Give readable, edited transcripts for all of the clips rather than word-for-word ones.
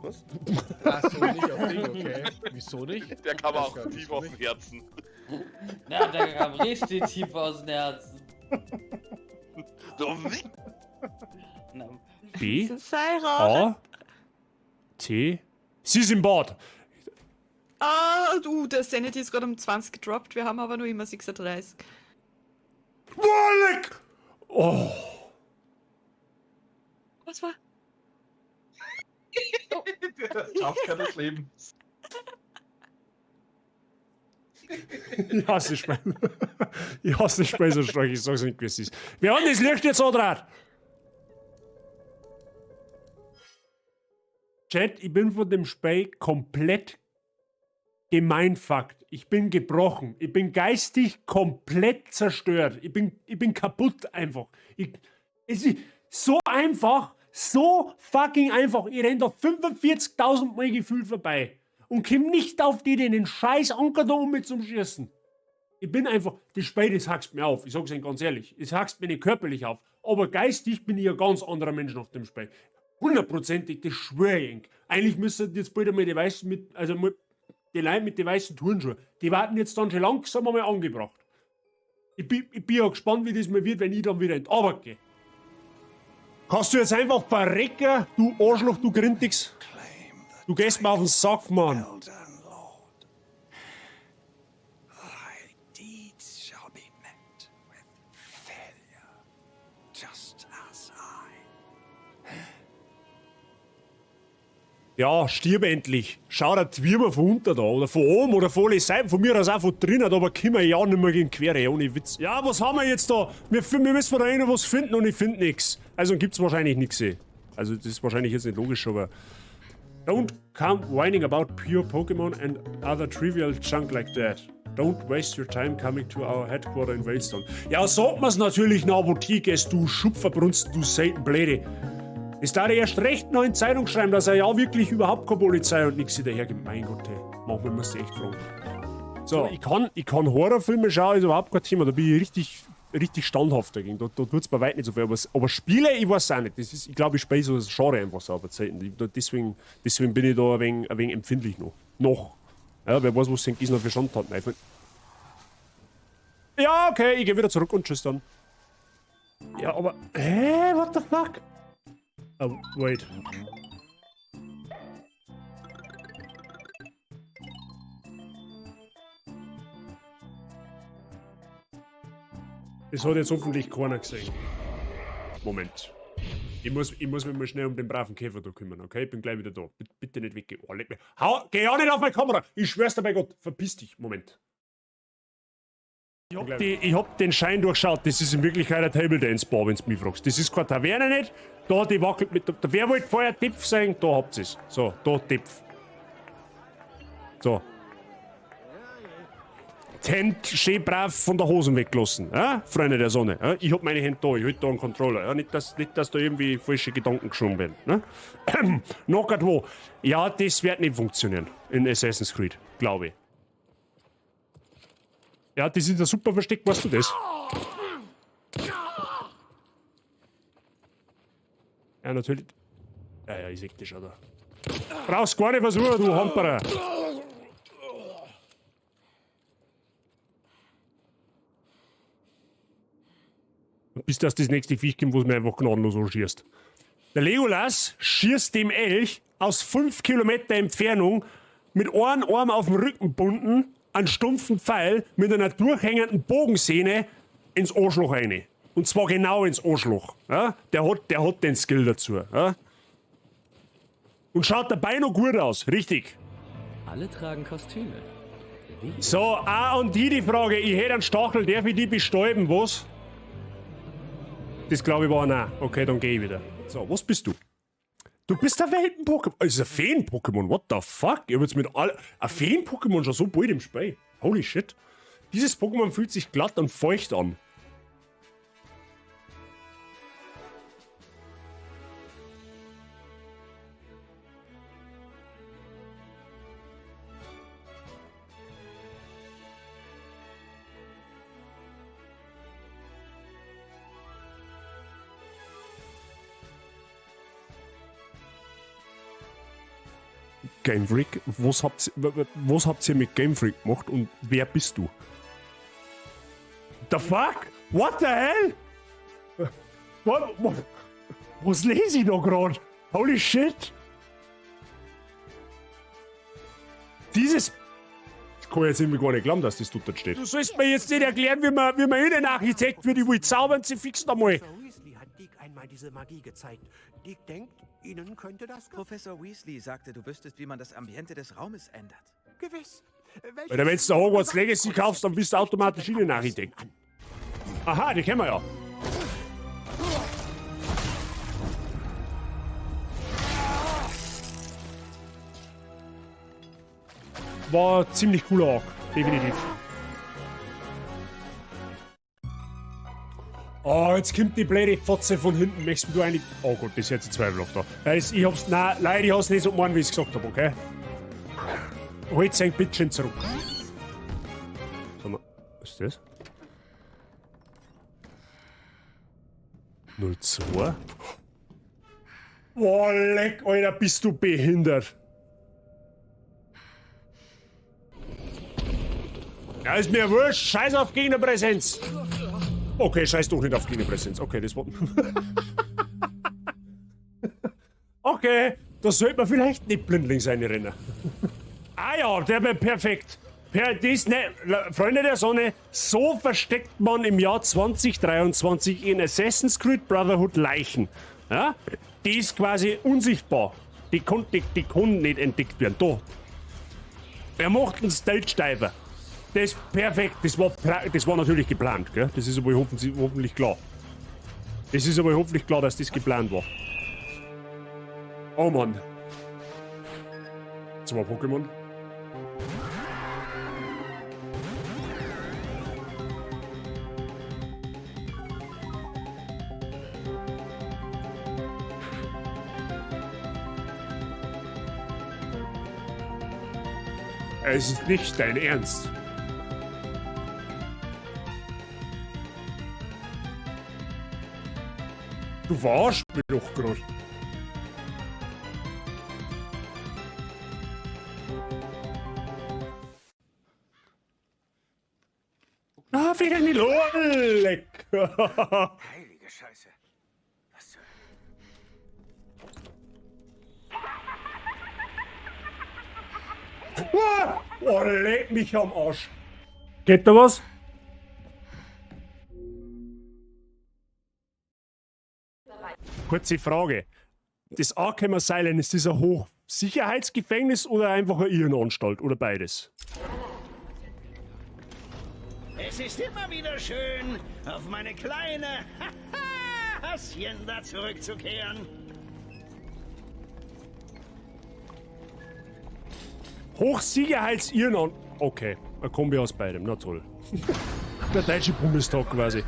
Was? Ach so, nicht auf Ding, okay. Wieso nicht? Der kam auch tief aus dem Herzen. Ja, der kam richtig tief aus dem Herzen. So, wie? Na, B, Sarah. A, T. Sie ist im Bad. Ah, der Sanity ist gerade um 20 gedroppt. Wir haben aber nur immer 36. Walek! Oh. Was war? Schafker des Lebens. Ich hasse Spiel. Ich hasse Spiel so stark, ich sag's nicht, wie es ist. Wir haben das Licht jetzt andraht. Chat, ich bin von dem Spiel komplett gemeinfuckt. Ich bin gebrochen. Ich bin geistig komplett zerstört. Ich bin kaputt einfach. Es ist so einfach, so fucking einfach. Ich renn da 45.000 Mal gefühlt vorbei und komm nicht auf die, den scheiß Anker da mit zum Schießen. Ich bin einfach, das Spiel, das hackst mir auf. Ich sag's Ihnen ganz ehrlich. Es hackst mir nicht körperlich auf. Aber geistig bin ich ein ganz anderer Mensch nach dem Spiel. 100%ig, das schwöre ich. Eigentlich müssen jetzt bald einmal die Weißen mit, also mal die Leute mit den weißen Turnschuhen, die warten jetzt dann schon langsam einmal angebracht. Ich bin ja gespannt, wie das mal wird, wenn ich dann wieder in die Arbeit gehe. Kannst du jetzt einfach verrecken, du Arschloch, du Grintix? Du gehst mir auf den Sack, Mann. Ja, stirb endlich. Schau der Twirmer von unten da. Oder von oben oder von alle Seiten. Von mir aus auch von drinnen. Aber können wir ja nicht mehr gegen Quere. Ohne Witz. Ja, was haben wir jetzt da? Wir müssen da noch was finden und ich finde nichts. Also gibt's wahrscheinlich nichts. Also das ist wahrscheinlich jetzt nicht logisch, aber... Don't come whining about pure Pokémon and other trivial junk like that. Don't waste your time coming to our headquarter in Waystone. Ja, sagt man's natürlich in der Apotheke, du Schupferbrunst, du Seitenbläde. Es darf er erst recht noch in Zeitung schreiben, dass er ja wirklich überhaupt keine Polizei und nichts hinterhergibt. Mein Gott, hey. Manchmal musst du echt fragen. So, ich kann Horrorfilme schauen, ist überhaupt kein Thema. Da bin ich richtig standhaft dagegen. Da tut's bei weitem nicht so viel. Aber Spiele, ich weiß auch nicht. Das ist, ich glaube, ich spiele so das Genre einfach so bei Zeiten. Deswegen bin ich da ein wenig empfindlich noch. Ja, wer weiß, was St. Gisner für Schandtaten einfällt. Ja, okay, ich gehe wieder zurück und tschüss dann. Ja, aber... Hä? What the fuck? Oh, wait. Das hat jetzt hoffentlich keiner gesehen. Moment. Ich muss mich mal schnell um den braven Käfer da kümmern, okay? Ich bin gleich wieder da. Bitte nicht weggehen. Oh, geh ja nicht auf meine Kamera! Ich schwör's dir bei Gott. Verpiss dich. Moment. Ich hab den Schein durchschaut. Das ist in Wirklichkeit ein Table Dance Bar, wenn du mich fragst. Das ist keine Taverne nicht. Da, die wackelt mit der... Wer wollte vorher Tipf sagen? Da habt ihr's. So, da Tipf. So. Die Hände schön brav von der Hosen weggelassen. Ja? Freunde der Sonne. Ja? Ich hab meine Hände da. Ich halte da einen Controller. Ja? Nicht, dass da irgendwie falsche Gedanken geschoben werden. Ne? Noch wo. Ja, das wird nicht funktionieren. In Assassin's Creed. Glaube ich. Ja, die sind ja super versteckt, weißt du das? Ja, natürlich. Ja, ich seh dich schon da. Brauchst gar nicht versuchen, du Hamperer. Bis das nächste Viech kommt, wo es mir einfach gnadenlos anschießt. Der Legolas schießt dem Elch aus 5 Kilometer Entfernung mit einem Arm auf dem Rücken gebunden einen stumpfen Pfeil mit einer durchhängenden Bogensehne ins Arschloch rein. Und zwar genau ins Arschloch. Ja? Der hat den Skill dazu. Ja? Und schaut dabei noch gut aus. Richtig. Alle tragen Kostüme. Wie? So, und die Frage. Ich hätte einen Stachel. Darf ich die bestäuben, was? Das glaube ich war nein. Okay, dann gehe ich wieder. So, was bist du? Du bist ein Welpen-Pokémon. Das ist ein Feen-Pokémon. What the fuck? Ich hab jetzt mit ein Feen-Pokémon schon so bald im Spiel. Holy shit. Dieses Pokémon fühlt sich glatt und feucht an. Game Freak, was habt ihr mit Game Freak gemacht und wer bist du? The fuck? What the hell? Was lese ich da gerade? Holy shit! Dieses... Ich kann jetzt irgendwie gar nicht glauben, dass das dort steht. Du sollst mir jetzt nicht erklären, wie man Innenarchitekt wird. Ich will zaubern, sie fixen einmal. Professor Weasley hat Dick einmal diese Magie gezeigt. Dick denkt, Ihnen könnte das... Professor Weasley sagte, du wüsstest, wie man das Ambiente des Raumes ändert. Gewiss. Wenn du der Hogwarts Legacy kaufst, dann bist du automatisch Innenarchitekt. Aha, die kennen wir ja. War ziemlich cooler Arc, definitiv. Oh, jetzt kommt die blöde Fotze von hinten. Möchtest du eigentlich... Oh Gott, das ist jetzt ein Zweifel auf da. Ich hab's... Nein, leider, ich hab's nicht so gemacht, wie ich es gesagt habe, okay? Halt sein Bittchen zurück. Sag mal, was ist das? 02? Boah, leck, Alter, bist du behindert. Ja, ist mir wurscht. Scheiß auf Gegnerpräsenz. Okay, scheiß doch nicht auf Gegnerpräsenz. Okay, das war... Okay, da sollte man vielleicht nicht blindlings reinrennen. Ah ja, der wäre perfekt. Freunde der Sonne, so versteckt man im Jahr 2023 in Assassin's Creed Brotherhood Leichen. Ja? Die ist quasi unsichtbar. Die kann nicht entdeckt werden. Da. Er macht einen Stage-Diver. Das ist perfekt. Das war natürlich geplant, gell? Das ist aber hoffentlich klar. Das ist aber hoffentlich klar, dass das geplant war. Oh Mann. 2 Pokémon. Es ist nicht dein Ernst. Du verarschst mich doch gerade. Ah, wieder nicht leck. Heilige Scheiße. Was zur... Oh, leck mich am Arsch. Geht da was? Kurze Frage. Das Arkham Asylum, ist das ein Hochsicherheitsgefängnis oder einfach eine Irrenanstalt oder beides? Es ist immer wieder schön, auf meine kleine Hacienda zurückzukehren. Hochsicherheits-Irrenanstalt. Okay, ein Kombi aus beidem, na toll. Der deutsche Bundestag quasi.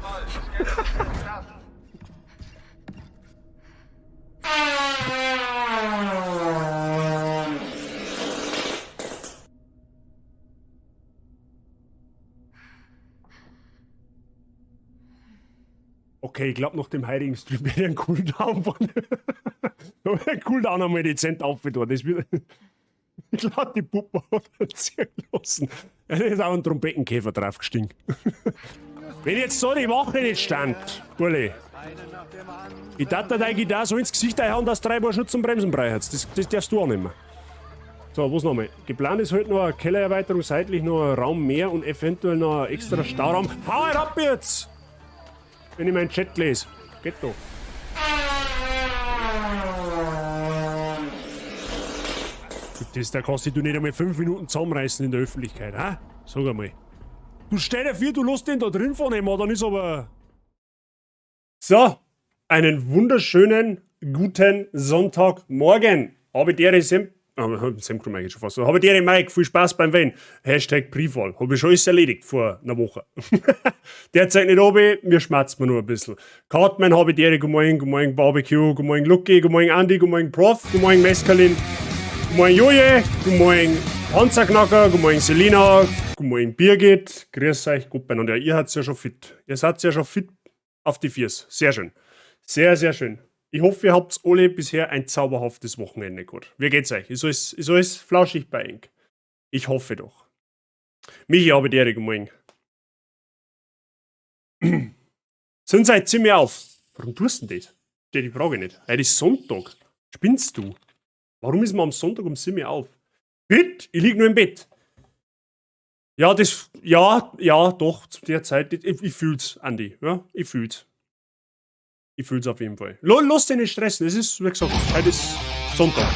Okay, ich glaube, nach dem heiligen Stream werde ich einen Cooldown von... einen Cooldown einmal dezent aufgetan. Das wird... Ich glaube, die Puppe hat er ziehen lassen. Er ist auch ein Trompetenkäfer draufgestiegen. Wenn jetzt so die Wache nicht stand, Burli. Ich dachte, deine Gitarre so ins Gesicht einhauen, dass 3 Mal Schutz und Bremsenbrei hat. Das darfst du auch nicht mehr. So, was nochmal? Geplant ist heute noch eine Kellererweiterung, seitlich noch ein Raum mehr und eventuell noch ein extra Stauraum. Hau ab jetzt! Wenn ich meinen Chat lese. Geht doch. Da kannst du nicht einmal 5 Minuten zusammenreißen in der Öffentlichkeit, ha? Sag einmal. Du stell dir vor, du lässt den da drin vornehmen, dann ist aber... So, einen wunderschönen, guten Sonntagmorgen. Habe ich dir Habe dir Mike, viel Spaß beim Wenn. Hashtag Briefwahl. Habe ich schon alles erledigt vor einer Woche. Derzeit nicht oben, mir schmerzt mir nur ein bisschen. Cartman habe ich dir, guten Morgen Barbecue, guten Morgen Lucky, guten Morgen Andi, guten Morgen Prof, guten Morgen Meskalin, guten Morgen Joje, guten Morgen Panzerknacker, guten Morgen Selina, guten Morgen Birgit. Grüß euch, gut beieinander. Ihr seid ja schon fit. Ihr seid ja schon fit auf die Viers. Sehr schön. Sehr, sehr schön. Ich hoffe, ihr habt alle bisher ein zauberhaftes Wochenende gehabt. Wie geht's euch? Ist alles flauschig bei euch? Ich hoffe doch. Michi, habe die Ehre, guten Morgen. Sind seit ziemlich auf. Warum tust du denn das? Steht die Frage nicht. Heute ist Sonntag. Spinnst du? Warum ist man am Sonntag um 7 Uhr auf? Bitte? Ich lieg nur im Bett. Ja, doch, zu der Zeit. Ich fühl's, Andi. Ja, ich fühl's. Ich fühl's auf jeden Fall. Lass dich nicht stressen. Es ist, wie gesagt, heute ist Sonntag.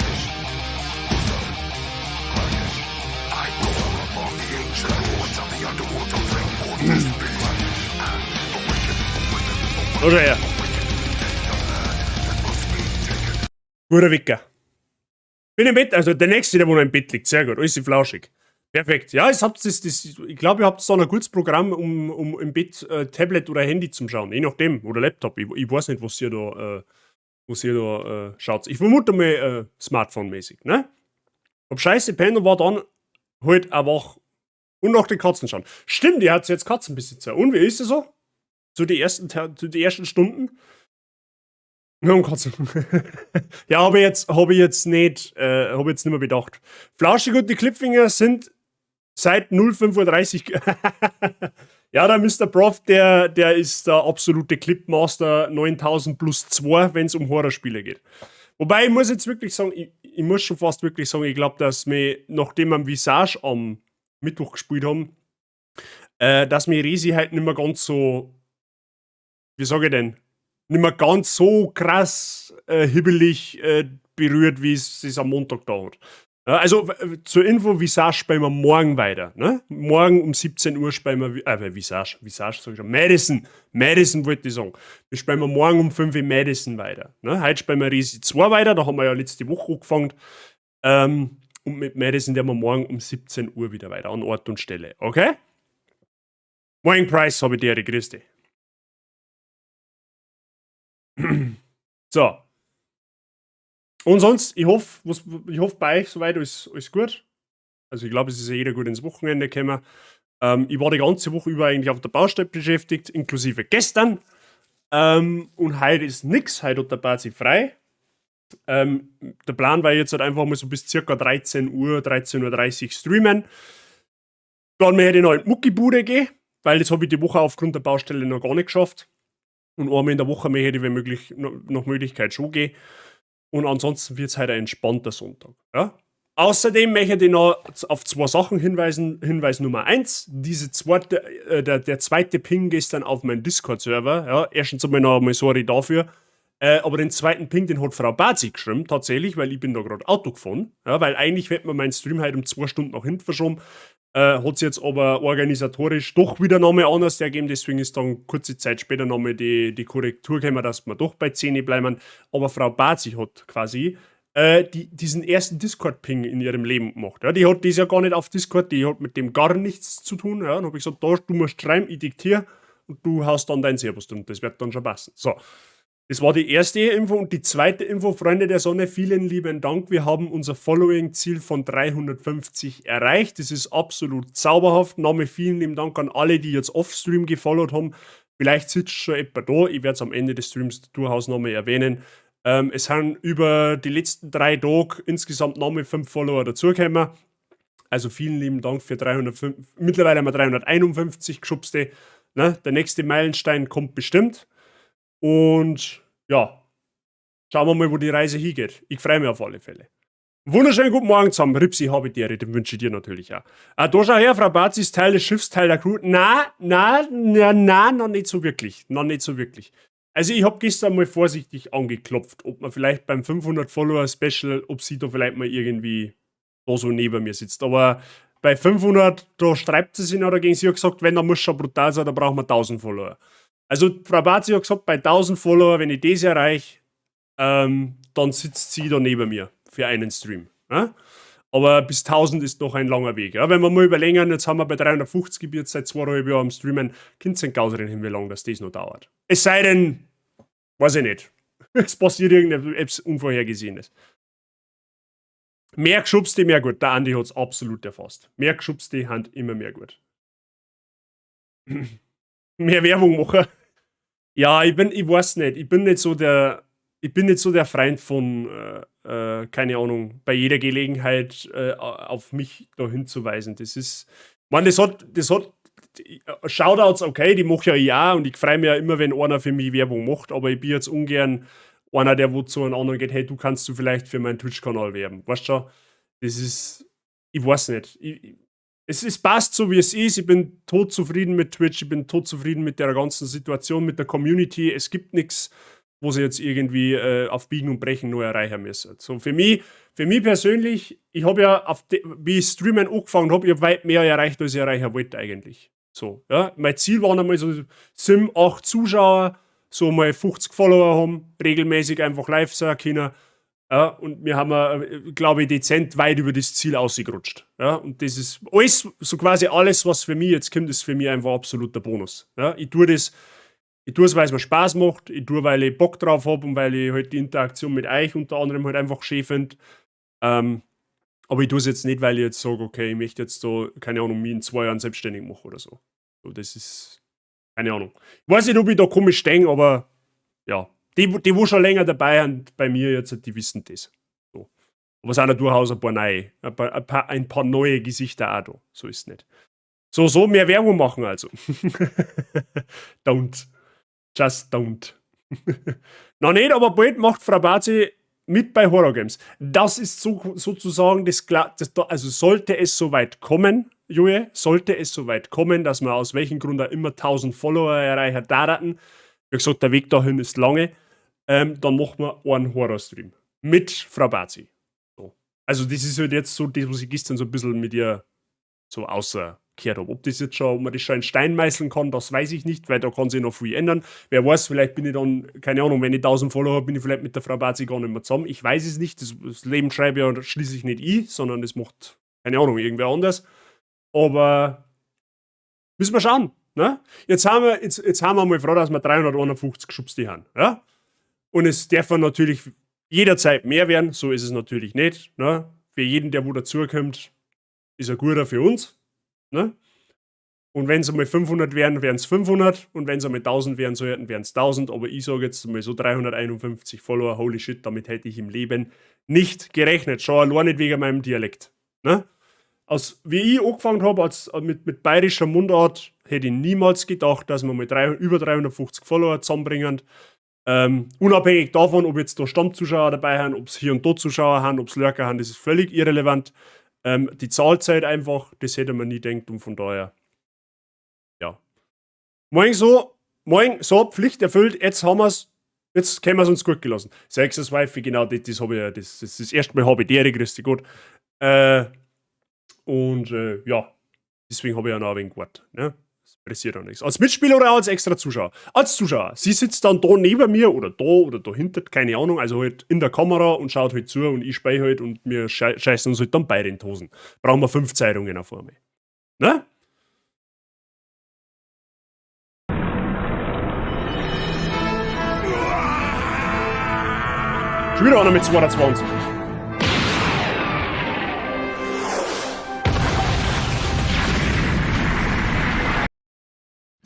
Oder her. Guter Wecker. Bin im Bett, also der nächste, der wo noch im Bett liegt. Sehr gut, alles flauschig. Perfekt. Ja, ich glaube, ihr habt so ein gutes Programm, um im Bett Tablet oder Handy zu schauen. Je nachdem. Oder Laptop. Ich weiß nicht, was ihr da schaut. Ich vermute mal Smartphone-mäßig, ne? Ob scheiße pennt und war dann halt auch wach und nach den Katzen schauen. Stimmt, ihr habt jetzt Katzenbesitzer. Und wie ist es so? Zu die ersten Stunden? Ja, um Katzen. Ja, habe ich jetzt nicht mehr bedacht. Flauschig und die Clipfinger sind seit 0,35. Ja, der Mr. Prof, der ist der absolute Clipmaster 9000 plus 2, wenn es um Horrorspiele geht. Wobei, ich muss jetzt wirklich sagen, ich muss schon fast wirklich sagen, ich glaube, dass wir, nachdem wir Visage am Mittwoch gespielt haben, dass mir Resi halt nicht mehr ganz so, wie sage ich denn, nicht mehr ganz so krass hibbelig berührt, wie es am Montag da hat. Ja, also zur Info, Visage spielen wir morgen weiter. Ne? Morgen um 17 Uhr spielen wir, Visage sag ich schon, Madison wollte ich sagen. Wir spielen wir morgen um 5 Uhr Madison weiter. Ne? Heute spielen wir Resi 2 weiter, da haben wir ja letzte Woche angefangen. Und mit Madison werden wir morgen um 17 Uhr wieder weiter, an Ort und Stelle. Okay? Morning Price habe ich dir, grüß dich. So. Und sonst, ich hoffe, bei euch soweit ist gut. Also ich glaube, es ist ja jeder gut ins Wochenende gekommen. Ich war die ganze Woche über eigentlich auf der Baustelle beschäftigt, inklusive gestern. Und heute ist nix, heute hat der Bazi frei. Der Plan war jetzt halt einfach mal so bis circa 13:30 Uhr streamen. Dann möchte ich noch in die Muckibude gehen, weil das habe ich die Woche aufgrund der Baustelle noch gar nicht geschafft. Und einmal in der Woche möchte ich, wenn möglich, nach Möglichkeit schon gehen. Und ansonsten wird es heute ein entspannter Sonntag. Ja? Außerdem möchte ich noch auf 2 Sachen hinweisen. Hinweis Nummer 1, der zweite Ping gestern auf meinen Discord-Server. Ja? Erstens einmal sorry dafür. Aber den zweiten Ping, den hat Frau Bazi geschrieben, tatsächlich, weil ich bin da gerade Auto gefahren. Ja? Weil eigentlich hätte man meinen Stream heute um 2 Stunden nach hinten verschoben. Hat es jetzt aber organisatorisch doch wieder nochmal anders ergeben, deswegen ist dann kurze Zeit später nochmal die Korrektur gekommen, dass wir doch bei 10 bleiben. Aber Frau Bazi hat quasi diesen ersten Discord-Ping in ihrem Leben gemacht. Ja. Die hat das ja gar nicht auf Discord, die hat mit dem gar nichts zu tun. Ja. Dann habe ich gesagt, du musst schreiben, ich diktiere und du haust dann dein Servus drin. Das wird dann schon passen. So. Das war die erste Info und die zweite Info, Freunde der Sonne, vielen lieben Dank. Wir haben unser Following-Ziel von 350 erreicht. Das ist absolut zauberhaft. Nochmal vielen lieben Dank an alle, die jetzt off-Stream gefollowt haben. Vielleicht sitzt schon jemand da. Ich werde es am Ende des Streams durchaus nochmal erwähnen. Es sind über die letzten 3 Tage insgesamt nochmal 5 Follower dazugekommen. Also vielen lieben Dank für 305. Mittlerweile haben wir 351 geschubste. Ne? Der nächste Meilenstein kommt bestimmt. Und ja, schauen wir mal, wo die Reise hingeht. Ich freue mich auf alle Fälle. Wunderschönen guten Morgen zusammen. Ripsi, habe ich dir, den wünsche ich dir natürlich auch. Da schau her, Frau Bazi ist Teil des Schiffs, Teil der Crew. Na, noch nicht so wirklich. Noch nicht so wirklich. Also ich habe gestern mal vorsichtig angeklopft, ob man vielleicht beim 500-Follower-Special, ob sie da vielleicht mal irgendwie da so neben mir sitzt. Aber bei 500, da streibt sie sich noch dagegen. Sie hat gesagt, wenn, dann muss schon brutal sein, da brauchen wir 1000 Follower. Also Frau Bazi hat gesagt, bei 1000 Follower, wenn ich das erreiche, dann sitzt sie da neben mir für einen Stream. Ja? Aber bis 1000 ist noch ein langer Weg. Ja? Wenn wir mal überlegen, jetzt haben wir bei 350 Gebiet seit 2,5 Jahren am Streamen, könnt ihr den Gausrin hin, wie lange das noch dauert. Es sei denn, weiß ich nicht, es passiert irgendetwas Unvorhergesehenes. Mehr geschubste, mehr gut. Der Andi hat es absolut erfasst. Mehr geschubste Hand, immer mehr gut. Mehr Werbung machen. Ja, ich weiß nicht. Ich bin nicht so der ich bin nicht so der Freund von, keine Ahnung, bei jeder Gelegenheit auf mich da hinzuweisen. Das ist, man, das hat Shoutouts, okay, die mache ja und ich freue mich ja immer, wenn einer für mich Werbung macht, aber ich bin jetzt ungern einer, der wo zu einem anderen geht, hey, kannst du vielleicht für meinen Twitch-Kanal werben. Weißt du schon? Das ist, ich weiß nicht. Es passt so, wie es ist. Ich bin todzufrieden mit Twitch, ich bin todzufrieden mit der ganzen Situation, mit der Community. Es gibt nichts, wo sie jetzt irgendwie auf Biegen und Brechen nur erreichen müssen. So, für mich persönlich, ich habe ja, wie ich Streamen angefangen habe, ich habe weit mehr erreicht, als ich erreichen wollte eigentlich. So, ja. Mein Ziel waren einmal so 7, 8 Zuschauer, so mal 50 Follower haben, regelmäßig einfach live sein können. Ja, und wir haben, glaube ich, dezent weit über das Ziel ausgerutscht. Ja, und das ist alles, so quasi alles, was für mich jetzt kommt, ist für mich einfach absoluter Bonus. Ja, ich tue es, weil es mir Spaß macht, ich tue, weil ich Bock drauf habe und weil ich halt die Interaktion mit euch unter anderem halt einfach schön finde. Aber ich tue es jetzt nicht, weil ich jetzt sage, okay, ich möchte jetzt so, keine Ahnung, mich in 2 Jahren selbstständig machen oder so. So, das ist, keine Ahnung. Ich weiß nicht, ob ich da komisch stehe, aber ja. Die, wo schon länger dabei sind bei mir jetzt, die wissen das. So. Aber es sind ja durchaus ein paar neue, ein paar neue Gesichter auch da. So ist es nicht. So mehr Werbung machen also. Don't. Just don't. Noch nicht, aber bald macht Frau Bazi mit bei Horror Games. Das ist sozusagen also sollte es soweit kommen, Joje, sollte es soweit kommen, dass wir aus welchem Grund auch immer 1000 Follower erreichen daten. Wie gesagt, der Weg dahin ist lange. Dann machen wir einen Horrorstream. Mit Frau Bazi. So. Also, das ist halt jetzt so das, was ich gestern so ein bisschen mit ihr so außerkehrt habe. Ob man das schon in Stein meißeln kann, das weiß ich nicht, weil da kann sich noch viel ändern. Wer weiß, vielleicht bin ich dann, keine Ahnung, wenn ich 1000 Follower habe, bin ich vielleicht mit der Frau Bazi gar nicht mehr zusammen. Ich weiß es nicht. Das Leben schreibe ja schließlich nicht ich, sondern das macht, keine Ahnung, irgendwer anders. Aber müssen wir schauen. Ne? Jetzt haben wir mal froh, dass wir 351 Geschubste haben. Ja? Und es darf natürlich jederzeit mehr werden, so ist es natürlich nicht. Ne? Für jeden, der wo dazukommt, ist er guter für uns. Ne? Und wenn es einmal 500 wären, wären es 500. Und wenn es einmal 1000 wären, wären es 1000. Aber ich sage jetzt mal so 351 Follower, holy shit, damit hätte ich im Leben nicht gerechnet. Schon allein nicht wegen meinem Dialekt. Ne? Wie ich angefangen habe, mit bayerischer Mundart, hätte ich niemals gedacht, dass wir mal über 350 Follower zusammenbringen. Unabhängig davon, ob jetzt da Stammzuschauer dabei haben, ob es hier und dort Zuschauer haben, ob es Lurker haben, das ist völlig irrelevant. Die Zahlzeit einfach, das hätte man nie gedacht und von daher, ja. Morgen so, Pflicht erfüllt, jetzt haben wir es, jetzt können wir es uns gut gelassen. Sexes Wife, genau, das habe ich ja, das erste Mal habe ich der, grüß dich gut. Ja, deswegen habe ich ja noch ein wenig gewartet. Ne? Das pressiert auch nichts. Als Mitspieler oder als extra Zuschauer? Als Zuschauer. Sie sitzt dann da neben mir oder dahinter, keine Ahnung, also halt in der Kamera und schaut halt zu und ich speichere halt und wir scheißen uns halt dann beide in die Hosen. Brauchen wir 5 Zeitungen auf einmal. Ne? Schon wieder einer mit 220.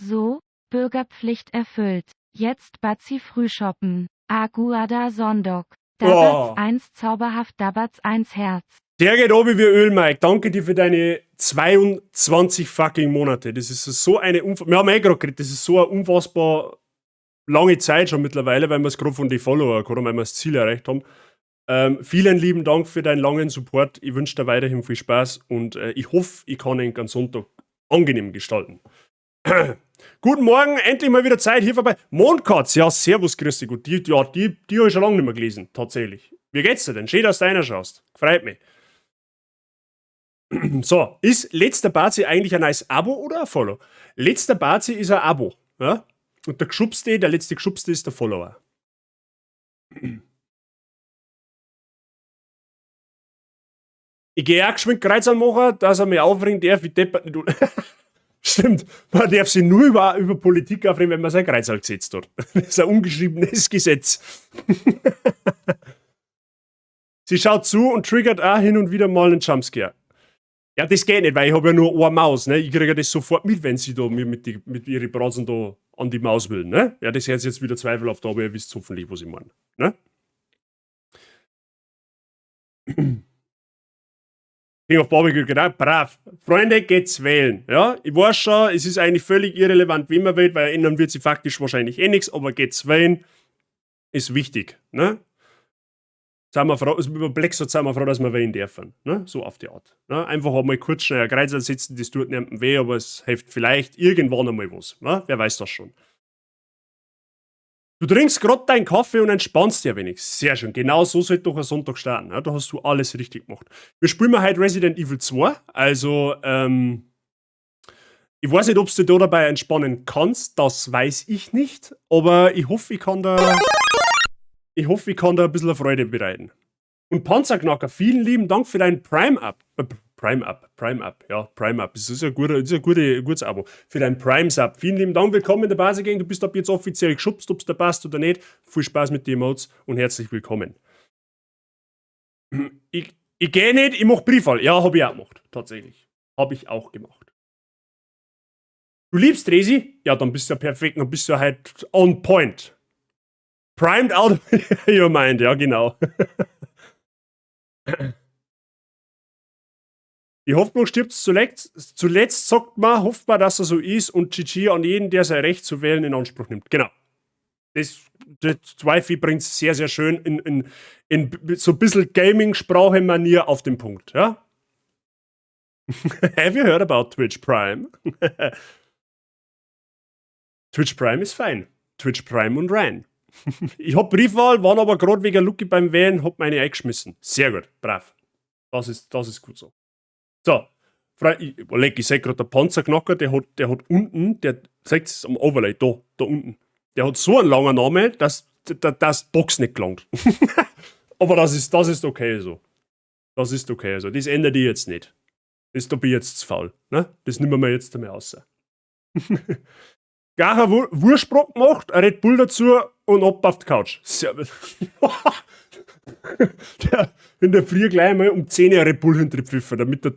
So, Bürgerpflicht erfüllt. Jetzt Bazi frühshoppen. Aguada Sondok. Dabats 1 zauberhaft, Dabats 1 Herz. Der geht oben wie Öl, Mike. Danke dir für deine 22 fucking Monate. Das ist so eine wir haben gerade geredet, das ist so eine unfassbar lange Zeit schon mittlerweile, weil wir es gerade von den Follower oder weil wir das Ziel erreicht haben. Vielen lieben Dank für deinen langen Support. Ich wünsche dir weiterhin viel Spaß und ich hoffe, ich kann den ganzen Sonntag angenehm gestalten. Guten Morgen, endlich mal wieder Zeit hier vorbei. Mondkatz, ja, servus, grüß dich gut. Die habe ich schon lange nicht mehr gelesen, tatsächlich. Wie geht's dir denn? Schön, dass du einer schaust. Freut mich. So, ist letzter Bazi eigentlich ein neues Abo oder ein Follow? Letzter Bazi ist ein Abo. Ja? Und der letzte Geschubste ist der Follower. Ich gehe auch geschwind Kreuz anmachen, dass er mich aufregen darf, wie deppert nicht. Stimmt, man darf sich nur über Politik aufregen, wenn man sein Kreuzal gesetzt hat. Das ist ein ungeschriebenes Gesetz. Sie schaut zu und triggert auch hin und wieder mal einen Jumpscare. Ja, das geht nicht, weil ich habe ja nur eine Maus. Ne? Ich kriege das sofort mit, wenn sie da mit ihren Bratzen da an die Maus will, ne? Ja, das hört jetzt wieder zweifelhaft, aber ihr wisst hoffentlich, was ich meine, ne? King of Barbecue, genau, brav. Freunde, geht's wählen, ja? Ich weiß schon, es ist eigentlich völlig irrelevant, wie man wählt, weil ändern wird sich faktisch wahrscheinlich eh nichts, aber geht's wählen ist wichtig, ne? Sind wir froh, über Blackshot sind wir froh, dass wir wählen dürfen, ne? So auf die Art. Ne? Einfach einmal kurz schnell ein Kreuz setzen, das tut niemandem weh, aber es hilft vielleicht irgendwann einmal was, ne? Wer weiß das schon. Du trinkst gerade deinen Kaffee und entspannst dich ein wenig. Sehr schön. Genau so sollte doch ein Sonntag starten. Ne? Da hast du alles richtig gemacht. Wir spielen mal heute Resident Evil 2. Also, ich weiß nicht, ob du da dabei entspannen kannst. Das weiß ich nicht. Aber ich hoffe, ich kann da ein bisschen Freude bereiten. Und Panzerknacker, vielen lieben Dank für deinen Prime-Up. Prime-Up. Das ist ein gutes Abo. Für dein Prime-Sub. Vielen lieben Dank, willkommen in der Basis-Gang. Du bist ab jetzt offiziell geschubst, ob es da passt oder nicht. Viel Spaß mit den Emotes und herzlich willkommen. Ich gehe nicht, ich mache Briefwahl. Ja, habe ich auch gemacht. Tatsächlich. Habe ich auch gemacht. Du liebst Resi? Ja, dann bist du ja perfekt. Dann bist du halt on point. Primed out of your mind, ja, genau. Die Hoffnung stirbt zuletzt. Zuletzt sagt man, hofft man, dass er so ist und GG an jeden, der sein Recht zu wählen in Anspruch nimmt. Genau. Das Wi-Fi bringt es sehr, sehr schön in so ein bisschen Gaming-Sprache-Manier auf den Punkt, ja? Have you heard about Twitch Prime? Twitch Prime ist fein. Twitch Prime und rein. Ich hab Briefwahl, waren aber gerade wegen Lucky beim Wählen, hab meine eingeschmissen. Sehr gut, brav. Das ist gut so. So, ich seh gerade der Panzerknacker, der hat unten, der zeigt es am Overlay, da unten. Der hat so einen langen Namen, dass das Box nicht gelangt. Aber das ist okay so. Das ist okay so. Das ändert ich jetzt nicht. Da bin ich jetzt zu faul. Ne? Das nehmen wir jetzt einmal raus. Gar ein Wurstbrot gemacht, ein Red Bull dazu und ab auf die Couch. Servus. In der Früh gleich mal um 10 Uhr ein Red Bull hinterpfiffen, damit du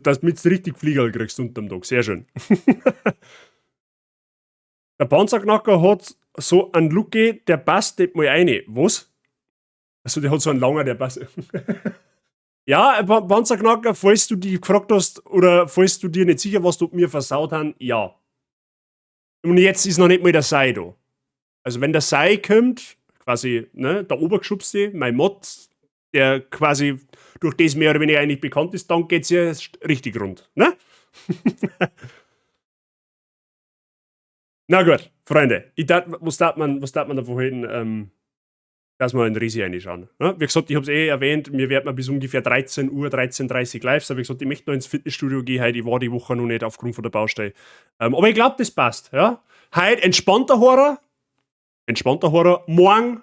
richtig Fliegerl kriegst unterm Tag. Sehr schön. Der Panzerknacker hat so einen Lucky, der passt nicht mal rein. Was? Also der hat so einen langen, der passt. Ja, Panzerknacker, falls du dich gefragt hast oder falls du dir nicht sicher warst, ob wir versaut haben, ja. Und jetzt ist noch nicht mal der Sei da. Also wenn der Sei kommt, quasi, ne, der Obergeschubste, mein Mod, der quasi durch das mehr oder weniger eigentlich bekannt ist, dann geht's ja richtig rund, ne? Na gut, Freunde, was darf man davon halten, dass wir in Resi reinschauen? Ne? Wie gesagt, ich habe es erwähnt, wir werden bis ungefähr 13 Uhr, 13:30 Uhr live sein. Wie gesagt, ich möchte noch ins Fitnessstudio gehen heute. Ich war die Woche noch nicht aufgrund von der Baustelle. Aber ich glaube, das passt. Ja? Heute entspannter Horror. Morgen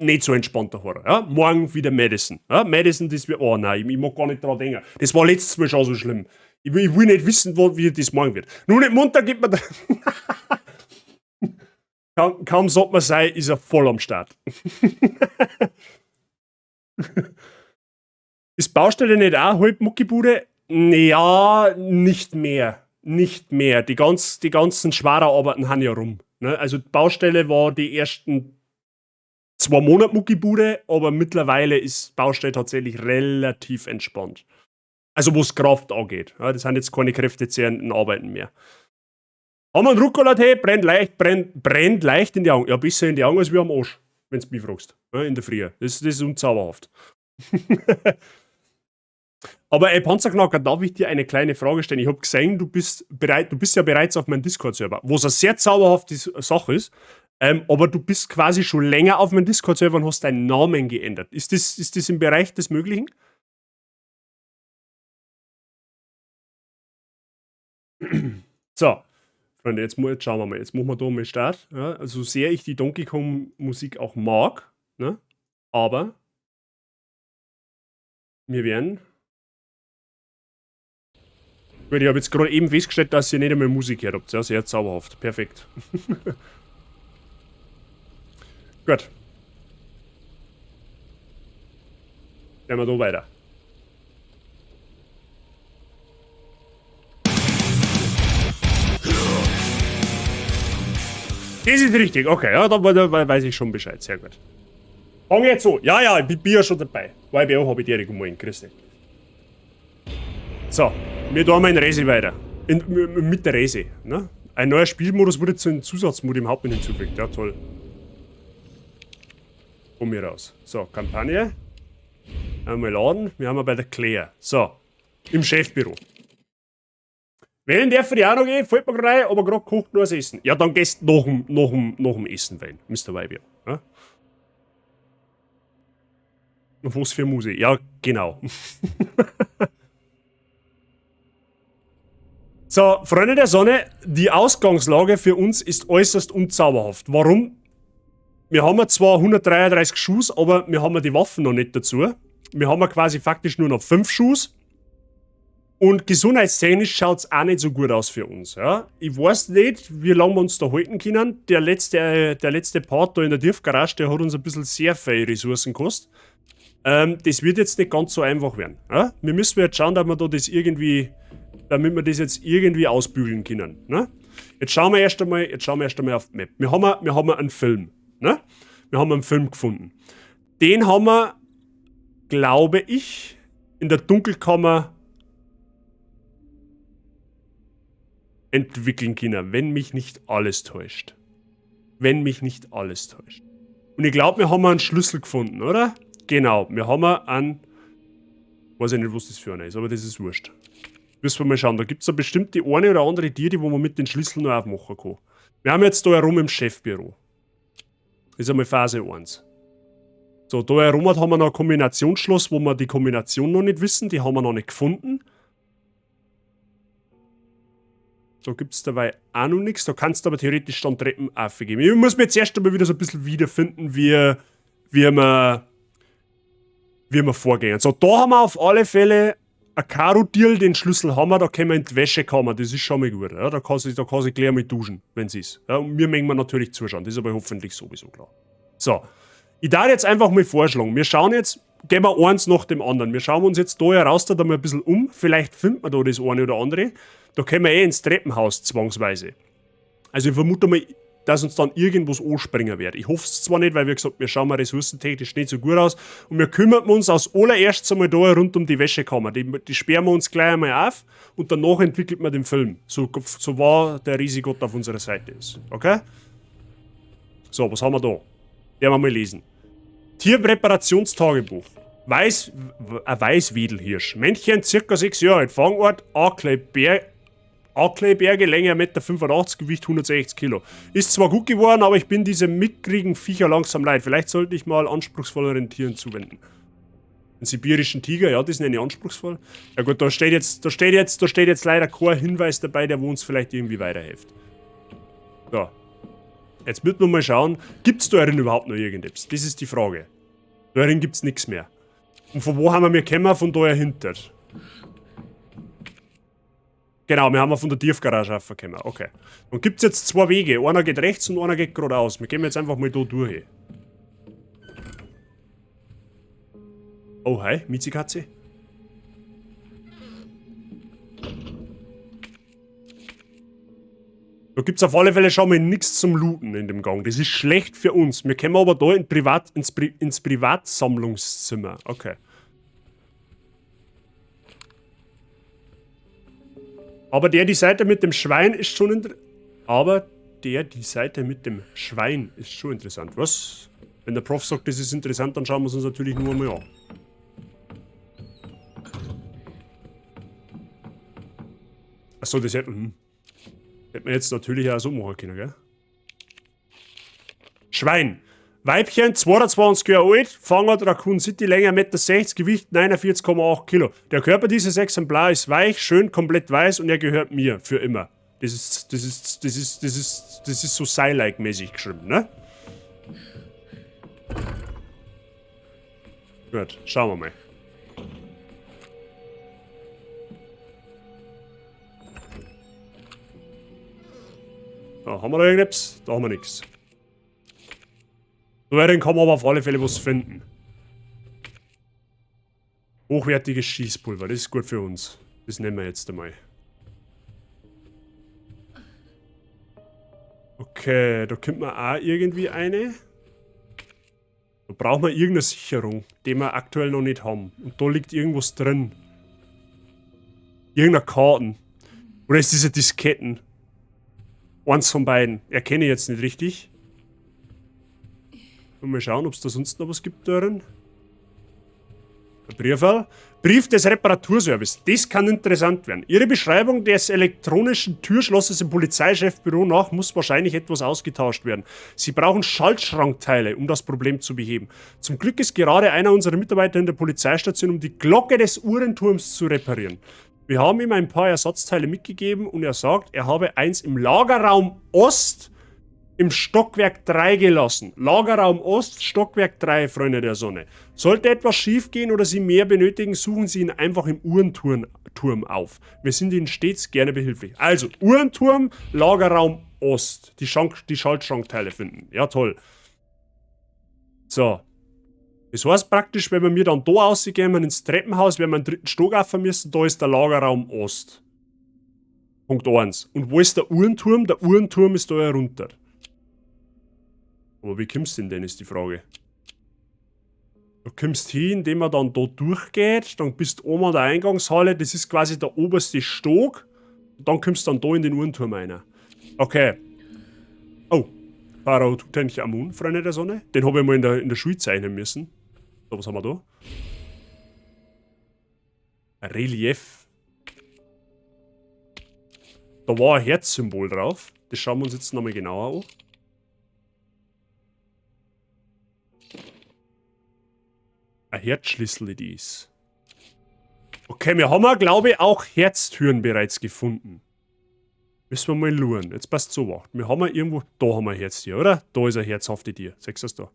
nicht so entspannter Horror. Ja? Morgen wieder Madison. Ja? Madison, das wird, oh nein, ich mag gar nicht dran denken. Das war letztes Mal schon so schlimm. Ich will nicht wissen, wie das morgen wird. Nur nicht munter gibt man da. Kaum sagt man sei, ist er voll am Start. Ist Baustelle nicht auch halb Muckibude? Ja, nicht mehr. Nicht mehr. Die ganzen schweren Arbeiten haben ja rum. Ne? Also die Baustelle war die ersten 2 Monate Muckibude, aber mittlerweile ist Baustelle tatsächlich relativ entspannt. Also wo es Kraft angeht. Ja, das sind jetzt keine kräftezehrenden Arbeiten mehr. Haben wir einen Rucola-Tee, brennt leicht in die Augen. Ja, besser in die Augen als wie am Arsch, wenn du mich fragst. Ja, in der Früh. Das ist unzauberhaft. Aber ey, Panzerknacker, darf ich dir eine kleine Frage stellen? Ich habe gesehen, du bist ja bereits auf meinem Discord-Server, was eine sehr zauberhafte Sache ist. Aber du bist quasi schon länger auf meinem Discord-Server und hast deinen Namen geändert. Ist das im Bereich des Möglichen? So. Freunde, jetzt schauen wir mal. Jetzt machen wir da mal Start. Ja, also sehr ich die Donkey Kong Musik auch mag, ne? Aber wir werden. Gut, ich habe jetzt gerade eben festgestellt, dass ihr nicht einmal Musik hört habt. Ja, sehr zauberhaft. Perfekt. Gut. Gehen wir da weiter. Das ist richtig, okay, ja, da weiß ich schon Bescheid, sehr gut. Fang jetzt so. Ja, ich bin ja schon dabei. YBO habe ich direkt umgehen, grüß dich. So, wir tun mal in Resi weiter. Mit der Resi, ne? Ein neuer Spielmodus wurde zu einem Zusatzmodus im Hauptmenü hinzugefügt, ja toll. Komm hier raus. So, Kampagne. Einmal laden, wir haben bei der Claire. So, im Chefbüro. Wählen darf ich auch noch gehen, fällt mir gerade rein, aber gerade kocht nur das Essen. Ja, dann gehst du nach dem Essen wählen, Mr. YBO. Ja? Und was für Musik? Ja, genau. So, Freunde der Sonne, die Ausgangslage für uns ist äußerst unzauberhaft. Warum? Wir haben zwar 133 Schuss, aber wir haben die Waffen noch nicht dazu. Wir haben quasi faktisch nur noch 5 Schuss. Und gesundheitstechnisch schaut es auch nicht so gut aus für uns. Ja? Ich weiß nicht, wie lange wir uns da halten können. Der letzte Part da in der Tiefgarage, der hat uns ein bisschen sehr viele Ressourcen gekostet. Das wird jetzt nicht ganz so einfach werden. Ja? Wir müssen jetzt schauen, dass wir da das irgendwie, damit wir das jetzt irgendwie ausbügeln können. Ne? Jetzt schauen wir erst einmal auf die Map. Wir haben einen Film. Ne? Wir haben einen Film gefunden. Den haben wir, glaube ich, in der Dunkelkammer entwickeln können, wenn mich nicht alles täuscht. Wenn mich nicht alles täuscht. Und ich glaube, wir haben einen Schlüssel gefunden, oder? Genau, wir haben einen... Weiß ich nicht, was das für einer ist, aber das ist wurscht. Müssen wir mal schauen, da gibt es eine bestimmte eine oder andere Tiere, wo man mit den Schlüsseln noch aufmachen kann. Wir haben jetzt da herum im Chefbüro. Das ist einmal Phase 1. So, da herum haben wir noch ein Kombinationsschloss, wo wir die Kombination noch nicht wissen, die haben wir noch nicht gefunden. Da gibt es dabei auch noch nichts, da kannst du aber theoretisch dann Treppen aufgeben. Ich muss mir jetzt erst einmal wieder so ein bisschen wiederfinden, wie wir vorgehen. So, da haben wir auf alle Fälle ein Karo-Deal, den Schlüssel haben wir, da können wir in die Wäschekammer, das ist schon mal gut. Ja? Da kann sich gleich mal duschen, wenn es ist. Ja? Und wir mögen natürlich zuschauen, das ist aber hoffentlich sowieso klar. So, ich darf jetzt einfach mal vorschlagen, wir schauen jetzt, gehen wir eins nach dem anderen. Wir schauen uns jetzt da heraus, da mal ein bisschen um, vielleicht finden wir da das eine oder andere. Da können wir ins Treppenhaus zwangsweise. Also ich vermute mal, dass uns dann irgendwas anspringen wird. Ich hoffe es zwar nicht, weil wie gesagt, wir schauen mal ressourcentechnisch nicht so gut aus. Und wir kümmern uns als allererstes einmal da rund um die Wäschekammer. Die sperren wir uns gleich einmal auf und danach entwickelt man den Film. So wahr der Riesengott auf unserer Seite ist. Okay? So, was haben wir da? Den werden wir mal lesen. Tierpräparationstagebuch. Weißwedelhirsch. Männchen, ca. 6 Jahre alt. Fangort, Akleiberge, Länge 1,85 m, Gewicht 160 Kilo. Ist zwar gut geworden, aber ich bin diesem mickrigen Viecher langsam leid. Vielleicht sollte ich mal anspruchsvolleren Tieren zuwenden. Einen sibirischen Tiger, ja, das nenne ich anspruchsvoll. Ja gut, da steht jetzt leider kein Hinweis dabei, der uns vielleicht irgendwie weiterhilft. So. Jetzt müssen wir mal schauen, gibt es da drin überhaupt noch irgendetwas? Das ist die Frage. Da drin gibt es nichts mehr. Und von wo haben wir gekommen? Von da hinter. Genau, wir haben von der Tiefgarage aufgekommen. Okay. Dann gibt es jetzt 2 Wege. Einer geht rechts und einer geht geradeaus. Wir gehen jetzt einfach mal da durch. Oh, hi, Miezikatze. Da gibt es auf alle Fälle schon mal nichts zum Looten in dem Gang. Das ist schlecht für uns. Wir kommen aber da ins Privatsammlungszimmer. Okay. Aber die Seite mit dem Schwein ist schon interessant. Was? Wenn der Prof sagt, das ist interessant, dann schauen wir es uns natürlich nur einmal an. Achso, das hätte man jetzt natürlich auch so machen können, gell? Schwein. Weibchen, 22 Jahre alt, Fangort Raccoon City, Länge 1,60 Meter, Gewicht 49,8 Kilo. Der Körper dieses Exemplars ist weich, schön, komplett weiß und er gehört mir für immer. Das ist so Sei-like-mäßig geschrieben, ne? Gut, schauen wir mal. Da haben wir da irgendetwas? Da haben wir nichts. Darin kann man aber auf alle Fälle was finden. Hochwertiges Schießpulver, das ist gut für uns. Das nehmen wir jetzt einmal. Okay. Okay, da könnte man auch irgendwie eine. Da brauchen wir irgendeine Sicherung, die wir aktuell noch nicht haben. Und da liegt irgendwas drin. Irgendeine Karten. Oder ist diese Disketten? Eins von beiden. Erkenne ich jetzt nicht richtig. Mal schauen, ob es da sonst noch was gibt darin. Ein Briefwahl. Brief des Reparaturservice. Das kann interessant werden. Ihre Beschreibung des elektronischen Türschlosses im Polizeichefbüro nach muss wahrscheinlich etwas ausgetauscht werden. Sie brauchen Schaltschrankteile, um das Problem zu beheben. Zum Glück ist gerade einer unserer Mitarbeiter in der Polizeistation, um die Glocke des Uhrenturms zu reparieren. Wir haben ihm ein paar Ersatzteile mitgegeben und er sagt, er habe eins im Lagerraum Ost im Stockwerk 3 gelassen. Lagerraum Ost, Stockwerk 3, Freunde der Sonne. Sollte etwas schief gehen oder Sie mehr benötigen, suchen Sie ihn einfach im Uhrenturm auf. Wir sind Ihnen stets gerne behilflich. Also, Uhrenturm, Lagerraum Ost. Die Schaltschrankteile finden. Ja, toll. So. Das heißt praktisch, wenn wir dann da rausgehen, ins Treppenhaus, wenn wir einen dritten Stock auf müssen, da ist der Lagerraum Ost. Punkt 1. Und wo ist der Uhrenturm? Der Uhrenturm ist da herunter. Aber wie kommst du denn, ist die Frage. Du kommst hin, indem man dann da durchgeht, dann bist du oben an der Eingangshalle, das ist quasi der oberste Stock. Und dann kommst du dann da in den Uhrenturm rein. Okay. Oh. Tutanchamun, Freunde der Sonne. Den habe ich mal in der Schule zeichnen müssen. So, was haben wir da? Ein Relief. Da war ein Herzsymbol drauf. Das schauen wir uns jetzt nochmal genauer an. Ein Herzschlüssel, die ist. Okay, wir haben, glaube ich, auch Herztüren bereits gefunden. Müssen wir mal schauen. Jetzt passt so wach. Wir haben irgendwo. Da haben wir ein Herztier, oder? Da ist eine herzhafte Tür. Siehst du das da?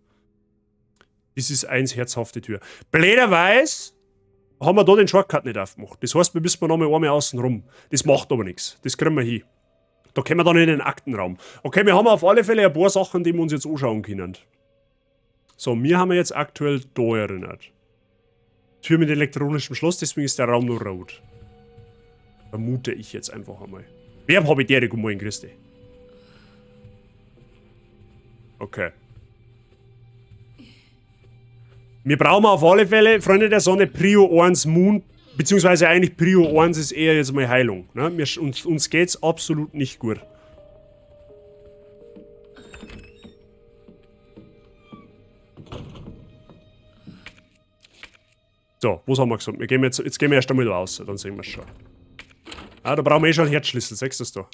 Das ist eins herzhafte Tür. Blöderweise haben wir da den Shortcut nicht aufgemacht. Das heißt, wir müssen nochmal einmal außen rum. Das macht aber nichts. Das kriegen wir hin. Da können wir dann in den Aktenraum. Okay, wir haben auf alle Fälle ein paar Sachen, die wir uns jetzt anschauen können. So, wir haben jetzt aktuell da erinnert. Tür mit elektronischem Schloss, deswegen ist der Raum nur rot. Vermute ich jetzt einfach einmal. Wer habe ich der Moin Christi? Okay. Wir brauchen auf alle Fälle, Freunde der Sonne, Prio 1 Moon, beziehungsweise eigentlich Prio 1 ist eher jetzt mal Heilung. Ne? Uns geht's absolut nicht gut. So, was haben wir gesagt? Jetzt gehen wir erst einmal da raus, dann sehen wir es schon. Ah, da brauchen wir eh schon einen Herzschlüssel, siehst du das da?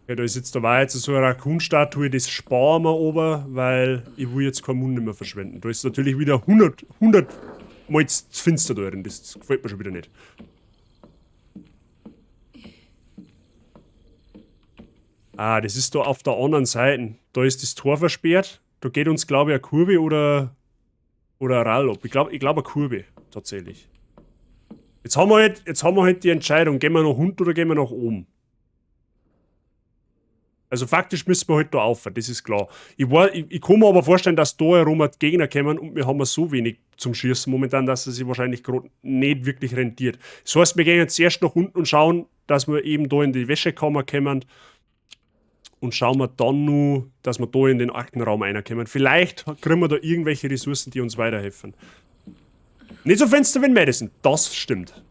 Ja, da ist jetzt, da war jetzt so eine Raccoon-Statue, das sparen wir oben, weil ich will jetzt keinen Mund nicht mehr verschwenden. Da ist natürlich wieder 100 Mal das Finster da drin, das gefällt mir schon wieder nicht. Ah, das ist da auf der anderen Seite. Da ist das Tor versperrt. Da geht uns, glaube ich, eine Kurve oder ein Rall ab. Ich glaube eine Kurve, tatsächlich. Jetzt haben wir halt die Entscheidung, gehen wir nach unten oder gehen wir nach oben. Also faktisch müssen wir halt da rauf, das ist klar. Ich kann mir aber vorstellen, dass da herum die Gegner kommen und wir haben so wenig zum Schießen momentan, dass es sich wahrscheinlich gerade nicht wirklich rentiert. Das heißt, wir gehen jetzt erst nach unten und schauen, dass wir eben da in die Wäschekammer kommen. Und schauen wir dann nur, dass wir da in den Aktenraum reinkommen. Vielleicht kriegen wir da irgendwelche Ressourcen, die uns weiterhelfen. Nicht so Fenster wie Madison. Das stimmt.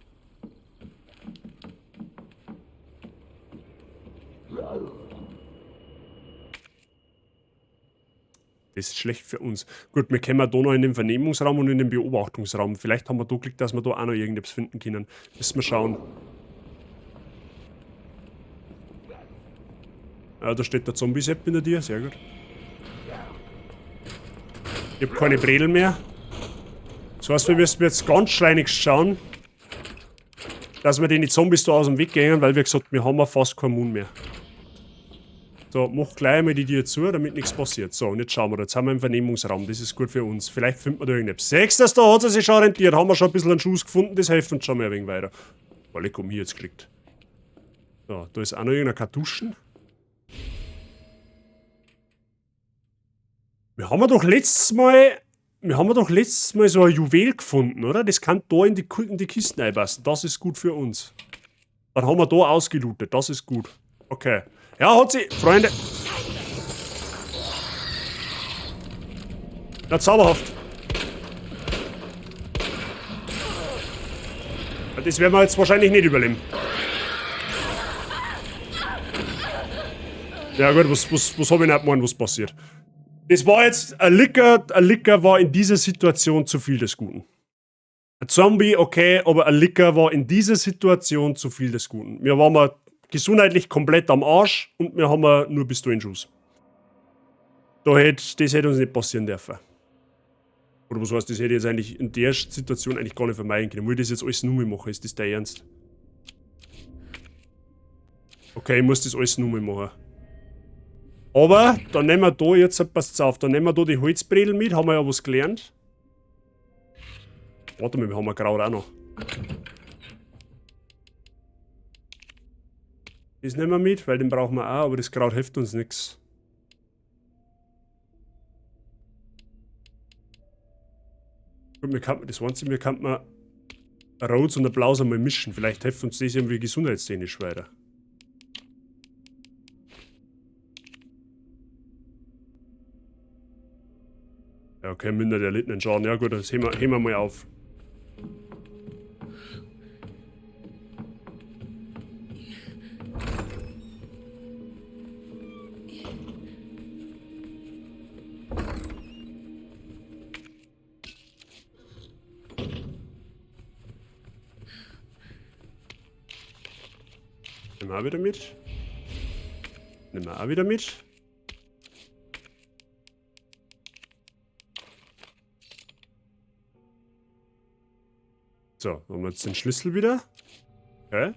Das ist schlecht für uns. Gut, wir kommen da noch in den Vernehmungsraum und in den Beobachtungsraum. Vielleicht haben wir da Glück, dass wir da auch noch irgendetwas finden können. Müssen wir schauen. Ja, da steht der Zombie-Sepp hinter dir, sehr gut. Ich habe keine Bredel mehr. Das heißt, wir müssen jetzt ganz schleunigst schauen, dass wir den Zombies da aus dem Weg gehen, weil wir gesagt haben, wir haben fast keinen Mund mehr. So, mach gleich mal die Tür zu, damit nichts passiert. So, und jetzt schauen wir, jetzt haben wir einen Vernehmungsraum, das ist gut für uns. Vielleicht finden wir da irgendetwas. Sechstes, da hat es sich schon rentiert, haben wir schon ein bisschen einen Schuss gefunden, das hilft uns schon mal ein wenig weiter. Weil ich komme hier jetzt geklickt. So, da ist auch noch irgendeine Kartuschen. Wir haben doch letztes Mal so ein Juwel gefunden, oder? Das kann da in die Kisten einpassen. Das ist gut für uns. Dann haben wir da ausgelootet. Das ist gut. Okay. Ja, hat sie... Freunde... Ja, zauberhaft. Das werden wir jetzt wahrscheinlich nicht überleben. Ja gut, was habe ich nicht gemeint, was passiert? Das war jetzt... Ein Licker war in dieser Situation zu viel des Guten. Ein Zombie, okay, aber ein Licker war in dieser Situation zu viel des Guten. Wir waren gesundheitlich komplett am Arsch und wir haben nur Pistolenschuss. Das hätte uns nicht passieren dürfen. Oder was heißt, das hätte ich jetzt eigentlich in der Situation eigentlich gar nicht vermeiden können. Will ich das jetzt alles nur machen? Ist das der Ernst? Okay, ich muss das alles nur machen. Aber, dann nehmen wir da jetzt, passt auf, dann nehmen wir da die Holzbredel mit, haben wir ja was gelernt. Warte mal, wir haben ein Kraut auch noch. Das nehmen wir mit, weil den brauchen wir auch, aber das Kraut hilft uns nichts. Gut, das Einzige, wir könnten ein Rotes und ein Blaues einmal mischen. Vielleicht hilft uns das irgendwie gesundheitstechnisch weiter. Ja, okay, mindert erlittenen Schaden. Ja gut, das heben wir mal auf. Nehmen wir auch wieder mit. Nehmen wir auch wieder mit. So, haben wir jetzt den Schlüssel wieder. Okay.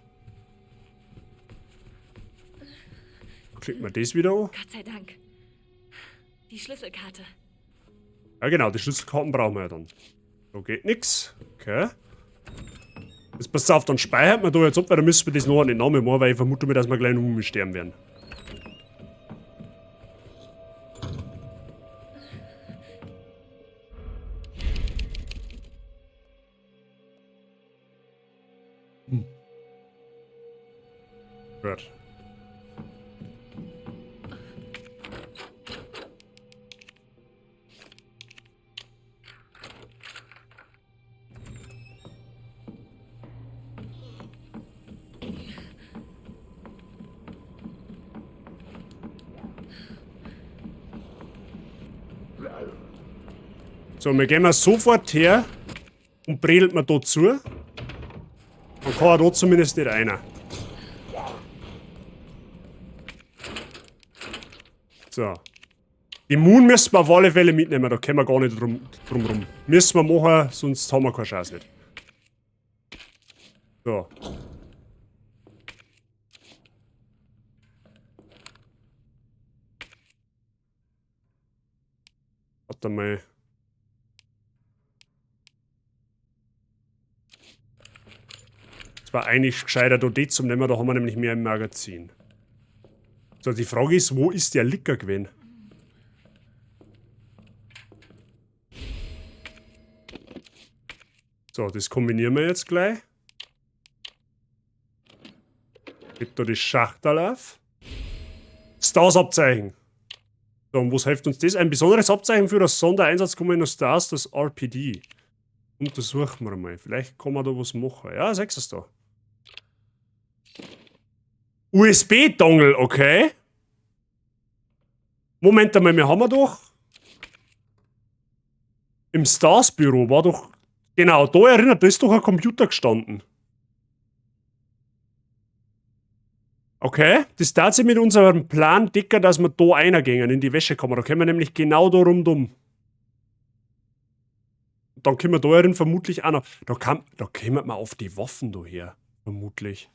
Klicken wir das wieder an. Gott sei Dank. Die Schlüsselkarte. Ja genau, die Schlüsselkarten brauchen wir ja dann. So geht nix. Okay. Jetzt passt auf, dann speichert man da jetzt ab, weil dann müssen wir das noch nicht Namen machen, weil ich vermute mir, dass wir gleich noch sterben werden. Gut. So, wir gehen mal sofort her und bredelt mir da zu. Dann kann er da zumindest nicht einer. So. Die Moon müssen wir auf alle Fälle mitnehmen, da können wir gar nicht drum rum. Müssen wir machen, sonst haben wir keine Chance nicht. So. Warte mal. Es war eigentlich gescheiter, da die zum nehmen, da haben wir nämlich mehr im Magazin. So, die Frage ist, wo ist der Licker gewesen? So, das kombinieren wir jetzt gleich. Gibt da die Schachtel auf. Stars-Abzeichen. So, und was hilft uns das? Ein besonderes Abzeichen für das Sondereinsatzkommando Stars, das RPD. Untersuchen wir mal. Vielleicht kann man da was machen. Ja, sechs ist da. USB-Dongle, okay. Moment einmal, wir haben doch im Stars-Büro war doch, genau, da erinnert, da ist doch ein Computer gestanden. Okay, das tat sich mit unserem Plan dicker, dass wir da reingehen in die Wäschekammer. Da können wir nämlich genau da rumdumm. Dann können wir da rein vermutlich auch noch. Da kommen wir auf die Waffen da her. Vermutlich.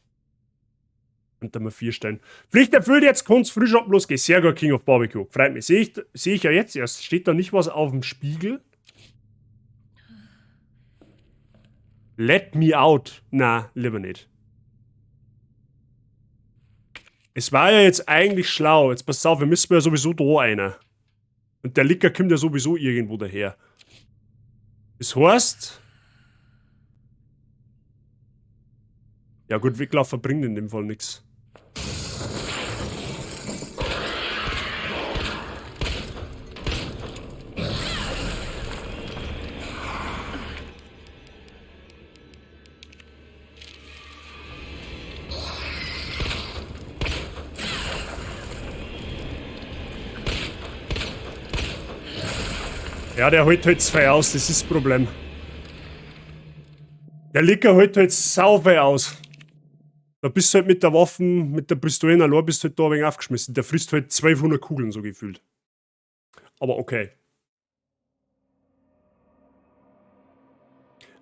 Und dann mal 4 Steine. Pflicht erfüllt, jetzt kann's Frühschoppen losgehen. Sehr gut, King of Barbecue. Freut mich. Sehe ich ja jetzt erst. Steht da nicht was auf dem Spiegel? Let me out. Na, lieber nicht. Es war ja jetzt eigentlich schlau. Jetzt passt auf, wir müssen ja sowieso da einer. Und der Licker kommt ja sowieso irgendwo daher. Das heißt... Ja gut, weglaufen bringt in dem Fall nichts. Ja, der hält halt zwei aus, das ist das Problem. Der Licker hält halt sau viel aus. Da bist du halt mit der Waffe, mit der Pistole allein, bist du halt da ein wenig aufgeschmissen. Der frisst halt 1200 Kugeln, so gefühlt. Aber okay.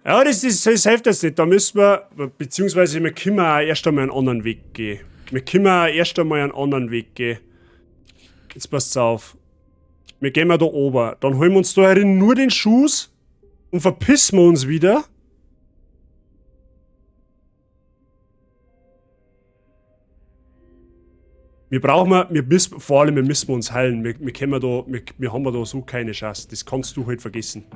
Ja, das hilft jetzt nicht. Da müssen wir, beziehungsweise wir können auch erst einmal einen anderen Weg gehen. Wir können auch erst einmal einen anderen Weg gehen. Jetzt passt's auf. Wir gehen mal da oben. Dann holen wir uns da herin nur den Schuss und verpissen wir uns wieder. Vor allem, wir müssen uns heilen. Wir haben da so keine Chance. Das kannst du halt vergessen.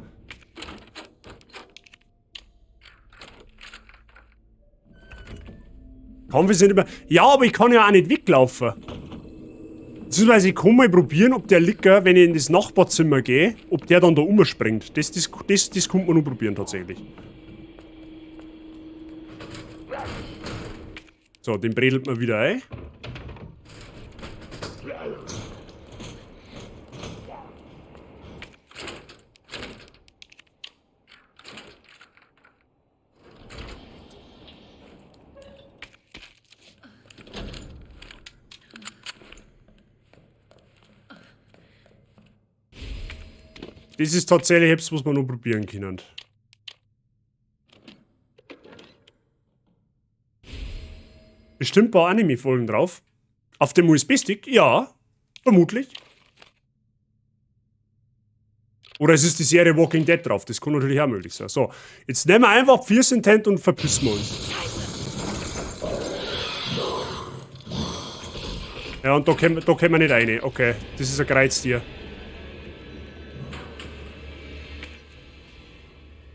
Kampf ist nicht immer... Ja, aber ich kann ja auch nicht weglaufen. Beziehungsweise ich kann mal probieren, ob der Licker, wenn ich in das Nachbarzimmer gehe, ob der dann da umspringt. Das kann man nur probieren, tatsächlich. So, den bredelt man wieder ein. Das ist tatsächlich etwas, was wir noch probieren können. Bestimmt ein paar Anime-Folgen drauf. Auf dem USB-Stick? Ja, vermutlich. Oder es ist die Serie Walking Dead drauf. Das kann natürlich auch möglich sein. So, jetzt nehmen wir einfach 4 Cent und verpissen wir uns. Ja, und da können wir nicht rein. Okay, das ist ein Kreuztier.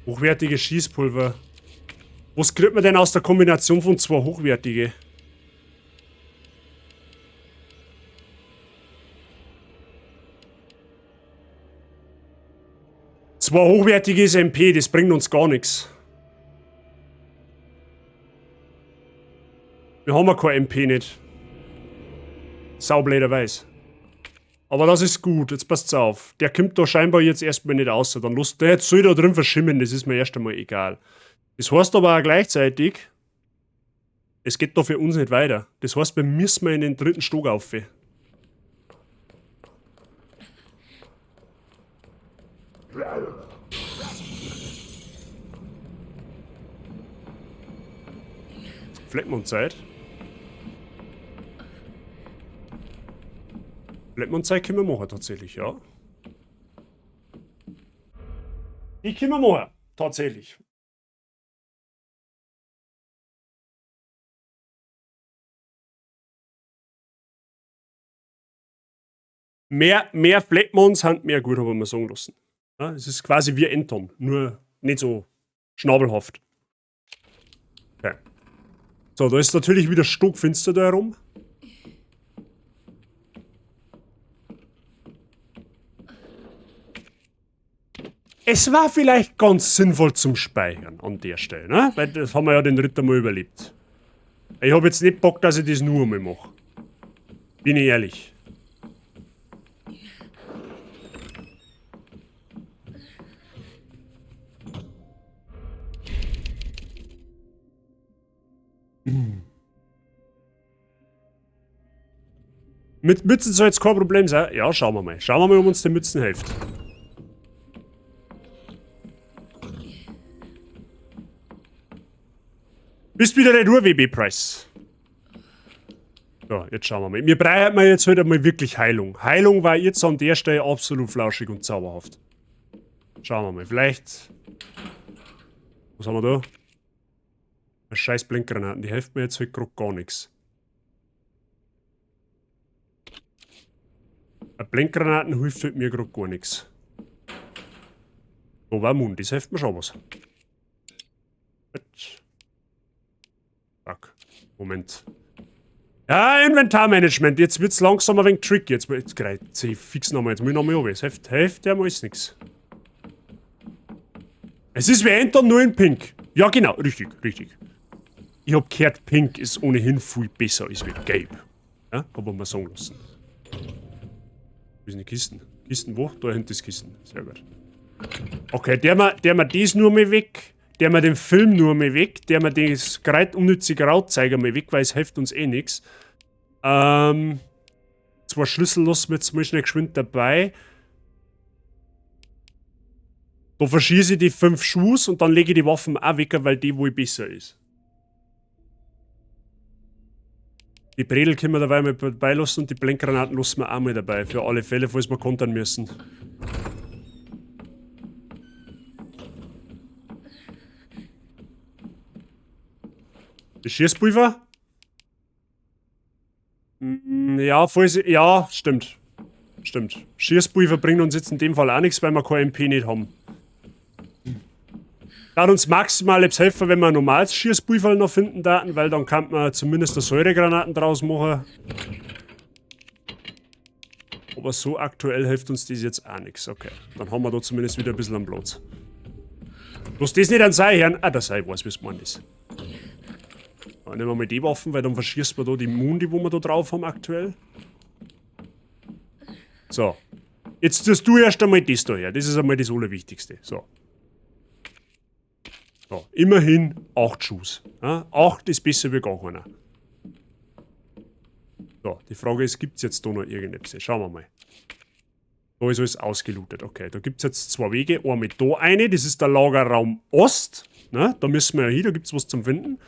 Hochwertiges Schießpulver. Was kriegt man denn aus der Kombination von 2 hochwertige? Zwei hochwertiges MP, das bringt uns gar nichts. Wir haben ja kein MP nicht. Saublöderweise. Aber das ist gut, jetzt passt's auf. Der kommt da scheinbar jetzt erstmal nicht raus. Dann lässt der jetzt soll da drin verschimmen, das ist mir erst einmal egal. Das heißt aber auch gleichzeitig, es geht da für uns nicht weiter. Das heißt, wir müssen in den 3. Stock rauf. Fleckmondzeit. Fleckmondzeit können wir machen, tatsächlich, ja. Die können wir machen, tatsächlich. Mehr Fleckmons sind mehr gut, haben wir sagen lassen. Ja, es ist quasi wie Enton, nur nicht so schnabelhaft. Okay. So, da ist natürlich wieder stockfinster da herum. Es war vielleicht ganz sinnvoll zum Speichern an der Stelle, ne? Weil das haben wir ja den Ritter mal überlebt. Ich habe jetzt nicht Bock, dass ich das nur einmal mache. Bin ich ehrlich. Mit Mützen soll jetzt kein Problem sein. Ja, schauen wir mal. Schauen wir mal, ob uns die Mützen hilft. Bist wieder nicht nur WB-Preis. So, jetzt schauen wir mal. Wir brauchen jetzt halt einmal wirklich Heilung. Heilung war jetzt an der Stelle absolut flauschig und zauberhaft. Schauen wir mal. Vielleicht... Was haben wir da? Eine scheiß Blinkgranaten. Die hilft mir jetzt halt gerade gar nichts. Blendgranaten hilft halt mir gerade gar nichts. Da war Mund, das hilft mir schon was. Fuck. Moment. Ja, Inventarmanagement. Jetzt wird's langsam ein wenig tricky. Jetzt greift ich fix nochmal. Jetzt muss ich nochmal runter. Es hilft ja mal nichts. Es ist wie Enter nur in Pink. Ja, genau. Richtig, richtig. Ich hab gehört, Pink ist ohnehin viel besser als wie Gelb. Ja, hab ich mir sagen lassen. Wo sind die Kisten? Kisten wo? Da hinten ist Kisten. Sehr gut. Okay, der mal das nur mal weg. Der mal den Film nur mal weg. Der mal das unnützige Grauzeiger mal weg, weil es hilft uns eh nichts. 2 Schlüssel lassen wir jetzt mal schnell geschwind dabei. Da verschieße ich die 5 Schuss und dann lege ich die Waffen auch weg, weil die wohl besser ist. Die Bredel können wir dabei mal dabei lassen und die Blendgranaten lassen wir auch mal dabei. Für alle Fälle, falls wir kontern müssen. Die Schießpulver? Ja, ja, stimmt. Stimmt. Schießpulver bringt uns jetzt in dem Fall auch nichts, weil wir kein MP nicht haben. Kann uns maximal jetzt helfen, wenn wir ein normales Schießpulver noch finden daten, weil dann kann man zumindest Säuregranaten draus machen. Aber so aktuell hilft uns das jetzt auch nichts. Okay, dann haben wir da zumindest wieder ein bisschen am Platz. Bloß das nicht an Sei hören. Ah, der Sei weiß, wie es gemeint ist. Dann nehmen wir mal die Waffen, weil dann verschießt man da die Mundi, wo wir da drauf haben aktuell. So. Jetzt tust du erst einmal das da her. Das ist einmal das Allerwichtigste. So. So. Immerhin 8 Schuss. Ja? 8 ist besser wie gar keiner. So. Die Frage ist, gibt es jetzt da noch irgendetwas? Schauen wir mal. Da ist alles ausgelootet. Okay, da gibt es jetzt 2 Wege. Einmal da eine, das ist der Lagerraum Ost. Na, da müssen wir ja hin, da gibt es was zum Finden.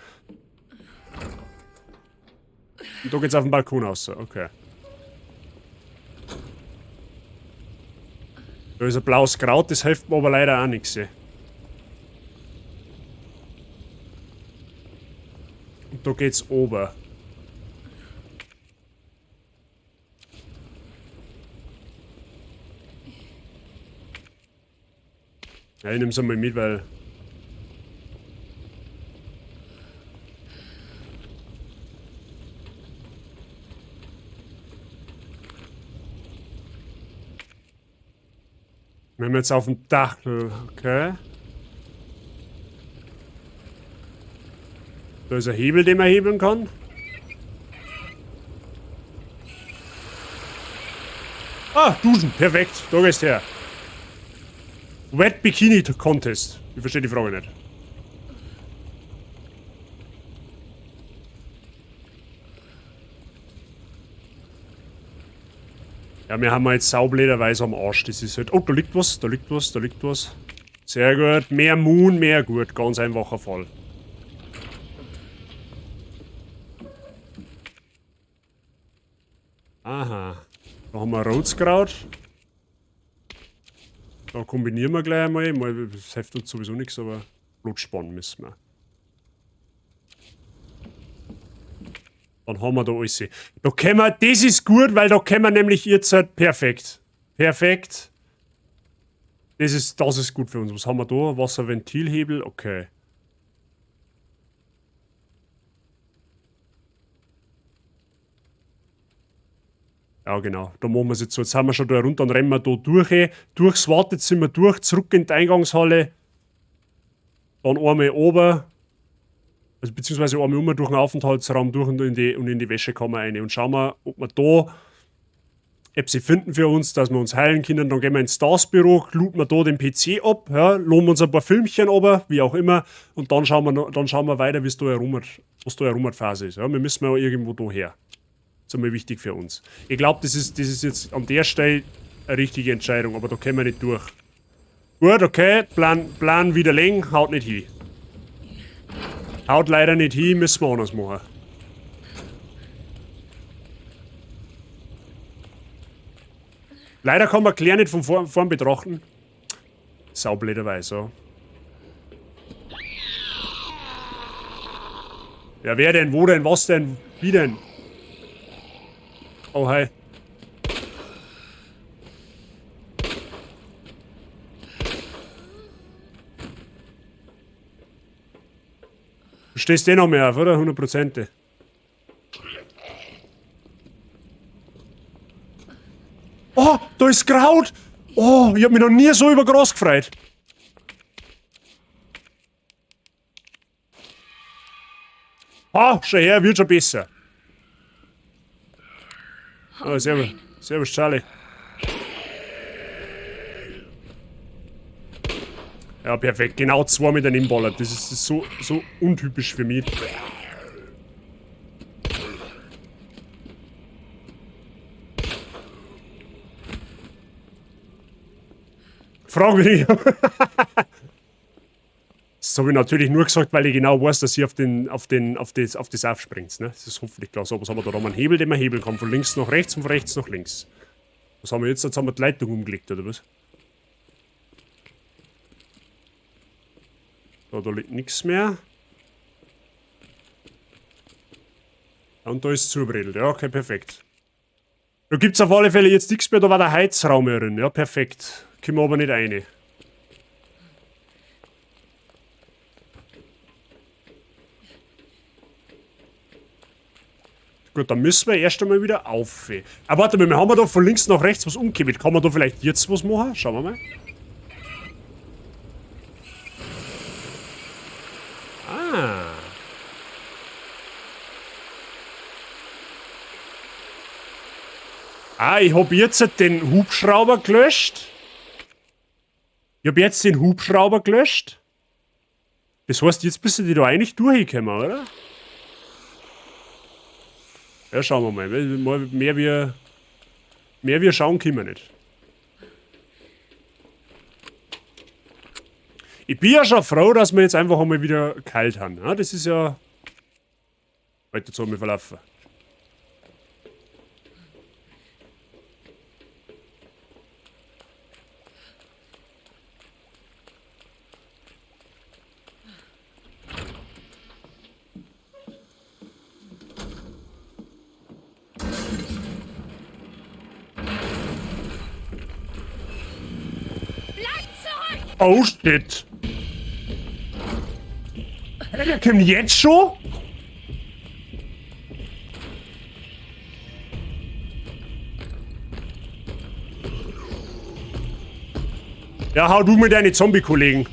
Und da geht's auf den Balkon raus. Okay. Da ist ein blaues Kraut, das hilft mir aber leider auch nichts. Und da geht's oben. Ja, ich nehm's einmal mit, weil... Wir haben jetzt auf dem Dach, okay. Da ist ein Hebel, den man hebeln kann. Ah, Duschen, perfekt, da gehst her. Wet Bikini Contest. Ich verstehe die Frage nicht. Ja, wir haben jetzt saublederweise am Arsch. Das ist halt. Oh, da liegt was, da liegt was, da liegt was. Sehr gut. Mehr Moon, mehr gut. Ganz einfacher Fall. Aha. Da haben wir Rotskraut. Da kombinieren wir gleich einmal. Das hilft uns sowieso nichts, aber Blutspann müssen wir. Dann haben wir da alles. Da können wir, das ist gut, weil da können wir nämlich jetzt halt perfekt. Perfekt. Das ist gut für uns. Was haben wir da? Wasserventilhebel, okay. Ja, genau. Da machen wir es jetzt so. Jetzt sind wir schon da runter und rennen wir da durch. Durchs Wartezimmer durch, zurück in die Eingangshalle. Dann einmal oben. Also beziehungsweise einmal durch den Aufenthaltsraum durch und in die Wäschekammer rein. Und schauen wir, ob wir da sie finden für uns, dass wir uns heilen können. Dann gehen wir ins Stars-Büro, looten wir da den PC ab, ja, laden uns ein paar Filmchen runter, wie auch immer. Und dann schauen wir weiter, was da herum Phase ist. Ja. Wir müssen ja irgendwo da her. Das ist einmal wichtig für uns. Ich glaube, das ist jetzt an der Stelle eine richtige Entscheidung, aber da kommen wir nicht durch. Gut, okay, Plan widerlegen, haut nicht hin. Haut leider nicht hin, müssen wir anders machen. Leider kann man Claire nicht von vorn betrachten. Saublederweise, ja. Ja, wer denn? Wo denn? Was denn? Wie denn? Oh, hi. stehst eh noch mehr auf, oder? 100%. Oh, da ist Kraut! Oh, ich hab mich noch nie so über Gras gefreut. Ah, schon her, wird schon besser. Oh, servus. Servus, Charlie. Ja, perfekt. Genau 2 mit einem Baller. Das ist so untypisch für mich. Frag mich nicht. Das habe ich natürlich nur gesagt, weil ich genau weiß, dass ihr auf das aufspringt. Ne? Das ist hoffentlich klar. So, was haben wir da? Da haben wir einen Hebel, den man hebeln kann. Von links nach rechts und von rechts nach links. Was haben wir jetzt? Jetzt haben wir die Leitung umgelegt, oder was? Da liegt nichts mehr. Und da ist zubredelt. Ja, okay, perfekt. Da gibt es auf alle Fälle jetzt nichts mehr. Da war der Heizraum drin. Ja, perfekt. Können wir aber nicht rein. Gut, dann müssen wir erst einmal wieder auf. Aber warte mal, wir haben da von links nach rechts was umgekippt. Kann man da vielleicht jetzt was machen? Schauen wir mal. Ich hab jetzt den Hubschrauber gelöscht. Das heißt, jetzt bist du die da eigentlich durchgekommen, oder? Ja, schauen wir mal. Mehr wir schauen können wir nicht. Ich bin ja schon froh, dass wir jetzt einfach einmal wieder kalt haben. Ja, das ist ja... Alter, jetzt haben wir verlaufen. Oh shit! Der kommt jetzt schon? Ja, hau du mit deinen Zombie-Kollegen.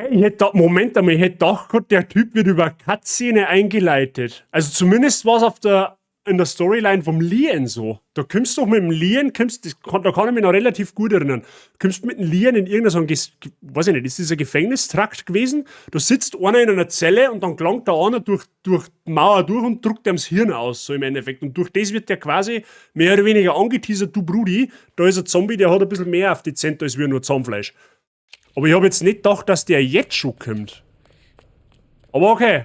Ich hätte Moment einmal, ich hätte gedacht, der Typ wird über Cutscene eingeleitet. Also zumindest war es in der Storyline vom Lian so. Da kommst du doch mit dem Lian, da kann ich mich noch relativ gut erinnern. Du kommst mit dem Lian in irgendeinem, weiß ich nicht, ist das ein Gefängnistrakt gewesen? Da sitzt einer in einer Zelle und dann gelangt da einer durch die Mauer durch und drückt ihm das Hirn aus, so im Endeffekt. Und durch das wird der quasi mehr oder weniger angeteasert, du Brudi, da ist ein Zombie, der hat ein bisschen mehr auf die Zentner als wir nur Zahnfleisch. Aber ich habe jetzt nicht gedacht, dass der jetzt schon kommt. Aber okay.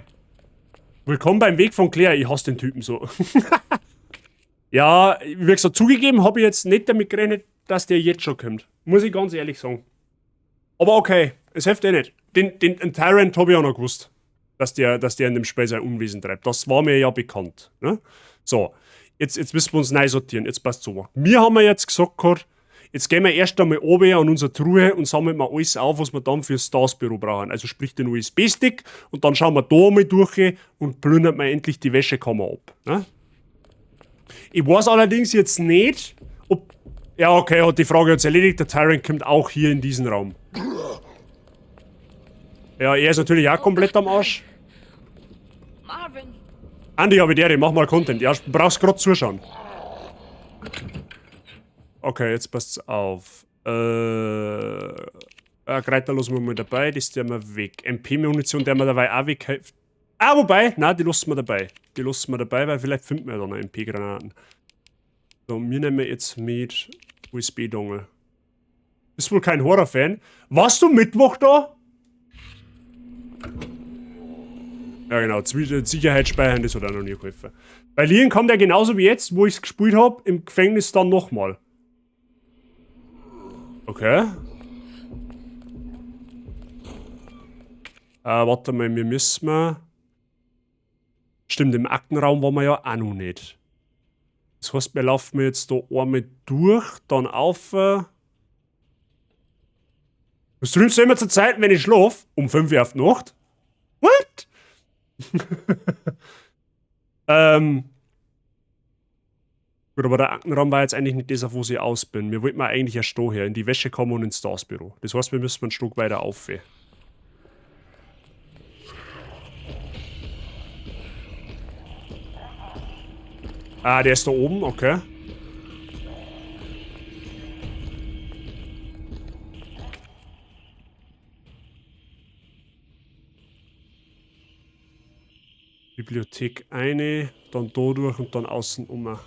Willkommen beim Weg von Claire. Ich hasse den Typen so. Ja, wie gesagt, zugegeben habe ich jetzt nicht damit gerechnet, dass der jetzt schon kommt. Muss ich ganz ehrlich sagen. Aber okay, es hilft eh nicht. Den Tyrant habe ich auch noch gewusst, dass der in dem Spiel sein Unwesen treibt. Das war mir ja bekannt. Ne? So, jetzt müssen wir uns neu sortieren. Jetzt passt so. Wir haben jetzt gesagt gehabt, jetzt gehen wir erst einmal oben an unsere Truhe und sammeln mal alles auf, was wir dann fürs Stars-Büro brauchen. Also sprich den USB-Stick und dann schauen wir da mal durch und plündern wir endlich die Wäschekammer ab. Ne? Ich weiß allerdings jetzt nicht, ob... Ja, okay, hat die Frage jetzt erledigt. Der Tyrant kommt auch hier in diesen Raum. Ja, er ist natürlich auch komplett am Arsch. Marvin. Andi, habe ich mach mal Content. Ja, du brauchst gerade zuschauen. Okay, jetzt passt's auf. Greiter lassen wir mal dabei, das der wir weg. MP-Munition, der wir dabei auch weg. Wobei, nein, die lassen wir dabei. Die lassen wir dabei, weil vielleicht finden wir ja dann noch MP-Granaten. So, wir nehmen jetzt mit USB-Dongle. Bist wohl kein Horror-Fan. Warst du Mittwoch da? Ja genau, Sicherheit speichern, das hat auch noch nie geholfen. Bei Leon kam der genauso wie jetzt, wo ich es gespielt habe, im Gefängnis dann nochmal. Okay. Warte mal, wir müssen mal... Stimmt, im Aktenraum waren wir ja auch noch nicht. Das heißt, wir laufen jetzt da einmal durch, dann auf... Was trinkst du immer zur Zeit, wenn ich schlafe? Um 5 Uhr auf die Nacht? What? Gut, aber der Aktenraum war jetzt eigentlich nicht das, auf wo ich aus bin. Wir wollten mal eigentlich erst her, in die Wäsche kommen und ins Stars-Büro. Das heißt, wir müssen ein Stück weiter auf. Ah, der ist da oben, okay. Bibliothek eine, dann da durch und dann außen um.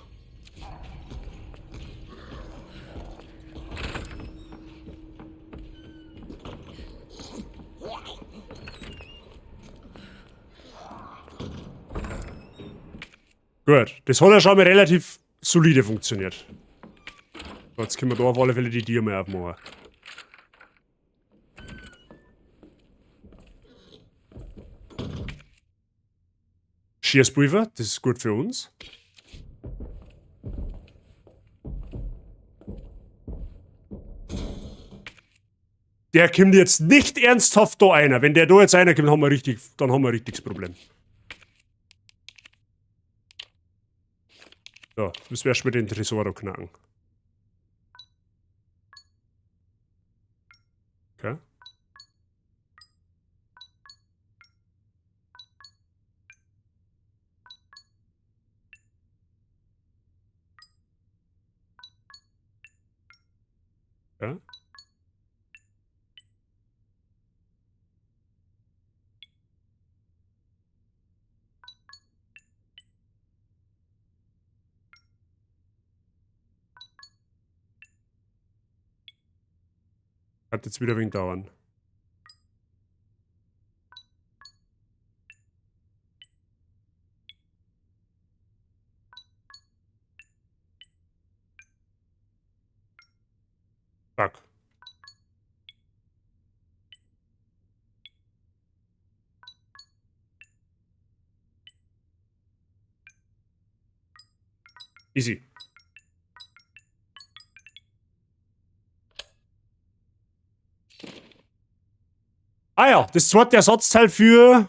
Gut, das hat ja schon mal relativ solide funktioniert. Jetzt können wir da auf alle Fälle die Tiere mehr aufmachen. Schiersbriefe, das ist gut für uns. Der kommt jetzt nicht ernsthaft da einer. Wenn der da jetzt einer kommt, dann haben wir ein richtiges Problem. So, das wärst du mit den Tresor knacken. Okay. Okay. Hat jetzt wieder ein wenig dauern. Fuck. Easy. Ah ja, das zweite Ersatzteil für...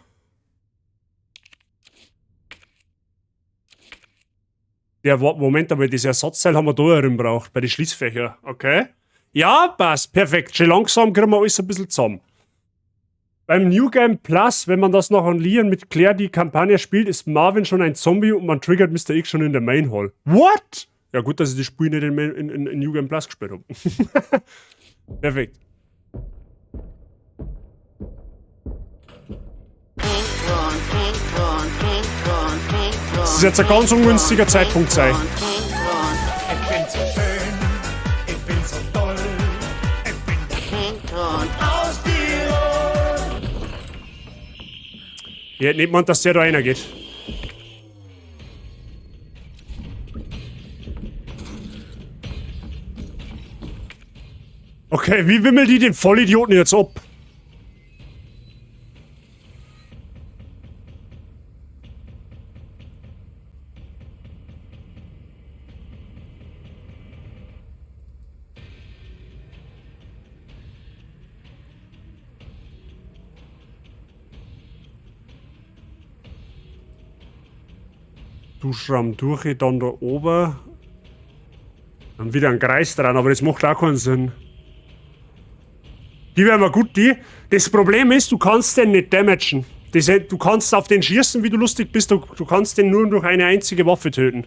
Ja, Moment, aber das Ersatzteil haben wir da herin braucht, bei den Schließfächern. Okay. Ja, passt, perfekt. Schon langsam kriegen wir alles ein bisschen zusammen. Beim New Game Plus, wenn man das noch an Leon mit Claire die Kampagne spielt, ist Marvin schon ein Zombie und man triggert Mr. X schon in der Main Hall. What? Ja gut, dass ich das Spiel nicht in New Game Plus gespielt habe. Perfekt. Das ist jetzt ein ganz ungünstiger Zeitpunkt sein. Ich bin so schön, ich bin so toll, ich bin der Pinkhorn aus Tirol. Ja, nicht mal, dass der da einer geht. Okay, wie wimmelt die den Vollidioten jetzt ab? Duschraum durch, dann da oben. Dann wieder ein Kreis dran, aber das macht auch keinen Sinn. Die wären mal gut, die. Das Problem ist, du kannst den nicht damagen. Du kannst auf den schießen, wie du lustig bist, du kannst den nur durch eine einzige Waffe töten.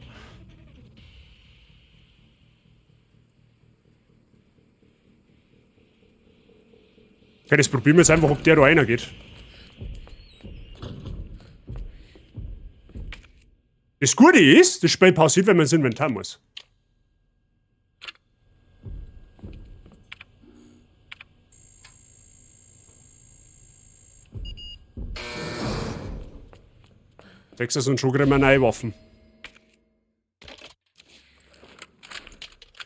Okay, das probieren wir jetzt einfach, ob der da einer geht. Das Gute ist, das Spiel pausiert, wenn man ins Inventar muss. Texas und schon kriegen wir neue Waffen.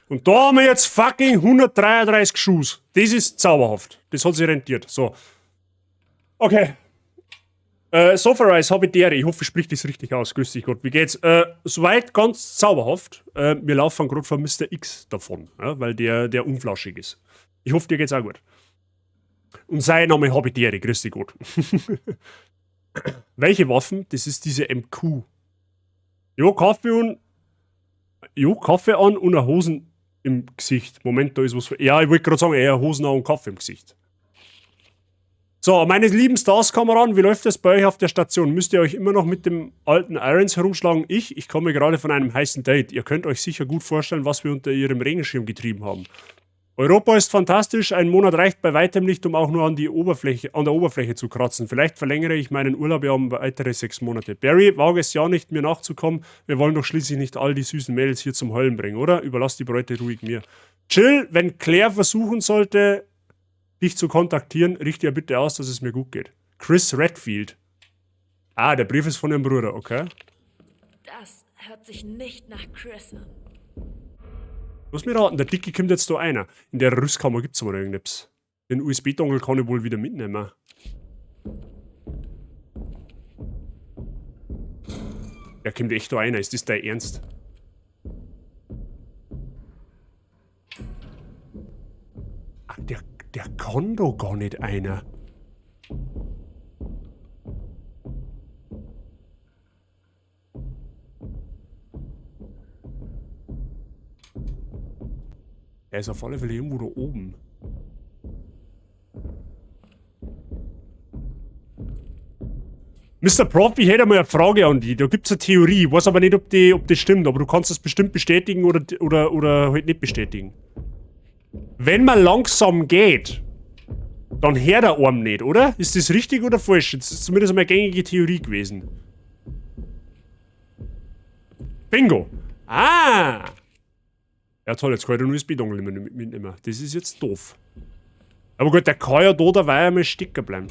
Und da haben wir jetzt fucking 133 Schuss. Das ist zauberhaft. Das hat sich rentiert. So. Okay. Sofarice, Habitäre. Ich hoffe, ich spreche das richtig aus. Grüß dich Gott. Wie geht's? Soweit ganz zauberhaft. Wir laufen gerade von Mr. X davon, ja, weil der unflauschig ist. Ich hoffe, dir geht's auch gut. Und sein Name Habitäre. Grüß dich Gott. Welche Waffen? Das ist diese MQ. Kaffee an und eine Hosen im Gesicht. Moment, da ist was. Ja, ich wollte gerade sagen, eher Hosen an und Kaffee im Gesicht. So, meine lieben Stars-Kameraden, wie läuft das bei euch auf der Station? Müsst ihr euch immer noch mit dem alten Irons herumschlagen? Ich komme gerade von einem heißen Date. Ihr könnt euch sicher gut vorstellen, was wir unter ihrem Regenschirm getrieben haben. Europa ist fantastisch, ein Monat reicht bei weitem nicht, um auch nur an der Oberfläche zu kratzen. Vielleicht verlängere ich meinen Urlaub ja um weitere 6 Monate. Barry, wage es ja nicht, mir nachzukommen. Wir wollen doch schließlich nicht all die süßen Mädels hier zum Heulen bringen, oder? Überlass die Bräute ruhig mir. Chill, wenn Claire versuchen sollte, dich zu kontaktieren, richte ja bitte aus, dass es mir gut geht. Chris Redfield. Ah, der Brief ist von ihrem Bruder, okay. Das hört sich nicht nach Chris an. Lass mich raten, der Dicke kommt jetzt da einer. In der Rüstkammer gibt's aber irgendetwas. Den USB-Dongle kann ich wohl wieder mitnehmen. Der kommt echt da einer, ist das dein Ernst? Ach, der kann doch gar nicht einer. Er ist auf alle Fälle irgendwo da oben. Mr. Prof, ich hätte mal eine Frage an die. Da gibt es eine Theorie. Ich weiß aber nicht, ob das stimmt, aber du kannst das bestimmt bestätigen oder halt nicht bestätigen. Wenn man langsam geht, dann hört der Arm nicht, oder? Ist das richtig oder falsch? Das ist zumindest eine gängige Theorie gewesen. Bingo! Ah! Ja toll, jetzt kann ich den USB-Dongle mitnehmen. Das ist jetzt doof. Aber gut, der kann ja da dabei einmal stecken bleiben.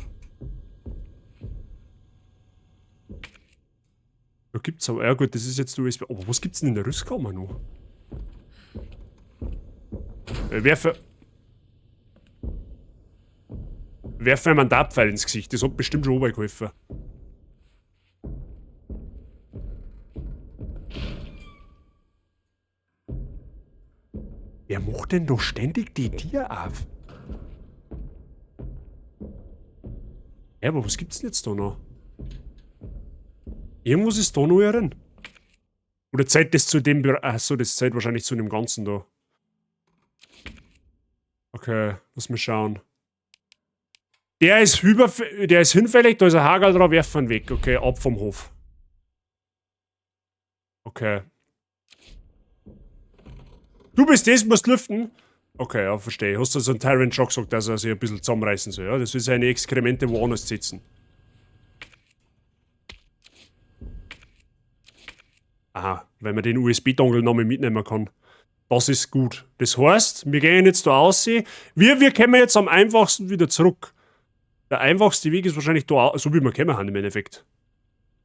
Da gibt's aber, ja gut, das ist jetzt USB. Aber was gibt's denn in der Rüstkammer noch? Werfe ein Mandatpfeil ins Gesicht, das hat bestimmt schon geholfen. Wer macht denn doch ständig die Tiere auf? Ja, aber was gibt's denn jetzt da noch? Irgendwas ist da noch drin. Oder zählt das zu dem... Achso, das zählt wahrscheinlich zu dem Ganzen da. Okay, lass mal schauen. Der ist hinfällig, da ist ein Hagel drauf, werfen ihn weg. Okay, ab vom Hof. Okay. Du bist das, musst lüften? Okay, ja, verstehe. Hast du so einen Tyrant schon gesagt, dass er sich ein bisschen zusammenreißen soll, ja? Das will seine Exkremente woanders sitzen. Aha, weil man den USB-Dongle noch mal mitnehmen kann. Das ist gut. Das heißt, wir gehen jetzt da raus. Wir kommen jetzt am einfachsten wieder zurück. Der einfachste Weg ist wahrscheinlich da, so wie wir kommen haben im Endeffekt.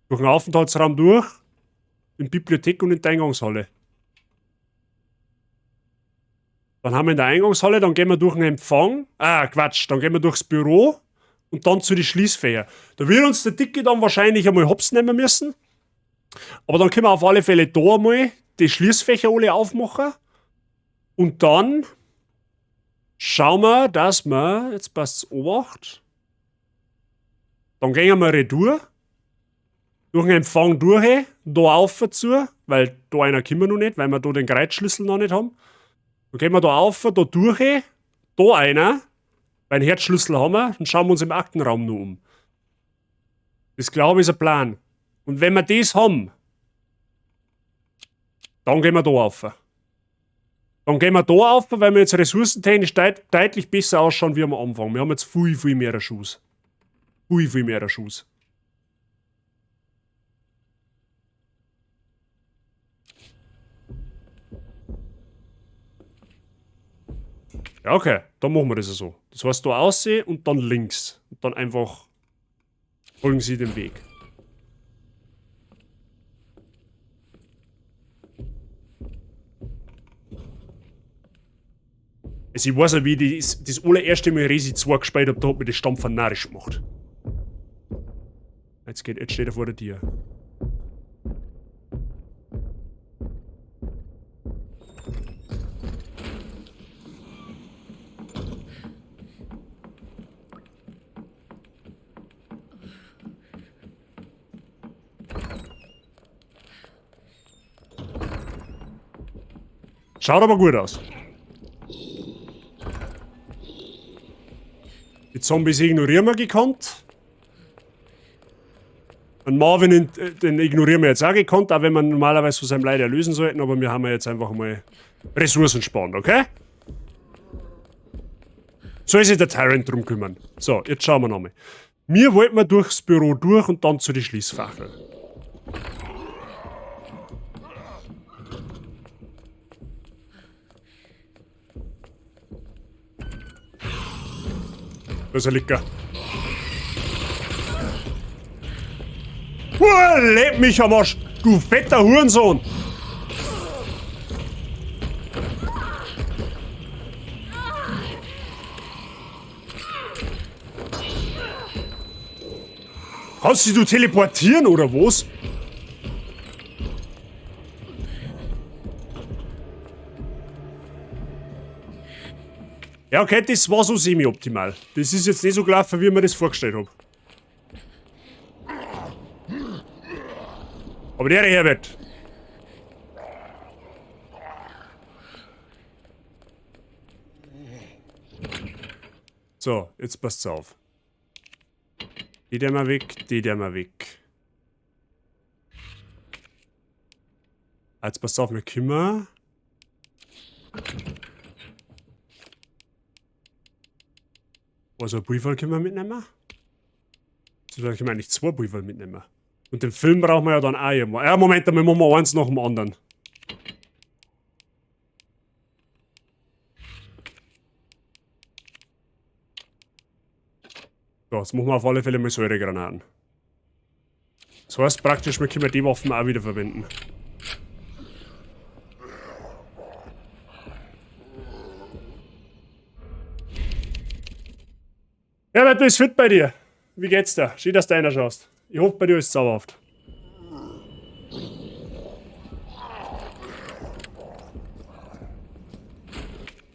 Durch den Aufenthaltsraum durch, in die Bibliothek und in die Eingangshalle. Dann haben wir in der Eingangshalle, dann gehen wir durch den Empfang. Quatsch, dann gehen wir durchs Büro und dann zu den Schließfächern. Da wird uns der Dicke dann wahrscheinlich einmal hops nehmen müssen. Aber dann können wir auf alle Fälle da einmal die Schließfächer alle aufmachen. Und dann schauen wir, dass wir, jetzt passt es Obacht, dann gehen wir retour, durch den Empfang durch, da auf dazu, weil da einer kommen wir noch nicht, weil wir da den Kreuzschlüssel noch nicht haben. Dann gehen wir da auf, da durch, da einer, weil einen Herzschlüssel haben wir, dann schauen wir uns im Aktenraum nur um. Das glaube ich ist ein Plan. Und wenn wir das haben, dann gehen wir da auf. Dann gehen wir da auf, weil wir jetzt ressourcentechnisch deutlich besser ausschauen wie am Anfang. Wir haben jetzt viel mehr Schuss. Viel mehr Schuss. Ja, okay, dann machen wir das so. Das heißt, da aussehen und dann links. Und dann einfach folgen Sie dem Weg. Also ich weiß ja, wie ich das allererste Mal Resi 2 gespielt habe, da hat mir das Stampfen narrisch gemacht. Jetzt steht er vor der Tür. Schaut aber gut aus. Die Zombies ignorieren wir gekonnt. Und Marvin, den ignorieren wir jetzt auch gekonnt, auch wenn wir normalerweise von seinem Leid erlösen sollten, aber wir haben jetzt einfach mal Ressourcen sparen, okay? Soll sich der Tyrant drum kümmern. So, jetzt schauen wir nochmal. Wir wollten mal durchs Büro durch und dann zu den Schließfächern. Da ist ein Licker. Lebt mich am Arsch, du fetter Hurensohn! Kannst du teleportieren oder was? Ja, okay, das war so semi-optimal. Das ist jetzt nicht so gelaufen, wie ich mir das vorgestellt habe. Aber der Herbert. So, jetzt passt's auf. Die der mal weg, die der mal weg. Jetzt passt auf, wir kümmern. Also ein Briefwahl können wir mitnehmen. Da können wir eigentlich 2 Briefwahl mitnehmen. Und den Film brauchen wir ja dann auch irgendwo. Ja, Moment, dann machen wir eins nach dem anderen. So, jetzt machen wir auf alle Fälle mal Säuregranaten. Das heißt praktisch, wir können die Waffen auch wieder verwenden. Ja, Leute, ist fit bei dir. Wie geht's dir? Schön, dass du einer schaust. Ich hoffe, bei dir ist es zauberhaft.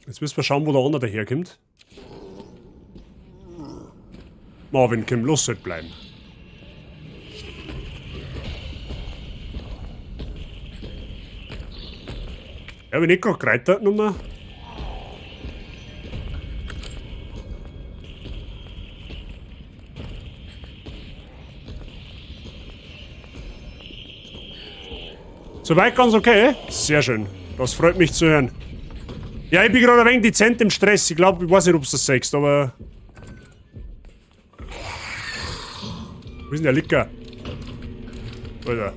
Jetzt müssen wir schauen, wo der andere daherkommt. Marvin, komm, los sollte bleiben. Ja, wenn ich gerade gereitet nochmal. Soweit ganz okay? Sehr schön. Das freut mich zu hören. Ja, ich bin gerade ein wenig dezent im Stress. Ich glaube, ich weiß nicht, ob du das sagst, aber... Wo ist denn der Licker? Alter.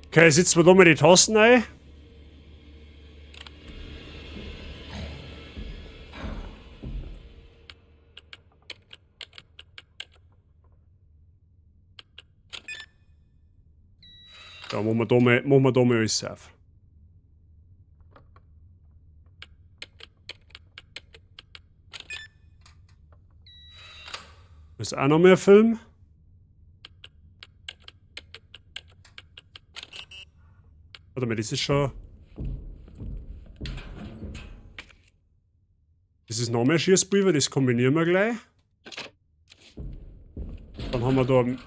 Okay, setzen wir da mal die Tasten ein. Da machen wir da mal alles auf. Das ist auch noch mehr Film. Warte mal, das ist schon... Das ist noch mehr Schießpulver, das kombinieren wir gleich. Dann haben wir da ein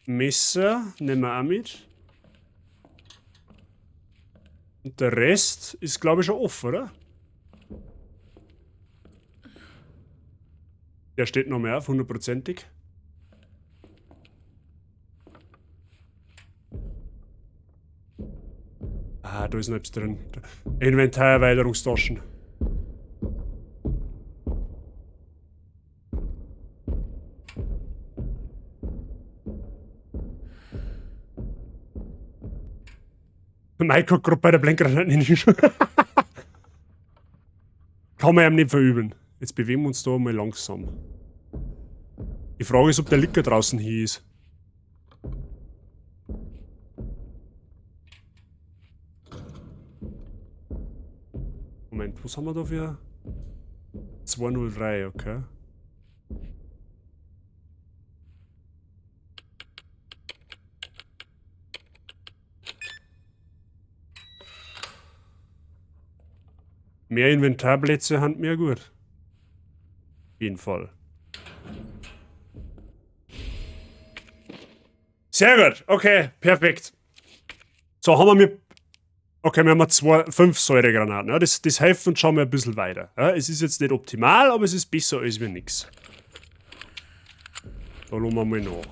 Messer, nehmen wir auch mit. Und der Rest ist, glaube ich, schon offen, oder? Der steht noch mehr auf, 100%ig. Ah, da ist noch etwas drin. Inventarerweiterungstaschen. Mike hat gerade bei der Blendgranate nicht. Kann man ihm nicht verüben. Jetzt bewegen wir uns da mal langsam. Die Frage ist, ob der Licker draußen hier ist. Moment, was haben wir da für... 203, okay. Mehr Inventarplätze haben mir gut. Auf jeden Fall. Sehr gut, okay, perfekt. So, haben wir... Okay, wir haben 5 Säuregranaten. Ja, das hilft uns schon mal ein bisschen weiter. Ja, es ist jetzt nicht optimal, aber es ist besser als wir nichts. Da lassen wir mal nach.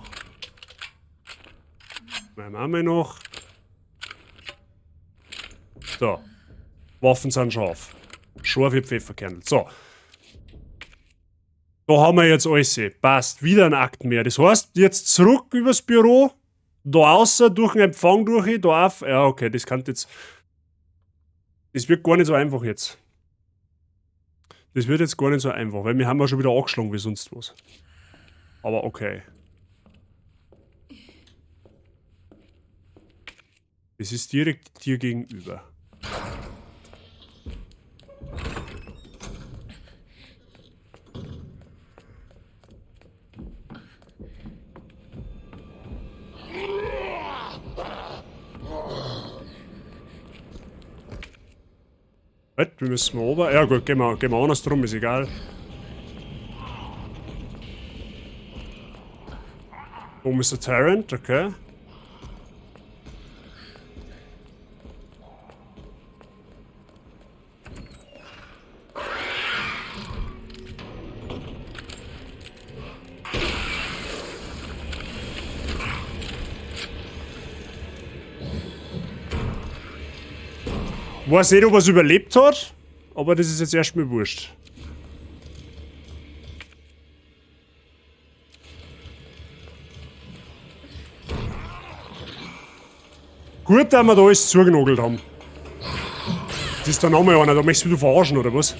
Machen wir mal nach. So. Waffen sind scharf. Scharf wie Pfefferkernel. So. Da haben wir jetzt alles. Passt. Wieder ein Akt mehr. Das heißt, jetzt zurück übers Büro. Da außer durch den Empfang durch. Da auf. Ja, okay, das kann jetzt... Das wird gar nicht so einfach jetzt. Das wird jetzt gar nicht so einfach, weil wir haben ja schon wieder angeschlagen wie sonst was. Aber okay. Das ist direkt dir gegenüber. Was? Wir müssen oben. Ja gut, gehen wir andersrum, ist egal. Oben ist der Tyrant, okay. Ich weiß nicht, ob er es überlebt hat, aber das ist jetzt erstmal wurscht. Gut, dass wir da alles zugenagelt haben. Das ist dann nochmal einer, da möchtest du mich verarschen, oder was?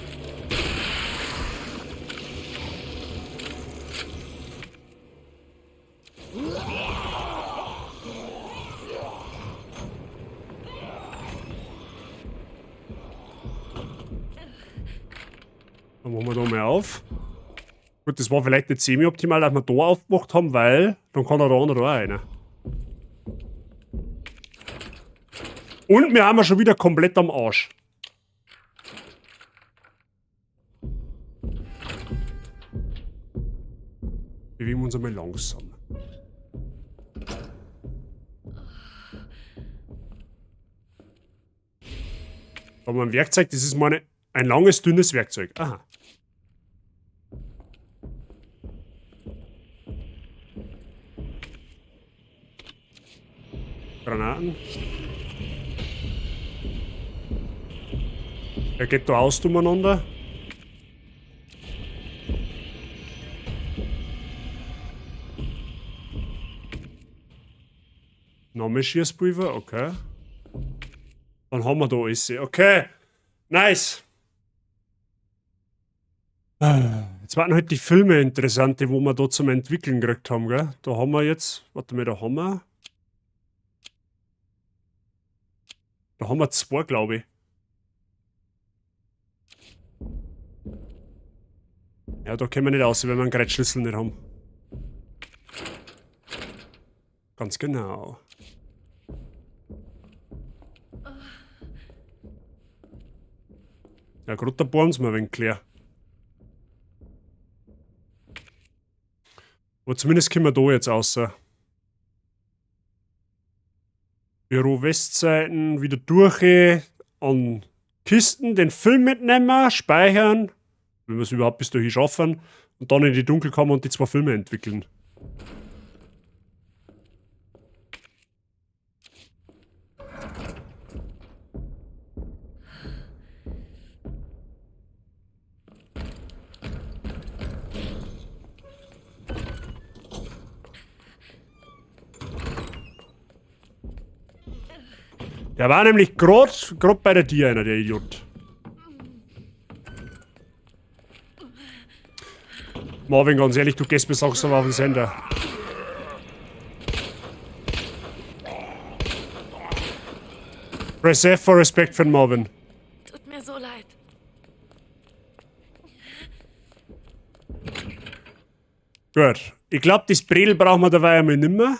Dann machen wir da mal auf. Gut, das war vielleicht nicht semi-optimal, dass wir da aufgemacht haben, weil dann kann der andere da auch rein. Und wir haben ja schon wieder komplett am Arsch. Bewegen wir uns einmal langsam. Da haben wir ein Werkzeug, das ist meine ein langes, dünnes Werkzeug. Aha. Granaten. Er geht da aus umeinander. Nochmal Schießpulver, okay. Dann haben wir da alles. Okay, nice. Jetzt waren halt die Filme interessant, die wir da zum Entwickeln gekriegt haben, gell? Da haben wir jetzt, warte mal, da haben wir 2, glaube ich. Ja, da können wir nicht raus, wenn wir einen Gerätschlüssel nicht haben. Ganz genau. Ja, gerade da bohren sie mal ein wenig klar. Aber zumindest können wir da jetzt raus. Büro Westseiten, wieder durch, an Kisten, den Film mitnehmen, speichern, wenn wir es überhaupt bis dahin schaffen, und dann in die Dunkelkammer und die 2 Filme entwickeln. Der war nämlich gerade bei der Tür einer, der Idiot. Marvin, ganz ehrlich, du gehst mir langsam auf den Sender. Press F for Respect für Marvin. Tut mir so leid. Gut. Ich glaube, das Bredel brauchen wir dabei einmal nicht mehr.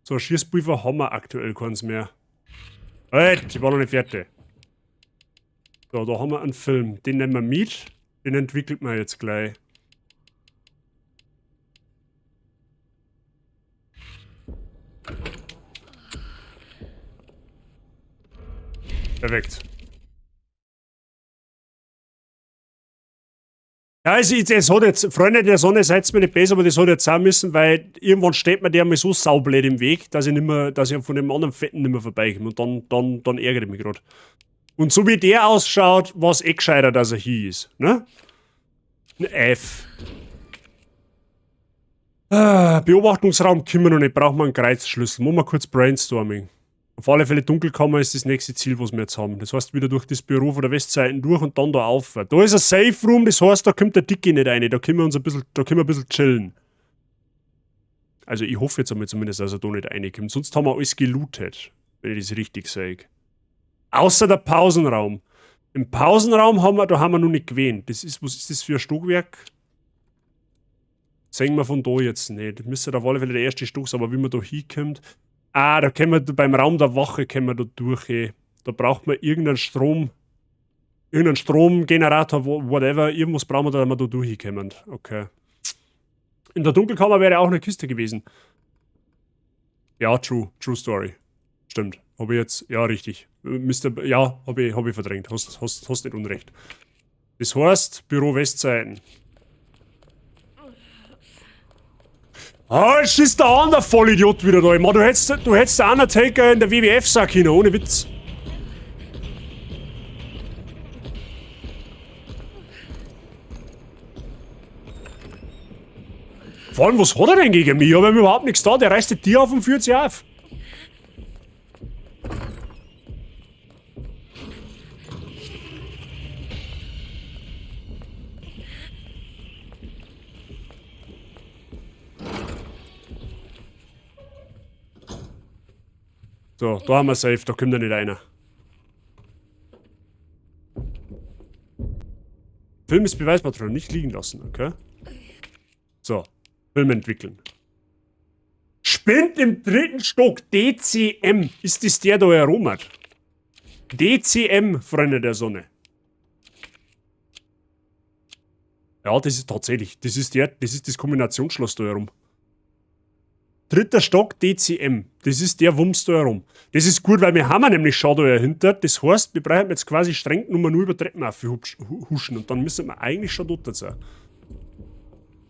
So, Schießpulver haben wir aktuell keins mehr. Halt, ich war noch nicht fertig. So, da haben wir einen Film. Den nehmen wir mit. Den entwickelt man jetzt gleich. Perfekt. Ja, also das hat jetzt, Freunde der Sonne, seid mir nicht besser, aber das hat jetzt sein müssen, weil irgendwann steht mir der mal so saublöd im Weg, dass ich von dem anderen Fetten nicht mehr vorbeikomme. Und dann ärgere ich mich gerade. Und so wie der ausschaut, war es eh gescheiter, dass er hier ist. Ne? Ein F. Beobachtungsraum können wir noch nicht, brauchen wir einen Kreuzschlüssel. Machen wir kurz Brainstorming. Auf alle Fälle Dunkelkammer ist das nächste Ziel, was wir jetzt haben. Das heißt, wieder durch das Büro von der Westseite durch und dann da auf. Da ist ein Safe Room, das heißt, da kommt der Dicke nicht rein. Da können wir ein bisschen chillen. Also ich hoffe jetzt einmal zumindest, dass er da nicht reinkommt. Sonst haben wir alles gelootet, wenn ich das richtig sage. Außer der Pausenraum. Im Pausenraum haben wir noch nicht gewählt. Was ist das für ein Stockwerk? Sehen wir von da jetzt nicht. Das müsste auf alle Fälle der erste Stock sein, aber wie man da hinkommt. Ah, da können wir beim Raum der Wache können wir da durch. Da braucht man irgendeinen Stromgenerator, whatever. Irgendwas brauchen wir, dass wir da durchkommen. Okay. In der Dunkelkammer wäre auch eine Kiste gewesen. Ja, true story. Stimmt. Habe ich jetzt, ja, richtig. Ja, habe ich verdrängt. Hast nicht Unrecht. Das heißt, Büro Westseiten. Ah, jetzt ist der andere Vollidiot wieder da. Ich meine, du hättest den Undertaker in der WWF sagen können, ohne Witz. Vor allem, was hat er denn gegen mich? Ich habe ihm überhaupt nichts da. Der reißt die Tier auf und führt sie auf. So, da haben wir safe, da kommt ja nicht einer. Film ist Beweismaterial, nicht liegen lassen, okay? So, Film entwickeln. Spind im 3. Stock, DCM. Ist das der da herum hat? DCM, Freunde der Sonne. Ja, das ist tatsächlich, das ist das Kombinationsschloss da herum. 3. Stock DCM. Das ist der Wumms da herum. Das ist gut, weil wir haben nämlich schon da dahinter. Das heißt, wir brauchen jetzt quasi streng nur über Treppen huschen. Und dann müssen wir eigentlich schon dort sein.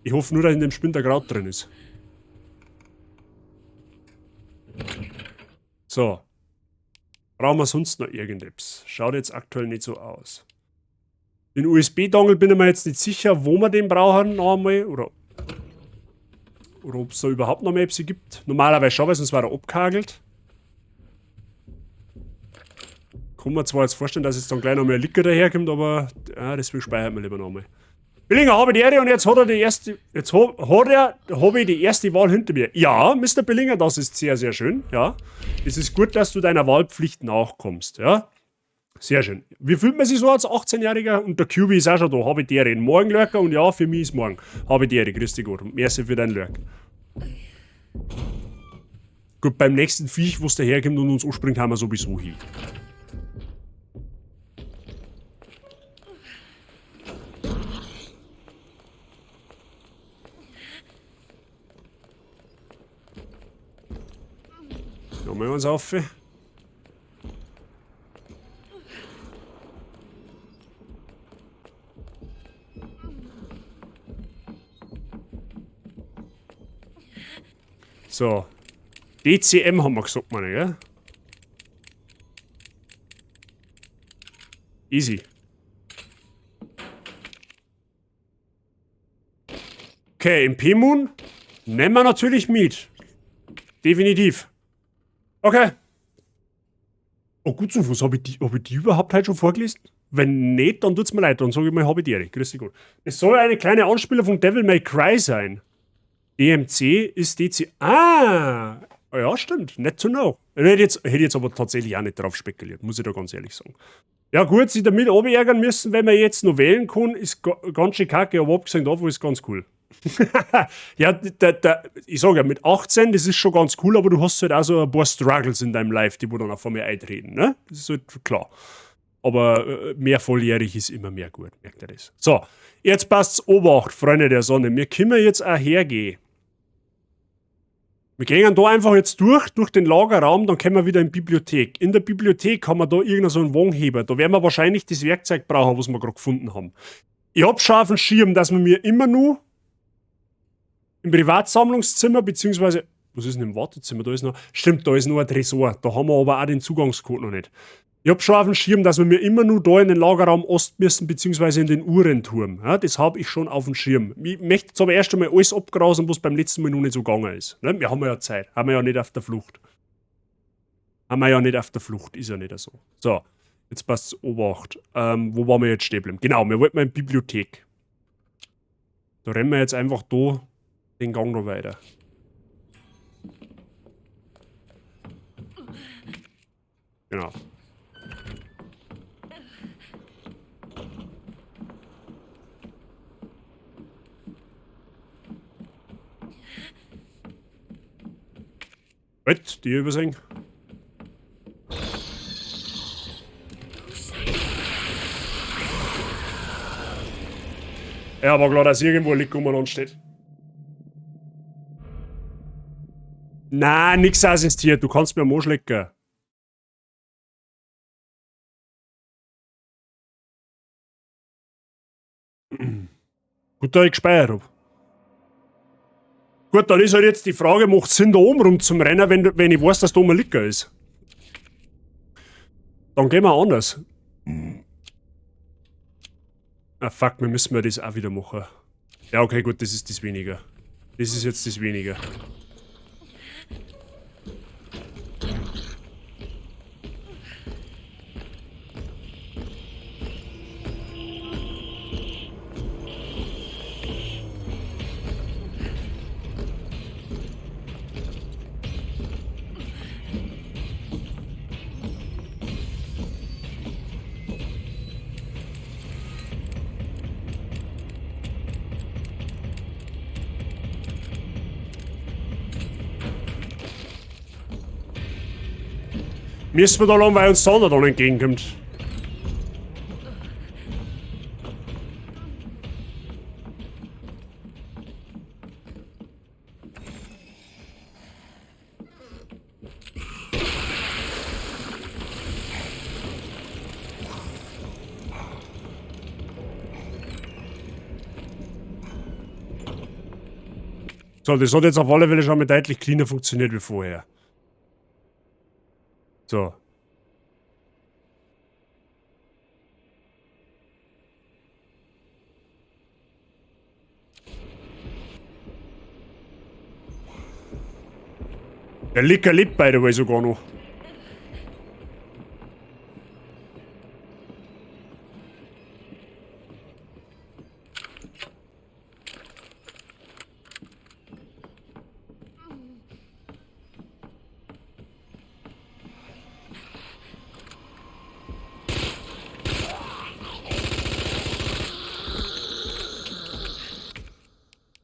Ich hoffe nur, dass in dem Spind der Kraut drin ist. So. Brauchen wir sonst noch irgendetwas? Schaut jetzt aktuell nicht so aus. Den USB-Dongle bin ich mir jetzt nicht sicher, wo wir den brauchen noch einmal. Oder ob es da überhaupt noch mehr Apps gibt. Normalerweise schon, weil sonst war er abgehagelt. Kann man zwar jetzt vorstellen, dass jetzt dann gleich noch mehr Licker daherkommt, aber ja, deswegen speichert man lieber noch einmal. Billinger, habe ich die Ehre und jetzt hat er die erste. Jetzt habe ich die erste Wahl hinter mir. Ja, Mr. Billinger, das ist sehr, sehr schön. Ja. Es ist gut, dass du deiner Wahlpflicht nachkommst. Ja. Sehr schön. Wie fühlt man sich so als 18-Jähriger? Und der QB ist auch schon da. Habe ich die Ehre. Morgen Lurker und ja, für mich ist morgen. Habe ich die Ehre. Grüß dich Gott. Und merci für deinen Lurk. Gut, beim nächsten Viech, wo es daherkommt und uns anspringt, haben wir sowieso hin. Da machen wir uns auf. So. DCM haben wir gesagt, meine, gell? Easy. Okay, MP-Moon nehmen wir natürlich mit. Definitiv. Okay. Oh, gut zum Fuß. Habe ich die überhaupt halt schon vorgelesen? Wenn nicht, dann tut's mir leid. Dann sage ich mal, habe ich die. Grüß dich gut. Es soll eine kleine Anspielung von Devil May Cry sein. DMC ist DC. Ah! Ja, stimmt. Not to know. Hätte jetzt aber tatsächlich auch nicht drauf spekuliert, muss ich da ganz ehrlich sagen. Ja gut, sich damit abärgern müssen, wenn man jetzt noch wählen kann, ist ganz schön kacke, aber abgesehen davon ist ganz cool. Ja, ich sage ja, mit 18, das ist schon ganz cool, aber du hast halt auch so ein paar Struggles in deinem Life, die wo dann auch von mir eintreten, ne? Das ist halt klar. Aber mehr volljährig ist immer mehr gut, merkt ihr das. So, jetzt passt's Obacht, Freunde der Sonne. Wir können jetzt auch hergehen. Wir gehen da einfach jetzt durch den Lagerraum, dann können wir wieder in die Bibliothek. In der Bibliothek haben wir da irgendeinen so einen Wagenheber. Da werden wir wahrscheinlich das Werkzeug brauchen, was wir gerade gefunden haben. Ich hab schon auf dem Schirm, dass wir mir immer nur im Privatsammlungszimmer, beziehungsweise, was ist denn im Wartezimmer? Da ist noch, stimmt, da ist noch ein Tresor. Da haben wir aber auch den Zugangscode noch nicht. Ich hab schon auf dem Schirm, dass wir mir immer nur da in den Lagerraum Ost müssen, beziehungsweise in den Uhrenturm. Ja, das habe ich schon auf dem Schirm. Ich möchte jetzt aber erst einmal alles abgrasen, was beim letzten Mal noch nicht so gegangen ist. Ne? Wir haben ja Zeit. Haben wir ja nicht auf der Flucht. Ist ja nicht so. So, jetzt passt's Obacht. Wo waren wir jetzt stehen bleiben? Genau, wir wollten mal in die Bibliothek. Da rennen wir jetzt einfach da den Gang noch weiter. Genau. Was? Die übersehen? Ja, aber klar, dass irgendwo ein Lick umeinander steht. Nein, nix assistiert. Du kannst mir am Arsch lecken. Gut, da ich gespeichert habe. Gut, dann ist halt jetzt die Frage, macht es Sinn, da oben rum zum Rennen, wenn ich weiß, dass da oben ein Licker ist? Dann gehen wir anders. Ah, fuck, wir müssen wir das auch wieder machen. Ja, okay, gut, das ist das Weniger. Das ist jetzt das Weniger. Müssen wir da lang, weil uns Sonne dann entgegenkommt. So, das hat jetzt auf alle Fälle schon mal deutlich cleaner funktioniert wie vorher. So. Der Licker lebt by the way sogar noch.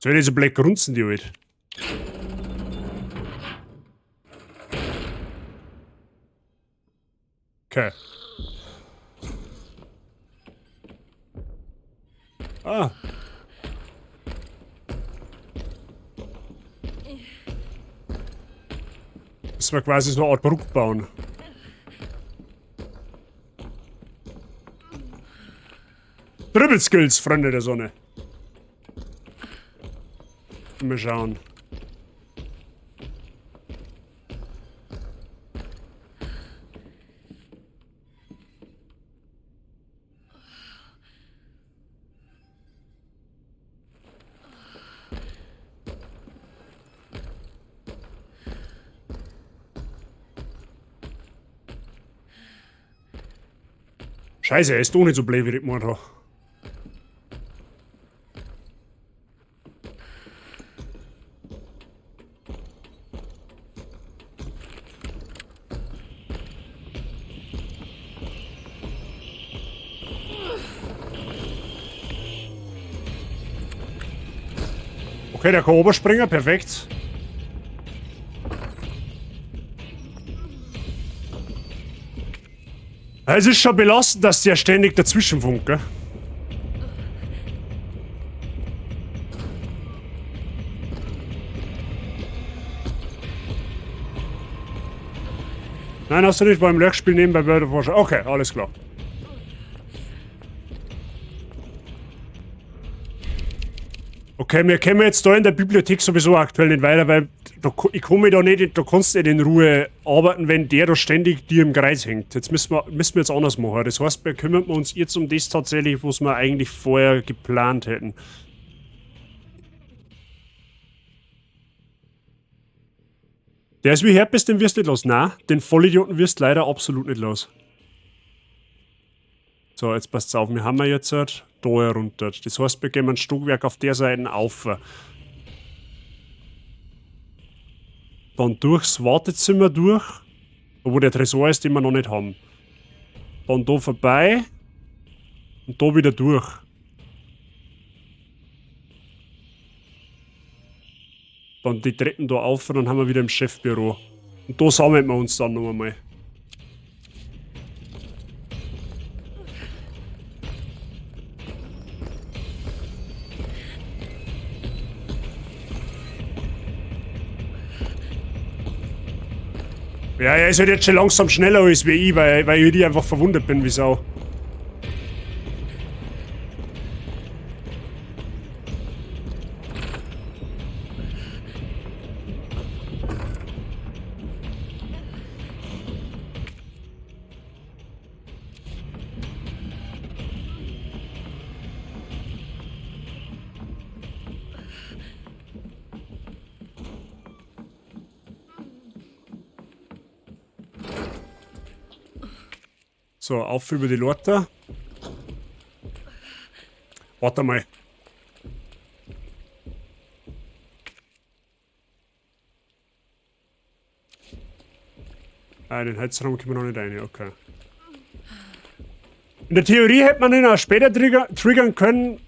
Soll ich diese Black grunzen, die halt? Okay. Ah. Das war quasi so eine Art Brücke bauen. Dribble Skills, Freunde der Sonne. Mal schauen. Scheiße, er ist doch nicht so blöd, wie ich gemeint habe. Okay, der kann oberspringen, perfekt. Es ist schon belastend, dass der ständig dazwischen funkt, gell? Nein, hast du nicht beim Löchspiel nebenbei World of Warcraft? Okay, alles klar. Okay, wir kommen jetzt da in der Bibliothek sowieso aktuell nicht weiter, weil ich komme da nicht, da kannst du nicht in Ruhe arbeiten, wenn der da ständig dir im Kreis hängt. Jetzt müssen wir jetzt anders machen. Das heißt, wir kümmern uns jetzt um das tatsächlich, was wir eigentlich vorher geplant hätten. Der ist wie Herpes, den wirst du nicht los. Nein, den Vollidioten wirst du leider absolut nicht los. So, jetzt passt's auf, wir haben jetzt da herunter. Das heißt, wir gehen ein Stockwerk auf der Seite auf. Dann durchs Wartezimmer durch, wo der Tresor ist, den wir noch nicht haben. Dann da vorbei und da wieder durch. Dann die Treppen da auf und dann haben wir wieder im Chefbüro. Und da sammeln wir uns dann noch einmal. Ja, er ist halt jetzt schon langsam schneller als wie ich, weil ich die einfach verwundert bin wie Sau. So, auf über die Leiter. Warte mal. Ah, den Heizraum können wir noch nicht rein, okay. In der Theorie hätte man ihn auch später triggern können,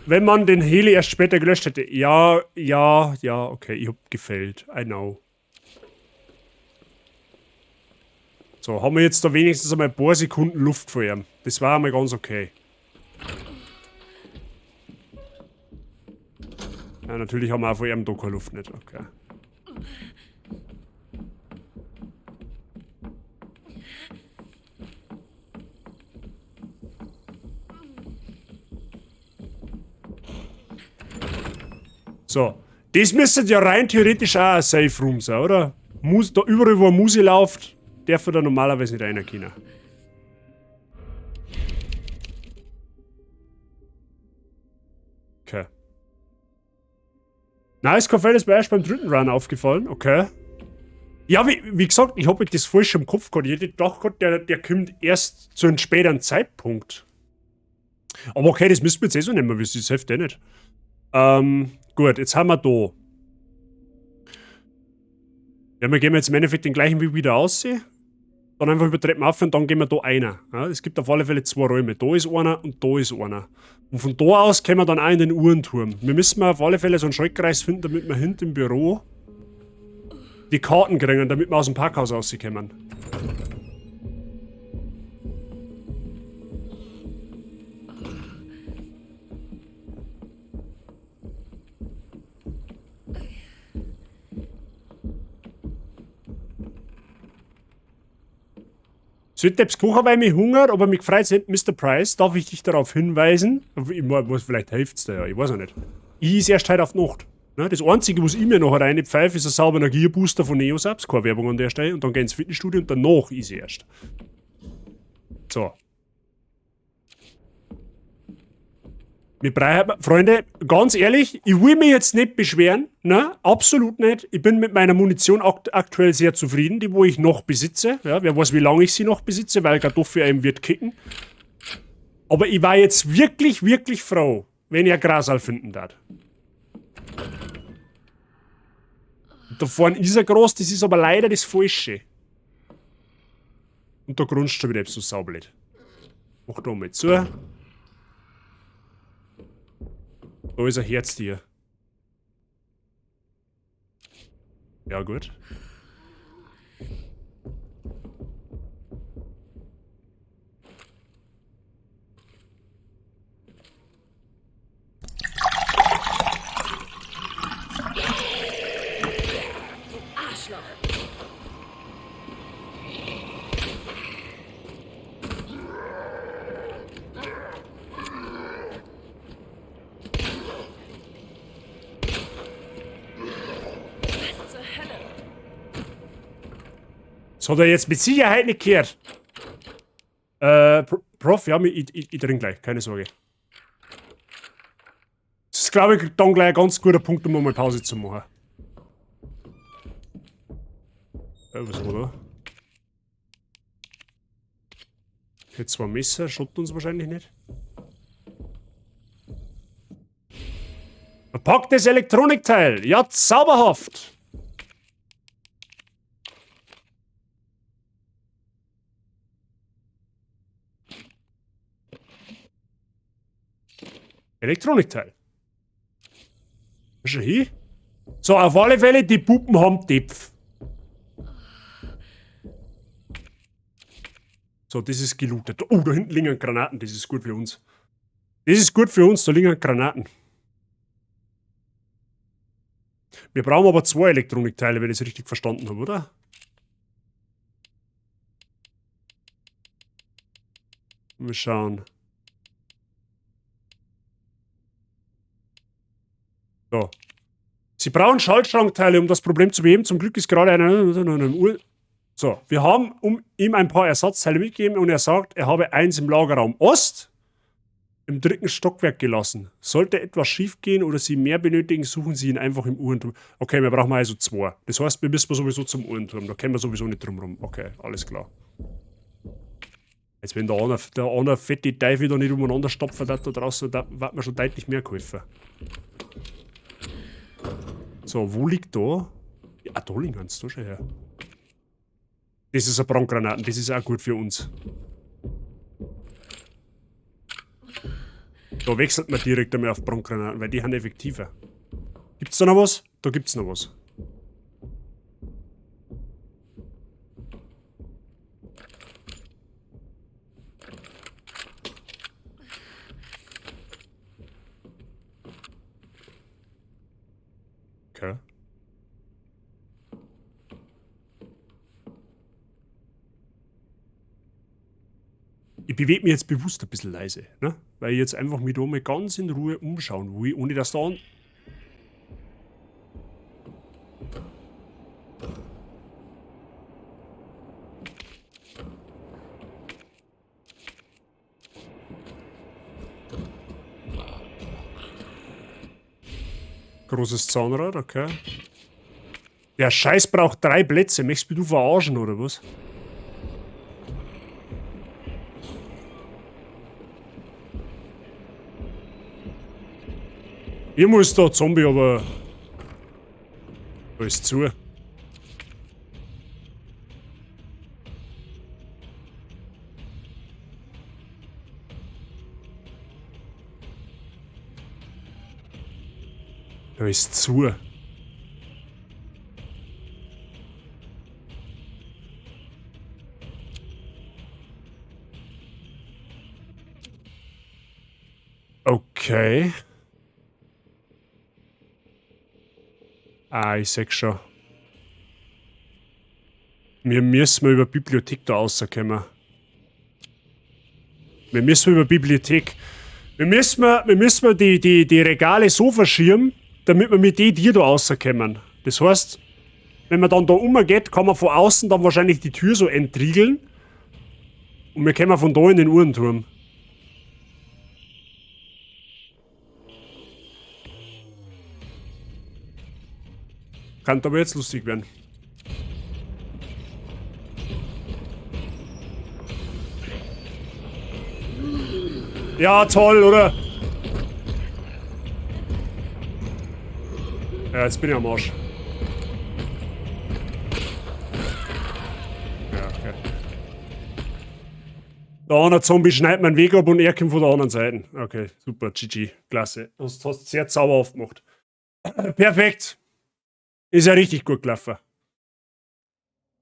wenn man den Heli erst später gelöscht hätte. Ja, okay, ich hab gefällt. I know. So, haben wir jetzt da wenigstens einmal ein paar Sekunden Luft vor ihm. Das war einmal ganz okay. Ja, natürlich haben wir auch vor ihm da keine Luft nicht. Okay. So, das müsste ja rein theoretisch auch ein Safe Room sein, oder? Da überall, wo eine Musik läuft, darf er da normalerweise nicht rein können. Okay. Nice, Kaffee ist mir erst beim dritten Run aufgefallen, okay. Ja, wie gesagt, ich habe das falsch im Kopf gehabt. Ich hätte gedacht, der kommt erst zu einem späteren Zeitpunkt. Aber okay, das müssen wir jetzt eh so nehmen, weil das hilft eh nicht. Gut, jetzt haben wir da. Ja, wir gehen jetzt im Endeffekt den gleichen Weg wieder aussehen. Dann einfach über Treppen auf und dann gehen wir da einer. Ja, es gibt auf alle Fälle zwei Räume. Da ist einer und da ist einer. Und von da aus können wir dann auch in den Uhrenturm. Wir müssen auf alle Fälle so einen Schaltkreis finden, damit wir hinten im Büro die Karten kriegen, damit wir aus dem Parkhaus rauskommen. Süddeps Kuchen, weil mich hungert, aber mich gefreut sind, Mr. Price, darf ich dich darauf hinweisen? Ich muss, vielleicht hilft's dir ja, ich weiß auch nicht. Ich ist erst heute auf die Nacht. Ne? Das Einzige, was ich mir noch reinpfeife, ist ein sauberer Energiebooster von Neosabs, keine Werbung an der Stelle, und dann geh ins Fitnessstudio und danach ist ich erst. So. Freunde, ganz ehrlich, ich will mich jetzt nicht beschweren, ne? Absolut nicht. Ich bin mit meiner Munition aktuell sehr zufrieden, die wo ich noch besitze. Ja, wer weiß, wie lange ich sie noch besitze, weil Kartoffel einem wird kicken. Aber ich war jetzt wirklich, wirklich froh, wenn ich ein Grasal finden darf. Da vorne ist er groß, das ist aber leider das Falsche. Und da grunzt schon wieder so saublöd. Mach da mal zu. Da ist ein Herztier. Ja, gut. Arschloch. Was zur Hölle? Das hat er jetzt mit Sicherheit nicht gehört. Prof, ja, ich trinke gleich, keine Sorge. Das ist, glaube ich, dann gleich ein ganz guter Punkt, um mal Pause zu machen. Was war da? Jetzt zwei Messer, schaut uns wahrscheinlich nicht. Verpacktes Elektronikteil, ja, zauberhaft! Elektronikteil. Schon hier? So, auf alle Fälle, die Puppen haben Depf. So, das ist gelootet. Oh, da hinten liegen Granaten, das ist gut für uns. Das ist gut für uns, da liegen Granaten. Wir brauchen aber 2 Elektronikteile, wenn ich es richtig verstanden habe, oder? Mal schauen. So. Sie brauchen Schaltschrankteile, um das Problem zu beheben. Zum Glück ist gerade einer Uhr. So, wir haben ihm ein paar Ersatzteile mitgegeben und er sagt, er habe eins im Lagerraum Ost im 3. Stockwerk gelassen. Sollte etwas schief gehen oder Sie mehr benötigen, suchen Sie ihn einfach im Uhrenturm. Okay, wir brauchen also 2. Das heißt, wir müssen sowieso zum Uhrenturm. Da können wir sowieso nicht drum rum. Okay, alles klar. Jetzt, wenn der eine fette Teufel da nicht umeinander stopfen da draußen, da wird mir schon deutlich mehr geholfen. So, wo liegt da? Ja, da liegen ganz da schon her. Das ist eine Brandgranaten, das ist auch gut für uns. Da wechselt man direkt einmal auf Brandgranaten, weil die haben effektiver. Gibt's da noch was? Da gibt's noch was. Okay. Ich bewege mich jetzt bewusst ein bisschen leise, ne? Weil ich jetzt einfach mich da mal ganz in Ruhe umschauen will, ohne dass da an... Großes Zahnrad, okay. Der Scheiß braucht 3 Plätze. Möchtest du verarschen, oder was? Irgendwo ist da ein Zombie, aber... Da ist zu. Da ist zu. Okay. Ah, ich seh's schon. Wir müssen über Bibliothek da rauskommen. Wir müssen über Bibliothek. Wir müssen die Regale so verschirmen, damit wir mit die da rauskommen. Das heißt, wenn man dann da umgeht, kann man von außen dann wahrscheinlich die Tür so entriegeln. Und wir kommen von da in den Uhrenturm. Kann aber jetzt lustig werden. Ja, toll, oder? Ja, jetzt bin ich am Arsch. Ja, okay. Der eine Zombie schneidet meinen Weg ab und er kommt von der anderen Seite. Okay, super, GG, klasse. Das hast du sehr zauberhaft gemacht. Perfekt. Ist ja richtig gut gelaufen.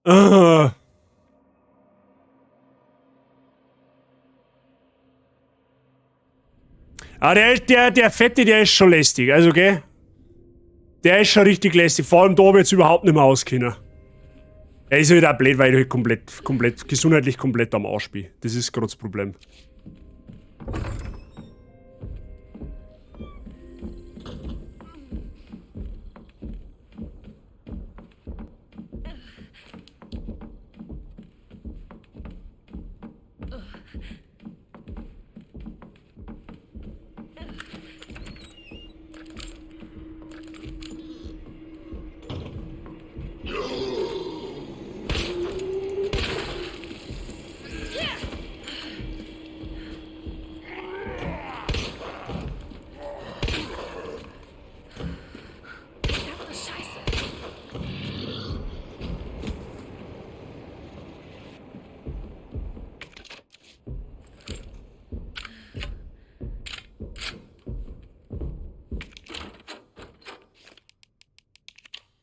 Ah. Ah, der Fette, der ist schon lästig, also gell? Der ist schon richtig lästig, vor allem da wird es überhaupt nicht mehr auskennen. Er ist halt auch blöd, weil ich halt gesundheitlich komplett am Arsch bin. Das ist gerade das Problem.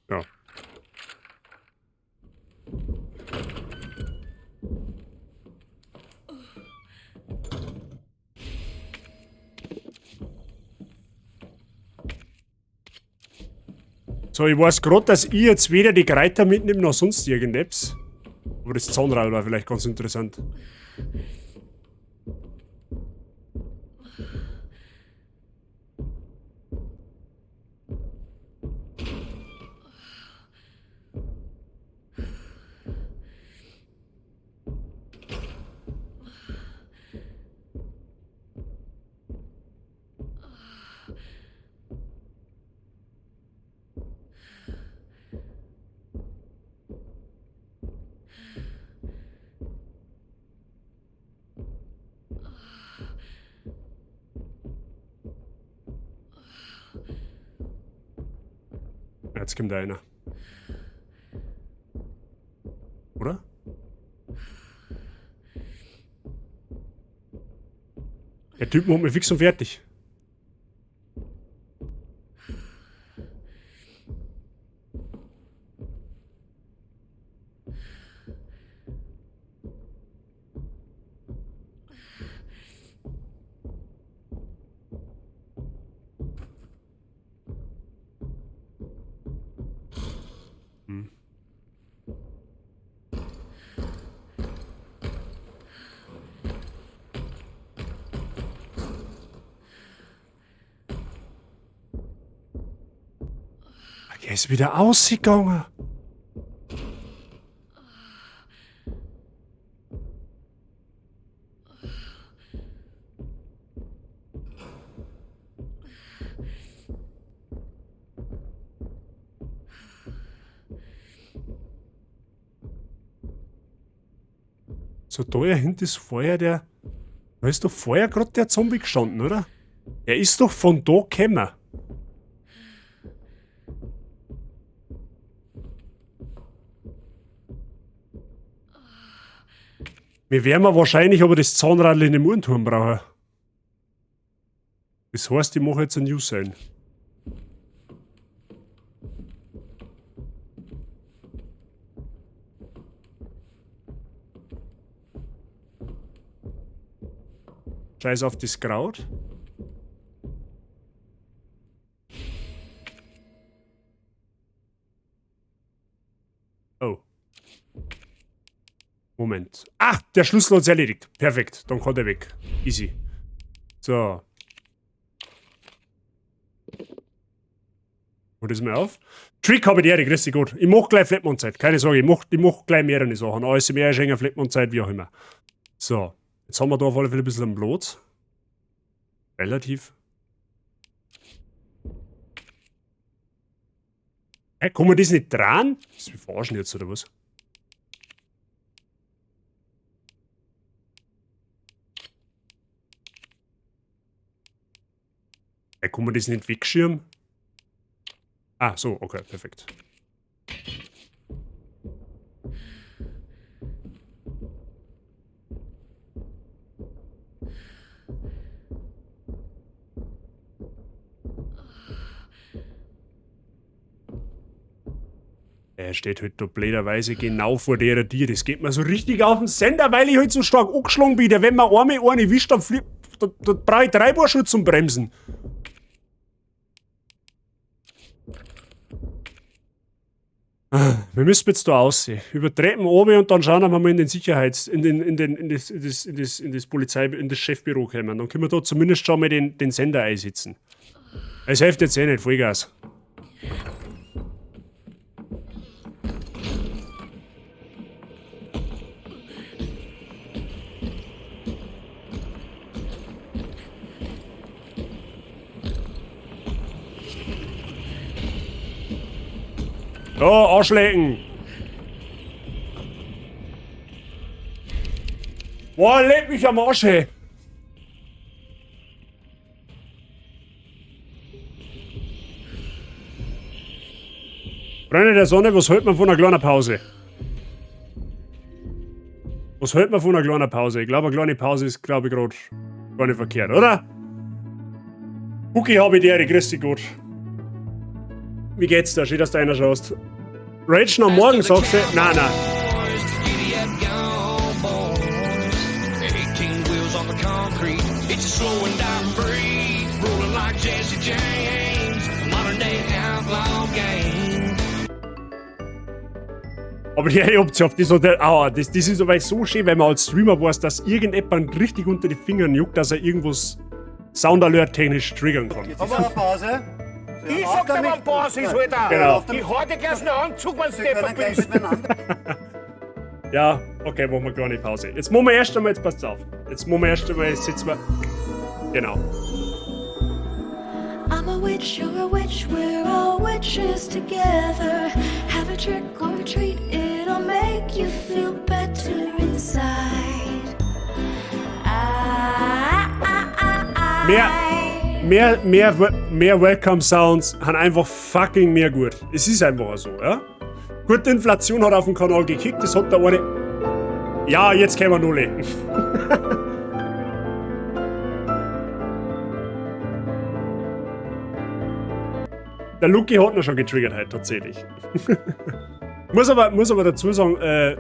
Ja. So, ich weiß gerade, dass ich jetzt weder die Greiter mitnehme noch sonst irgendetwas. Aber das Zahnrad war vielleicht ganz interessant. Jetzt kommt einer. Oder? Der Typ macht mich fix und fertig. Er ist wieder ausgegangen. So, da hinten ist vorher der... Da ist doch vorher gerade der Zombie gestanden, oder? Er ist doch von da gekommen. Wir werden wahrscheinlich aber das Zahnrad in dem Uhrenturm brauchen. Das heißt, ich mache jetzt ein News sein. Scheiß auf das Kraut. Oh. Moment. Ah, der Schlüssel hat es erledigt. Perfekt, dann kann der weg. Easy. So. Hol das mal auf. Trick habe ich die grüß dich gut. Ich mach gleich Flatmond-Zeit. Keine Sorge, ich mach gleich mehrere Sachen. ASMR, Schenker, Flatmond-Zeit, wie auch immer. So. Jetzt haben wir da auf alle Fälle ein bisschen am Blut. Relativ. Hey, kann man das nicht dran? Das wir verarschen jetzt, oder was? Hey, kann man das nicht wegschirmen? Ah, so, okay, perfekt. der steht halt da blöderweise genau vor der Tür. Das geht mir so richtig auf den Sender, weil ich halt so stark angeschlagen bin. Wenn man einmal eine wischt, dann da brauche ich 3 Paar Schuhe zum Bremsen. Wir müssen jetzt da aussehen. Über Treppen oben und dann schauen wir mal in den in das Chefbüro kommen. Dann können wir da zumindest schon mal den Sender einsetzen. Es hilft jetzt eh nicht, Vollgas. So, Arschlecken! Boah, leg mich am Arsch, hey! Freunde der Sonne, was hält man von einer kleinen Pause? Was hält man von einer kleinen Pause? Ich glaube, eine kleine Pause ist, glaube ich, gerade gar nicht verkehrt, oder? Cookie habe ich dir, grüß dich gut. Wie geht's da? Schön, dass du einer schaust. Ragen am Morgen, sagst du? Nein, nein. Aber ja, ihr habt das so, das ist aber so schön, wenn man als Streamer weiß, dass irgendjemand richtig unter die Finger juckt, dass er irgendwas Soundalert technisch triggern kann. Aber eine Pause. Ich sag dir mal Pause, Alter. Genau. Ich hau dir gleich einen Anzug, wenn du Depper bist. Ja, okay, machen wir eine kleine Pause. Jetzt machen wir erst einmal, jetzt passt auf. Jetzt machen wir erst einmal, jetzt sitzen wir. Genau. I'm a witch, you're a witch, we're all witches together. Have a trick or a treat, it'll make you feel better inside. Mehr Welcome Sounds haben einfach fucking mehr gut. Es ist einfach so, ja? Gute Inflation hat auf den Kanal gekickt, das hat da eine. Ja, jetzt können wir null. Der Luki hat noch schon getriggert heute, tatsächlich. muss aber dazu sagen,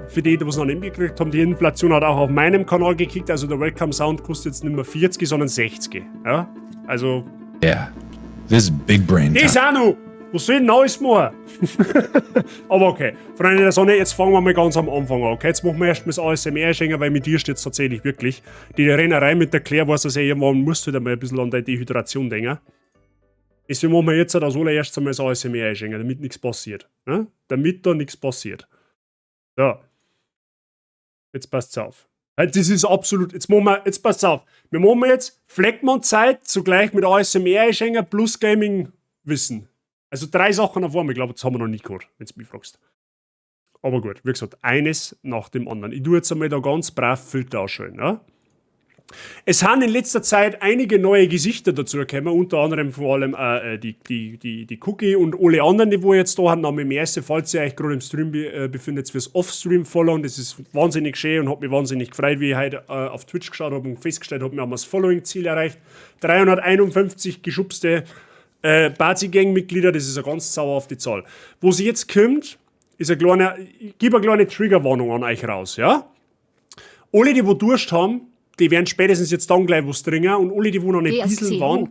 für die, die es noch nicht mitgekriegt haben, die Inflation hat auch auf meinem Kanal gekickt, also der Welcome Sound kostet jetzt nicht mehr 40, sondern 60. Ja? Also. Yeah, this is big brain. Das auch noch! Was soll denn Neues machen? Aber okay, Freunde der Sonne, jetzt fangen wir mal ganz am Anfang an. Okay, jetzt machen wir erst mal das ASMR schenken, weil mit dir steht es tatsächlich wirklich. Die Rennerei mit der Claire, weiß dass irgendwann musst du da mal ein bisschen an deine Dehydration denken. Deswegen machen wir jetzt das allererst einmal das ASMR einschenken, damit nichts passiert. Ne? Damit da nichts passiert. So. Jetzt passt's auf. Das ist absolut. Jetzt passt's auf. Wir machen jetzt Fleckmond-Zeit zugleich mit ASMR einschenken plus Gaming-Wissen. Also 3 Sachen auf einmal. Ich glaube, das haben wir noch nicht gehört, wenn du mich fragst. Aber gut, wie gesagt, eines nach dem anderen. Ich tue jetzt einmal da ganz brav Filter ausschalten. Ja? Es haben in letzter Zeit einige neue Gesichter dazu gekommen, unter anderem vor allem die Cookie und alle anderen, die wo jetzt da haben, haben im ersten, falls ihr euch gerade im Stream befindet, fürs Off-Stream-Followen. Das ist wahnsinnig schön und hat mich wahnsinnig gefreut, wie ich heute auf Twitch geschaut habe und festgestellt habe, wir haben das Following-Ziel erreicht. 351 geschubste Bazi-Gang-Mitglieder, das ist eine ganz sauerhafte Zahl. Wo sie jetzt kommt, ist ich gebe eine kleine Triggerwarnung an euch raus, ja? Alle, die wo Durst haben, die werden spätestens jetzt dann gleich was trinken und alle, die wo noch nicht bieseln waren,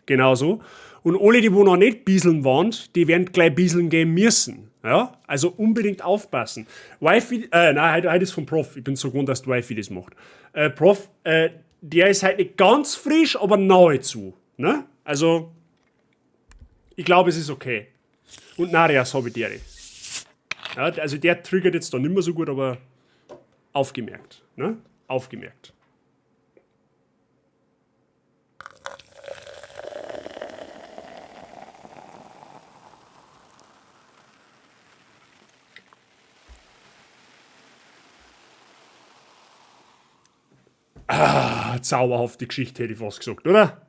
genau so, und alle, die wo noch nicht bieseln waren, die werden gleich bieseln gehen müssen, ja? Also unbedingt aufpassen. Wifi, nein, heute ist vom Prof, ich bin so gewohnt, dass der Wifi das macht. Prof, der ist halt nicht ganz frisch, aber nahezu, ne? Also, ich glaube, es ist okay. Und Narias habe ich der. Ja, also der triggert jetzt da nicht mehr so gut, aber aufgemerkt. Ne? Aufgemerkt. Zauberhafte Geschichte, hätte ich fast gesagt, oder?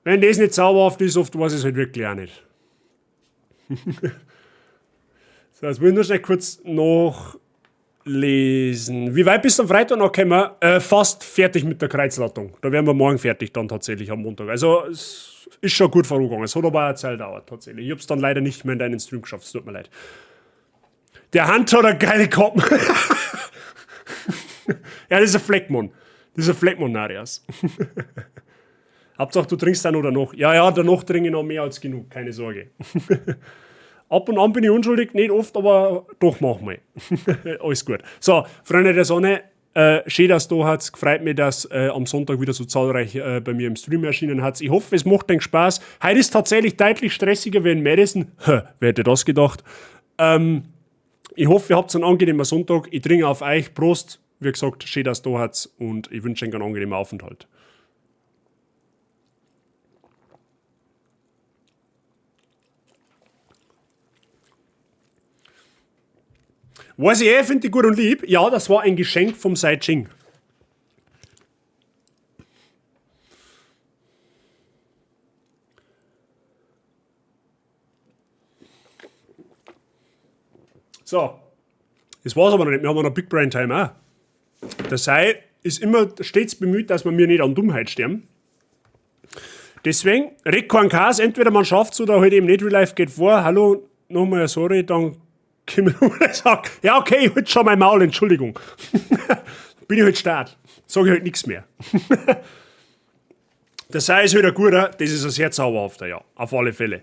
Wenn das nicht zauberhaft ist, oft weiß ich es halt wirklich auch nicht. So, jetzt will ich nur schnell kurz nachlesen. Wie weit bist du am Freitag noch gekommen? Fast fertig mit der Kreuzlattung. Da wären wir morgen fertig dann tatsächlich am Montag. Also es ist schon gut vorangegangen. Es hat aber auch eine Zeit gedauert tatsächlich. Ich habe es dann leider nicht mehr in deinen Stream geschafft. Es tut mir leid. Der Hand hat eine geile Kappen. Ja, das ist ein Fleckmann. Das ist ein Fleckmann, Narias. Hauptsache, du trinkst dann oder noch. Ja, danach trinke ich noch mehr als genug, keine Sorge. Ab und an bin ich unschuldig, nicht oft, aber doch manchmal. Alles gut. So, Freunde der Sonne, schön, dass du hat's. Gefreut mich, dass am Sonntag wieder so zahlreich bei mir im Stream erschienen hat. Ich hoffe, es macht den Spaß. Heute ist tatsächlich deutlich stressiger wie in Madison. Wer hätte das gedacht? Ich hoffe, ihr habt einen angenehmen Sonntag. Ich trinke auf euch. Prost. Wie gesagt, schön, dass du hat's und ich wünsche euch einen angenehmen Aufenthalt. Was ich finde ich gut und lieb, ja, das war ein Geschenk vom Sai Ching. So, das war's aber noch nicht, wir haben noch Big Brain Time auch. Der Sai ist immer stets bemüht, dass wir mir nicht an Dummheit sterben. Deswegen, Rick Kornkas, entweder man schafft's oder halt eben nicht, Real Life geht vor. Hallo, nochmal sorry, dann können wir nur sagen, ja okay, ich halt schon mein Maul, Entschuldigung. Bin ich halt stark. Sag ich halt nichts mehr. Der Sai ist wieder gut, das ist ein sehr zauberhafter, ja, auf alle Fälle.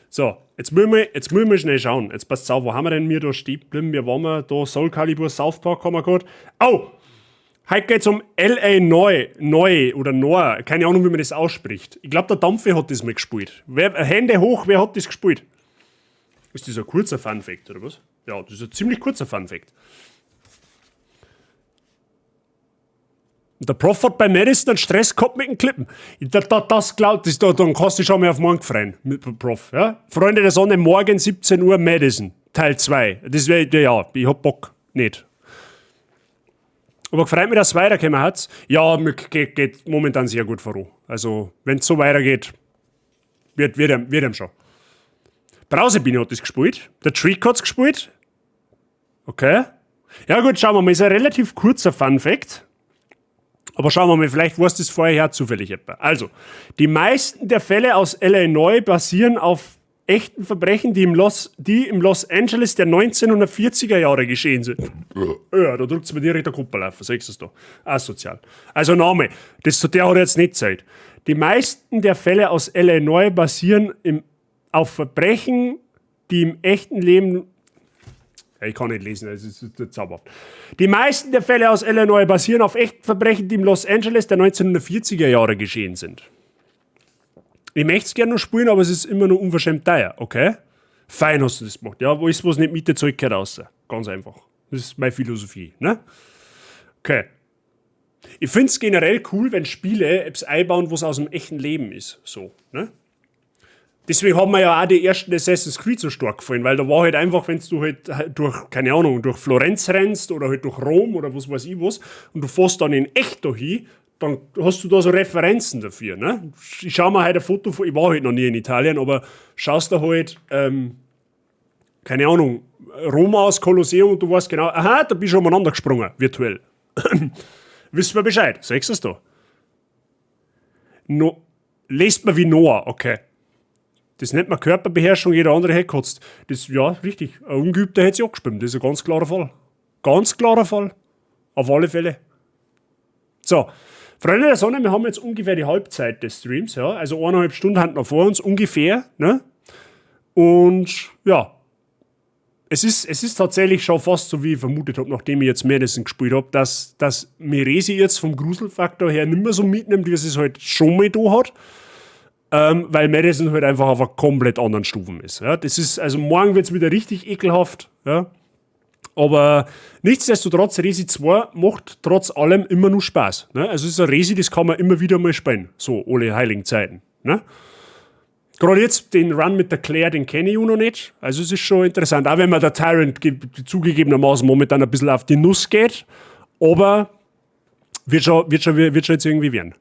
So, jetzt müssen wir schnell schauen. Jetzt passt auf, wo haben wir denn mir da stehen geblieben? Wir waren da, Soul Calibur, South Park haben wir gerade. Oh! Heute geht es um L.A. Neu oder Noir. Keine Ahnung, wie man das ausspricht. Ich glaube, der Dampfe hat das mal gespielt. Hände hoch, wer hat das gespielt? Ist das ein kurzer Funfact, oder was? Ja, das ist ein ziemlich kurzer Funfact. Der Prof hat bei Madison einen Stress gehabt mit den Klippen. Das glaubt, dann kannst du schon mal auf morgen freuen mit dem Prof. Ja? Freunde der Sonne, morgen 17 Uhr Madison, Teil 2. Das wäre, ja, ich hab Bock. Nicht. Aber gefreut mich, dass es weitergekommen hat. Ja, mir geht momentan sehr gut voran. Also, wenn es so weitergeht, wird ihm schon. Brausebini hat das gespielt. Der Trick hat es gespielt. Okay. Ja gut, schauen wir mal. Ist ein relativ kurzer Funfact. Aber schauen wir mal, vielleicht war es das vorher zufällig etwa. Also, die meisten der Fälle aus Illinois basieren auf echten Verbrechen, die im Los Angeles der 1940er Jahre geschehen sind. Ja, da drückt es mir direkt der Kuppel auf. Siehst du es da? Asozial. Also Name, der hat jetzt nicht Zeit. Die meisten der Fälle aus Illinois basieren auf Verbrechen, die im echten Leben... Ja, ich kann nicht lesen, das ist zauberhaft. Die meisten der Fälle aus Illinois basieren auf echten Verbrechen, die im Los Angeles der 1940er Jahre geschehen sind. Ich möchte es gerne noch spielen, aber es ist immer noch unverschämt teuer, okay? Fein hast du das gemacht. Ja, wo ist was nicht Miete, zahlt gehört raus. Ganz einfach. Das ist meine Philosophie, ne? Okay. Ich finde es generell cool, wenn Spiele Apps einbauen, was aus dem echten Leben ist. So, ne? Deswegen haben mir ja auch die ersten Assassin's Creed so stark gefallen, weil da war halt einfach, wenn du halt durch, keine Ahnung, durch Florenz rennst oder halt durch Rom oder was weiß ich was und du fährst dann in echt da hin, dann hast du da so Referenzen dafür, ne? Ich schau mir halt ein Foto von, ich war halt noch nie in Italien, aber schaust da halt, keine Ahnung, Roma aus Kolosseum und du weißt genau, aha, da bist du umeinander gesprungen, virtuell. Wissen wir Bescheid, sagst du es da? Lest man wie Noah, okay. Das nennt man Körperbeherrschung, jeder andere hätte gekotzt. Das, ja, richtig, ein Ungeübter hätte sich auch gespielt, das ist ein ganz klarer Fall. Ganz klarer Fall. Auf alle Fälle. So, Freunde der Sonne, wir haben jetzt ungefähr die Halbzeit des Streams, ja, also 1,5 Stunden haben noch vor uns, ungefähr, ne? Und ja, es ist tatsächlich schon fast so, wie ich vermutet habe, nachdem ich jetzt Madison gespielt habe, dass Meresi jetzt vom Gruselfaktor her nicht mehr so mitnimmt, wie es es halt schon mal da hat, weil Madison halt einfach auf einer komplett anderen Stufen ist. Ja? Das ist, also morgen wird es wieder richtig ekelhaft, ja? Aber nichtsdestotrotz, Resi 2 macht trotz allem immer nur Spaß. Ne? Also es ist ein Resi, das kann man immer wieder mal spielen. So, alle heiligen Zeiten. Ne? Gerade jetzt den Run mit der Claire, den kenne ich auch noch nicht. Also es ist schon interessant. Auch wenn man der Tyrant zugegebenermaßen momentan ein bisschen auf die Nuss geht. Aber wird schon jetzt irgendwie werden.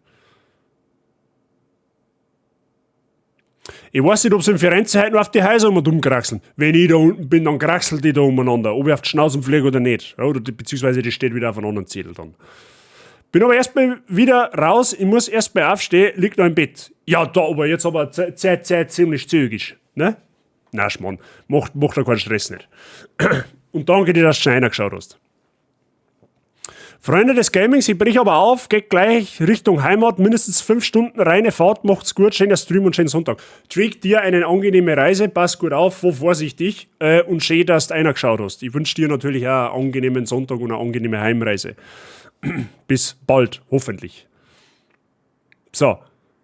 Ich weiß nicht, ob sie in Firenze heute noch auf die Häuser umkraxeln. Wenn ich da unten bin, dann kraxeln die da umeinander. Ob ich auf die Schnauze fliege oder nicht. Ja, oder beziehungsweise die steht wieder auf einem anderen Zettel dann. Bin aber erstmal wieder raus. Ich muss erstmal aufstehen. Liegt noch im Bett. Ja, da, aber jetzt aber Zeit ziemlich zügig. Ne? Na, Schmarrn. Macht da keinen Stress nicht. Und danke dir, dass du schon reingeschaut hast. Freunde des Gamings, ich brich aber auf, geht gleich Richtung Heimat, mindestens 5 Stunden reine Fahrt, macht's gut, schöner Stream und schönen Sonntag. Trick dir eine angenehme Reise, pass gut auf, fahr vorsichtig und schön, dass du reingeschaut hast. Ich wünsche dir natürlich auch einen angenehmen Sonntag und eine angenehme Heimreise. Bis bald, hoffentlich. So,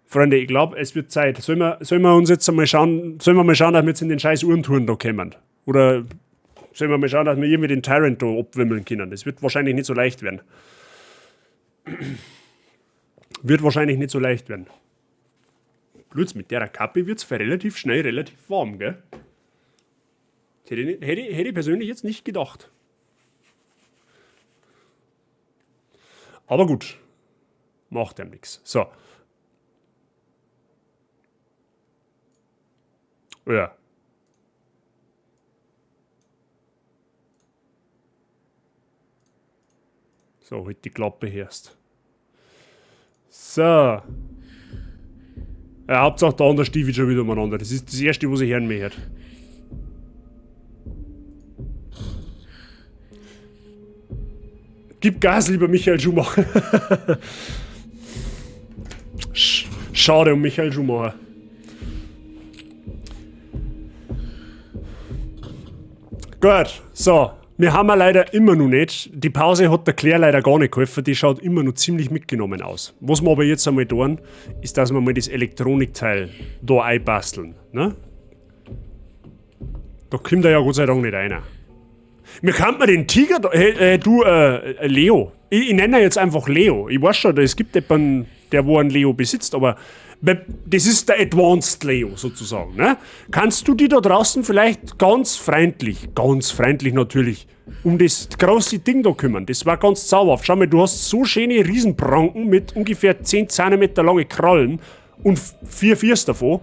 Freunde, ich glaube, es wird Zeit. Sollen wir uns jetzt mal schauen, dass wir jetzt in den scheiß Uhrentouren da kommen? Oder sollen wir mal schauen, dass wir irgendwie den Tyrant da abwimmeln können? Das wird wahrscheinlich nicht so leicht werden. Blöds, mit der Kappe wird es relativ schnell relativ warm, gell? Hätte ich persönlich jetzt nicht gedacht. Aber gut. Macht einem nichts. So. Ja. So, halt die Klappe erst. So. Ja, Hauptsache da und der Stiefel schon wieder umeinander. Das ist das Erste, was ich hören möchte. Gib Gas, lieber Michael Schumacher. Schade um Michael Schumacher. Gut, so. Wir haben leider immer noch nicht. Die Pause hat der Claire leider gar nicht geholfen. Die schaut immer noch ziemlich mitgenommen aus. Was wir aber jetzt einmal tun, ist, dass wir mal das Elektronikteil da einbasteln. Ne? Da kommt er ja Gott sei Dank nicht rein. Wir könnten den Tiger da, Leo. Ich nenne ihn jetzt einfach Leo. Ich weiß schon, es gibt jemanden, der wo einen Leo besitzt, aber das ist der Advanced Leo sozusagen. Ne? Kannst du die da draußen vielleicht ganz freundlich natürlich, um das große Ding da kümmern? Das war ganz zauberhaft. Schau mal, du hast so schöne Riesenpranken mit ungefähr 10 cm lange Krallen und 4 Viers davon.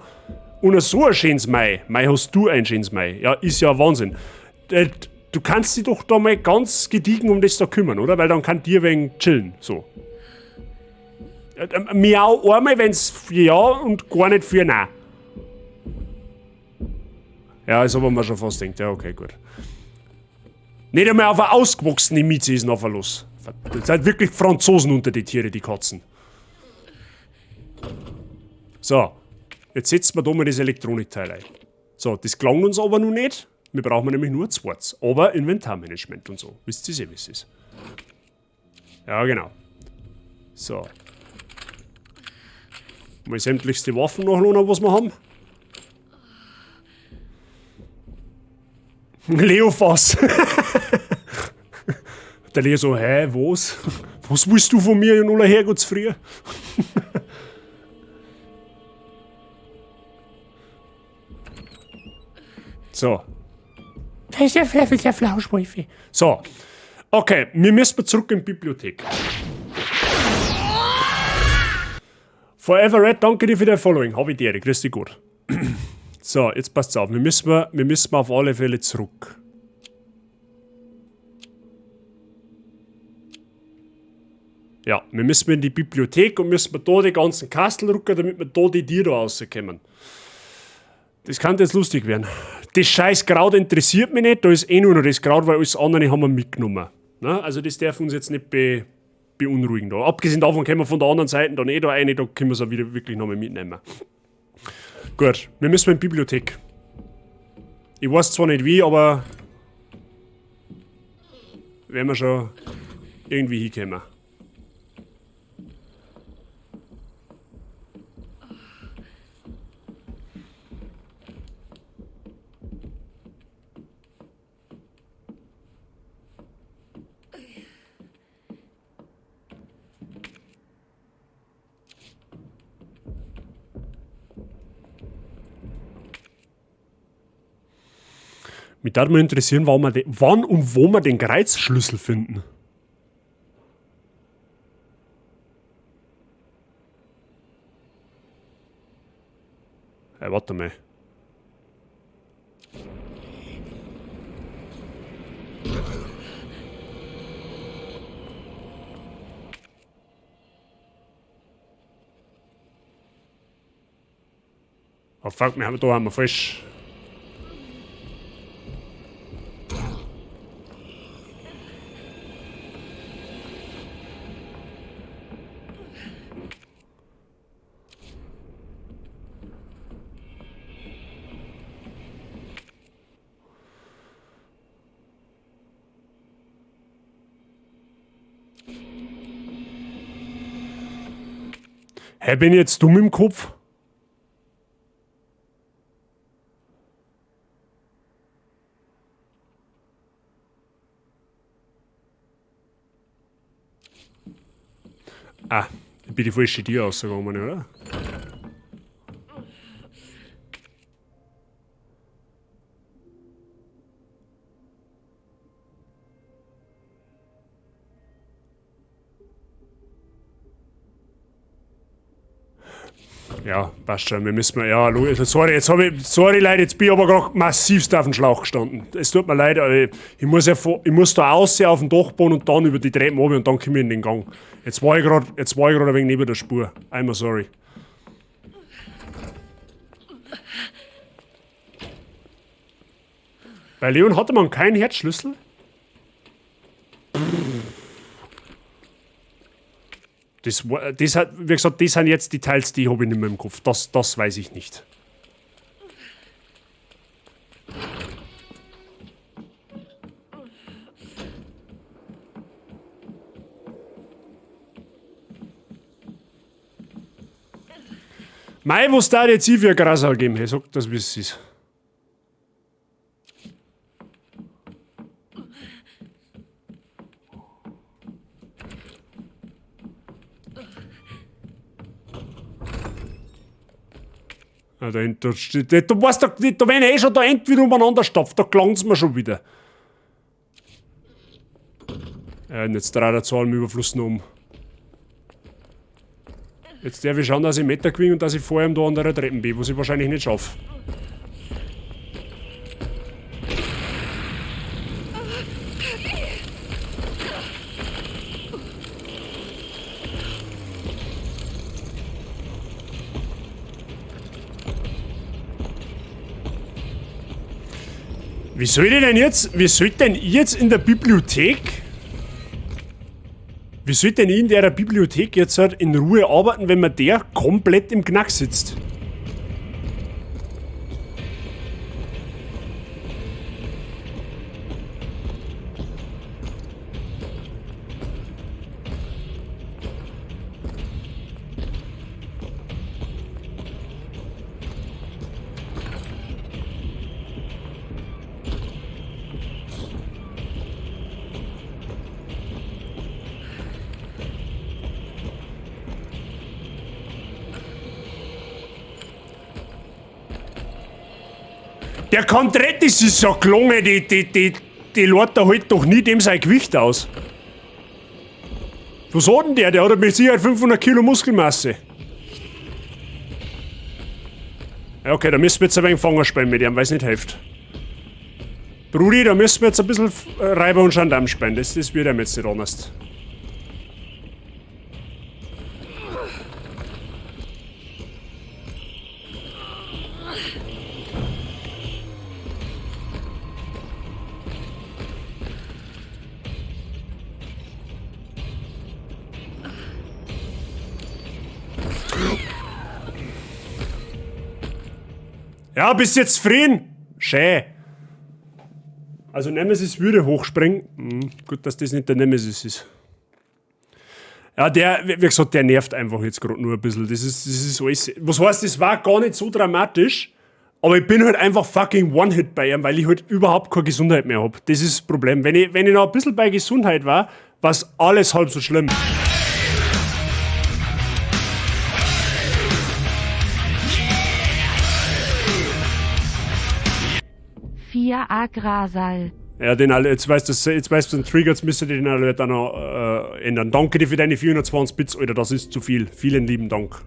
Und so ein schönes Mai. Mai hast du ein schönes Mai. Ja, ist ja Wahnsinn. Du kannst dich doch da mal ganz gediegen um das da kümmern, oder? Weil dann kann dir wegen chillen, so. Miau einmal, wenn's für ja und gar nicht für nein. Ja, ist aber mir schon fast denkt. Ja, okay, gut. Nicht einmal auf eine ausgewachsene Mieze ist noch los. Das sind wirklich Franzosen unter die Tiere, die Katzen. So, jetzt setzen wir da mal das Elektronikteil ein. So, das klang uns aber noch nicht. Wir brauchen nämlich nur zweites. Aber Inventarmanagement und so. Wisst ihr, wie es ist? Ja, genau. So. Mal sämtlichste Waffen nachladen, was wir haben. Leofass. Der Leo so, hä, was? Was willst du von mir, Nuller Herrgottsfrier? So. Da ist der Flauschwolfe. So. Okay, wir müssen zurück in die Bibliothek. Forever Red, danke dir für dein Following. Hab ich dir, grüß dich gut. So, jetzt passt's auf. Wir müssen auf alle Fälle zurück. Ja, wir müssen in die Bibliothek und müssen da die ganzen Kastel rücken, damit wir da die Tiere rauskommen. Das kann jetzt lustig werden. Das scheiß Kraut interessiert mich nicht, da ist eh nur noch das Kraut, weil alles andere haben wir mitgenommen. Na, also das darf uns jetzt nicht beunruhigen da. Abgesehen davon können wir von der anderen Seite dann eh da rein, da können wir es auch wieder wirklich nochmal mitnehmen. Gut, wir müssen in die Bibliothek. Ich weiß zwar nicht wie, aber werden wir schon irgendwie hinkommen. Mich würde mal interessieren, wann und wo wir den Kreuzschlüssel finden. Hey, warte mal. Oh fuck, da haben wir falsch. Hä, bin ich jetzt dumm im Kopf? Ah, ich bin die falsche Tür rausgegangen, oder? Ja, passt schon. Wir müssen mal. Ja, sorry, sorry Leute, jetzt bin ich aber gerade massivst auf dem Schlauch gestanden. Es tut mir leid, aber ich muss da aussehen auf dem Dachboden und dann über die Treppen runter und dann komme ich in den Gang. Jetzt war ich gerade ein wenig neben der Spur. Einmal sorry. Bei Leon hatte man keinen Herzschlüssel? Das hat, wie gesagt, das sind jetzt Details, die habe ich nicht mehr im Kopf. Das weiß ich nicht. Mei, was da jetzt ich für ein Grasal geben? Hey, sag das, wie es ist. Ah, dahinter steht. Du weißt doch, da wenn ich schon da entweder umeinander stapft, da klang's mir schon wieder. Ja, und jetzt dreht der Zahl im Überfluss noch um. Jetzt darf ich schauen, dass ich Meter gewinne und dass ich vor ihm da an der Treppen bin, was ich wahrscheinlich nicht schaffe. Wie soll ich denn jetzt in der Bibliothek? Wie soll denn ich in der Bibliothek jetzt halt in Ruhe arbeiten, wenn man der komplett im Knack sitzt? Der Contrettis ist so gelungen, die lädt da halt doch nie dem sein Gewicht aus. Was hat denn der? Der hat mit Sicherheit 500 Kilo Muskelmasse. Ja, okay, da müssen wir jetzt ein wenig Fanger spielen mit ihm, weil es nicht hilft. Brudi, da müssen wir jetzt ein bisschen Reiber und Gendarm spielen, das wird ihm jetzt nicht anders. Ja, bist jetzt zufrieden? Schön. Also Nemesis würde hochspringen. Gut, dass das nicht der Nemesis ist. Ja, der, wie gesagt, der nervt einfach jetzt gerade nur ein bisschen. Das ist alles. Was heißt, das war gar nicht so dramatisch, aber ich bin halt einfach fucking One-Hit bei ihm, weil ich halt überhaupt keine Gesundheit mehr habe. Das ist das Problem. Wenn ich noch ein bisschen bei Gesundheit war, war es alles halb so schlimm. 4a Grasal. Ja, den alle, jetzt weißt du, den Trigger, jetzt müsst ihr den alle dann noch ändern. Danke dir für deine 420 Bits, Alter, das ist zu viel. Vielen lieben Dank.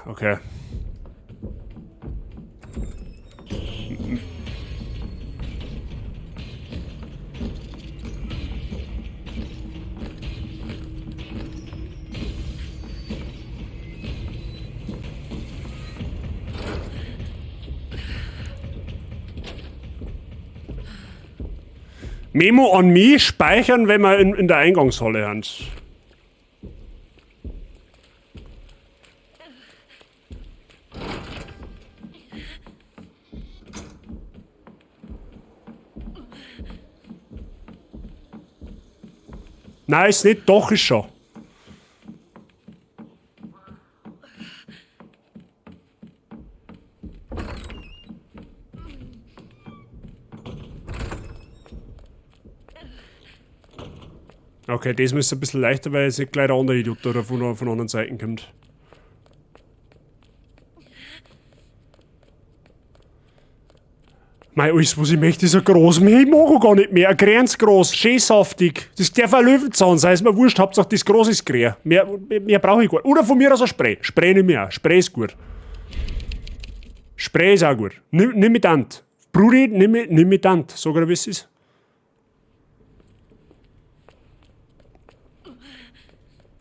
Okay. Memo an mich speichern, wenn wir in der Eingangshalle sind. Nein, ist nicht, doch ist schon. Okay, das müsste ein bisschen leichter, weil es nicht gleich der andere Idiot oder von anderen Seiten kommt. Mein, alles, was ich möchte, ist ein groß. Ich mag auch gar nicht mehr. Ein grenzgroß, schön saftig. Das darf ein Löwenzahn sein, ist mir wurscht. Hauptsache das Groß ist grün. Mehr brauche ich gar nicht. Oder von mir aus ein Spray. Spray nicht mehr. Spray ist gut. Spray ist auch gut. Nimm mit Hand. Brudi, nimm mit Hand. Sag dir, wie es ist.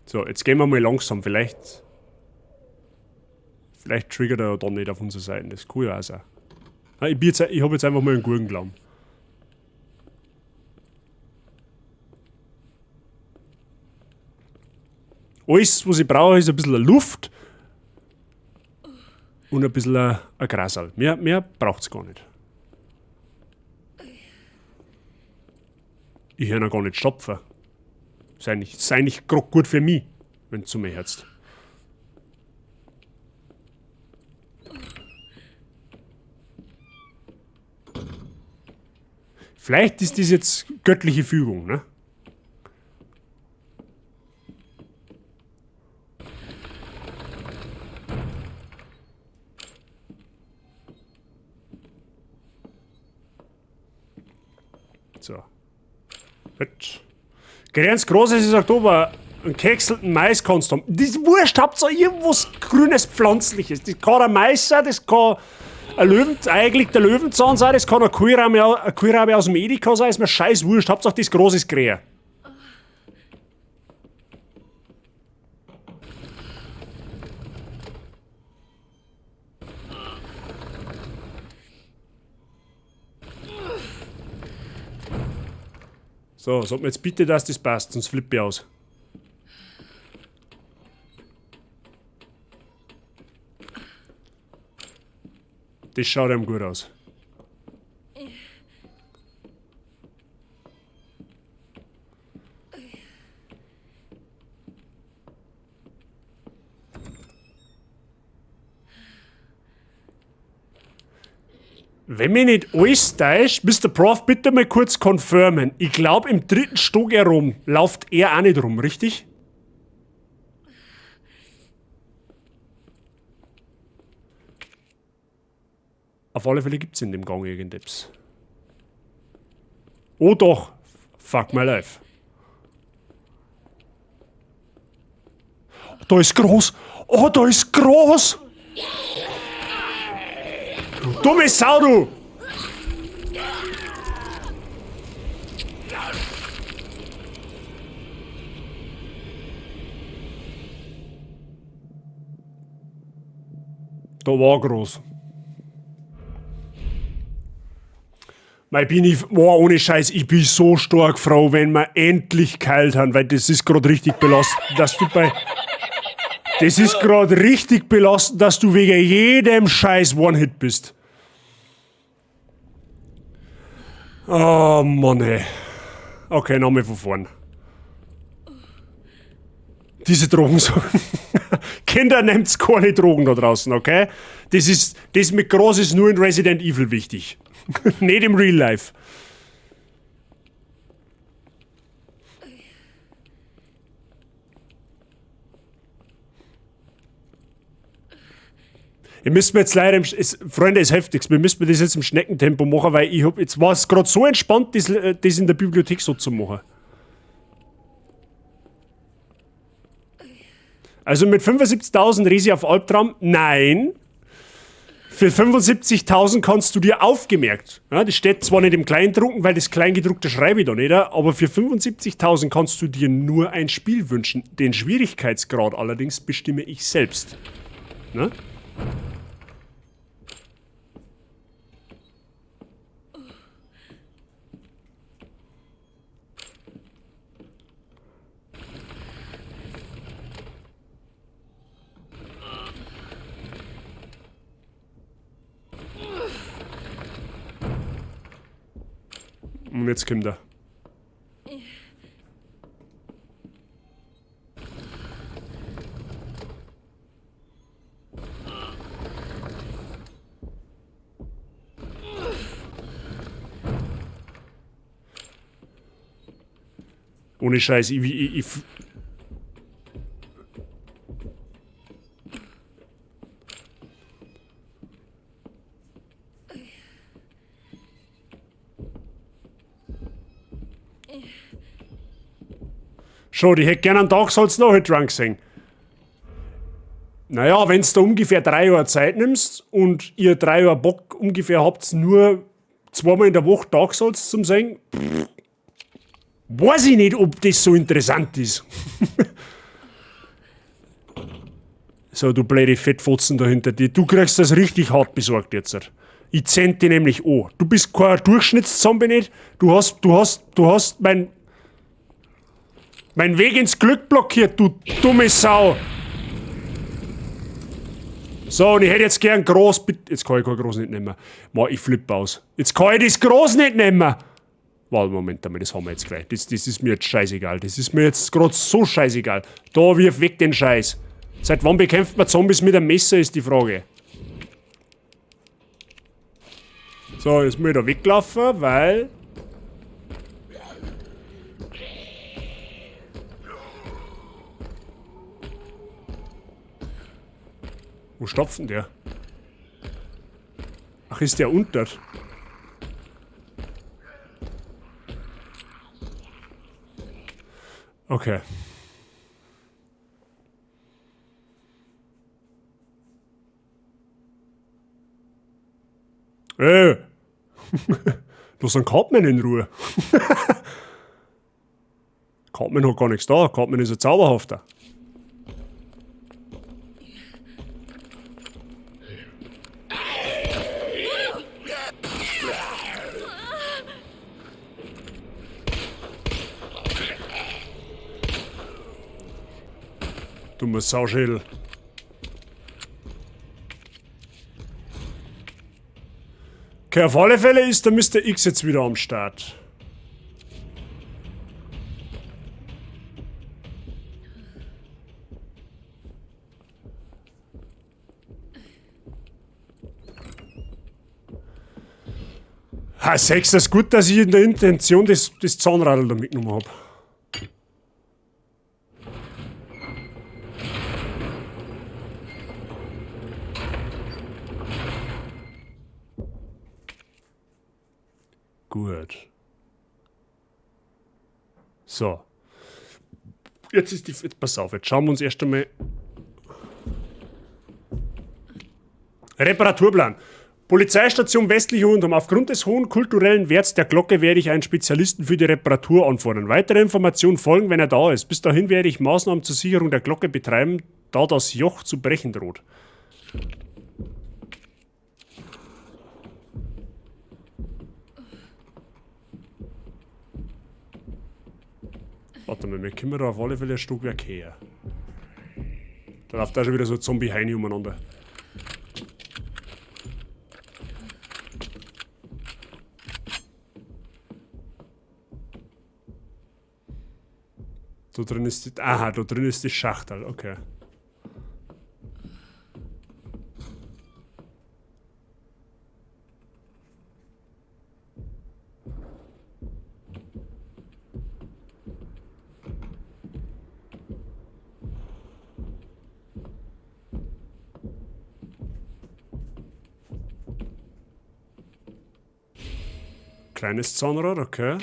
So, jetzt gehen wir mal langsam. Vielleicht triggert er ja dann nicht auf unserer Seite. Das kann ja auch sein. Ich habe jetzt einfach mal einen Gurkenglauben. Alles, was ich brauche, ist ein bisschen Luft und ein bisschen ein Grasal. Mehr braucht es gar nicht. Ich höre noch gar nicht stopfen. Sei nicht gerade gut für mich, wenn du zu mir hörst. Vielleicht ist das jetzt göttliche Fügung, ne? So. Gut. Ganz Großes ist Oktober. Einen gehäckselten Mais kannst du haben. Das ist wurscht, habt ihr irgendwas grünes, pflanzliches. Das kann ein Mais sein, das kann eigentlich der Löwenzahn sein, das kann eine Kohlrabi aus dem Edeka sein, ist mir scheiß wurscht, hauptsache das Groß ist grün. So, sag mir jetzt bitte, dass das passt, sonst flippe ich aus. Das schaut ihm gut aus. Wenn mich nicht alles täuscht, Mr. Prof, bitte mal kurz confirmen. Ich glaube, im 3. Stock herum läuft er auch nicht rum, richtig? Auf alle Fälle gibt es in dem Gang irgendetwas. Oh doch! Fuck my life. Da ist groß! Oh, da ist groß! Dumme Sau, du! Da war groß. Ohne Scheiß, ich bin so stark froh, wenn wir endlich geheilt haben, weil das ist gerade richtig belastend, dass du das ist gerade richtig belastend, dass du wegen jedem Scheiß One-Hit bist. Oh Mann, ey. Okay, nochmal von vorn. Diese Drogensachen. Kinder, nehmt keine Drogen da draußen, okay? Das mit Groß ist nur in Resident Evil wichtig. Nicht im Real Life. Ihr müsst mir jetzt leider, Freunde, es heftig, wir müssen das jetzt im Schneckentempo machen, weil jetzt war es gerade so entspannt, das in der Bibliothek so zu machen. Also mit 75.000 Resi auf Albtraum, nein. Für 75.000 kannst du dir aufgemerkt, ja, das steht zwar nicht im Kleindrucken, weil das Kleingedruckte schreibe ich da nicht, aber für 75.000 kannst du dir nur ein Spiel wünschen. Den Schwierigkeitsgrad allerdings bestimme ich selbst. Ne? Und jetzt kommt er. Ohne Scheiß, Schau, ich hätte gerne einen Dark Souls nachher Drunk gesehen. Naja, wenn du ungefähr 3 Jahre Zeit nimmst und ihr 3 Jahre Bock ungefähr habt, nur 2-mal in der Woche Dark Souls zum sehen, weiß ich nicht, ob das so interessant ist. So, du blöde Fettfotzen da hinter dir. Du kriegst das richtig hart besorgt jetzt. Ich zähne dich nämlich an. Du bist kein Durchschnittszombie nicht. Du hast mein Weg ins Glück blockiert, du dumme Sau. So, und ich hätte jetzt gern groß... Jetzt kann ich kein groß nicht nehmen. Mann, ich flippe aus. Jetzt kann ich das groß nicht nehmen. Warte, Moment einmal, das haben wir jetzt gleich. Das ist mir jetzt scheißegal. Das ist mir jetzt gerade so scheißegal. Da, wirf weg den Scheiß. Seit wann bekämpft man Zombies mit einem Messer, ist die Frage. So, jetzt muss ich da weglaufen, weil... Wo stopft denn der? Ach, ist der unter? Okay. Lass einen Cartman in Ruhe. Cartman hat gar nichts da. Cartman ist ein Zauberhafter. Dummer Sauschädel. Okay, auf alle Fälle ist der Mr. X jetzt wieder am Start. Ha, Sex, das ist gut, dass ich in der Intention das Zahnradl da mitgenommen habe. Gut. So. Jetzt pass auf, jetzt schauen wir uns erst einmal... Reparaturblan. Polizeistation Westliche Hundum. Aufgrund des hohen kulturellen Werts der Glocke werde ich einen Spezialisten für die Reparatur anfordern. Weitere Informationen folgen, wenn er da ist. Bis dahin werde ich Maßnahmen zur Sicherung der Glocke betreiben, da das Joch zu brechen droht. Warte mal, wir kommen da auf alle Fälle ein Stockwerk her. Da läuft da schon wieder so ein Zombie-Heini umeinander. Da drin ist die... Aha, da drin ist die Schachtel, okay. Kleines Zahnrad, okay.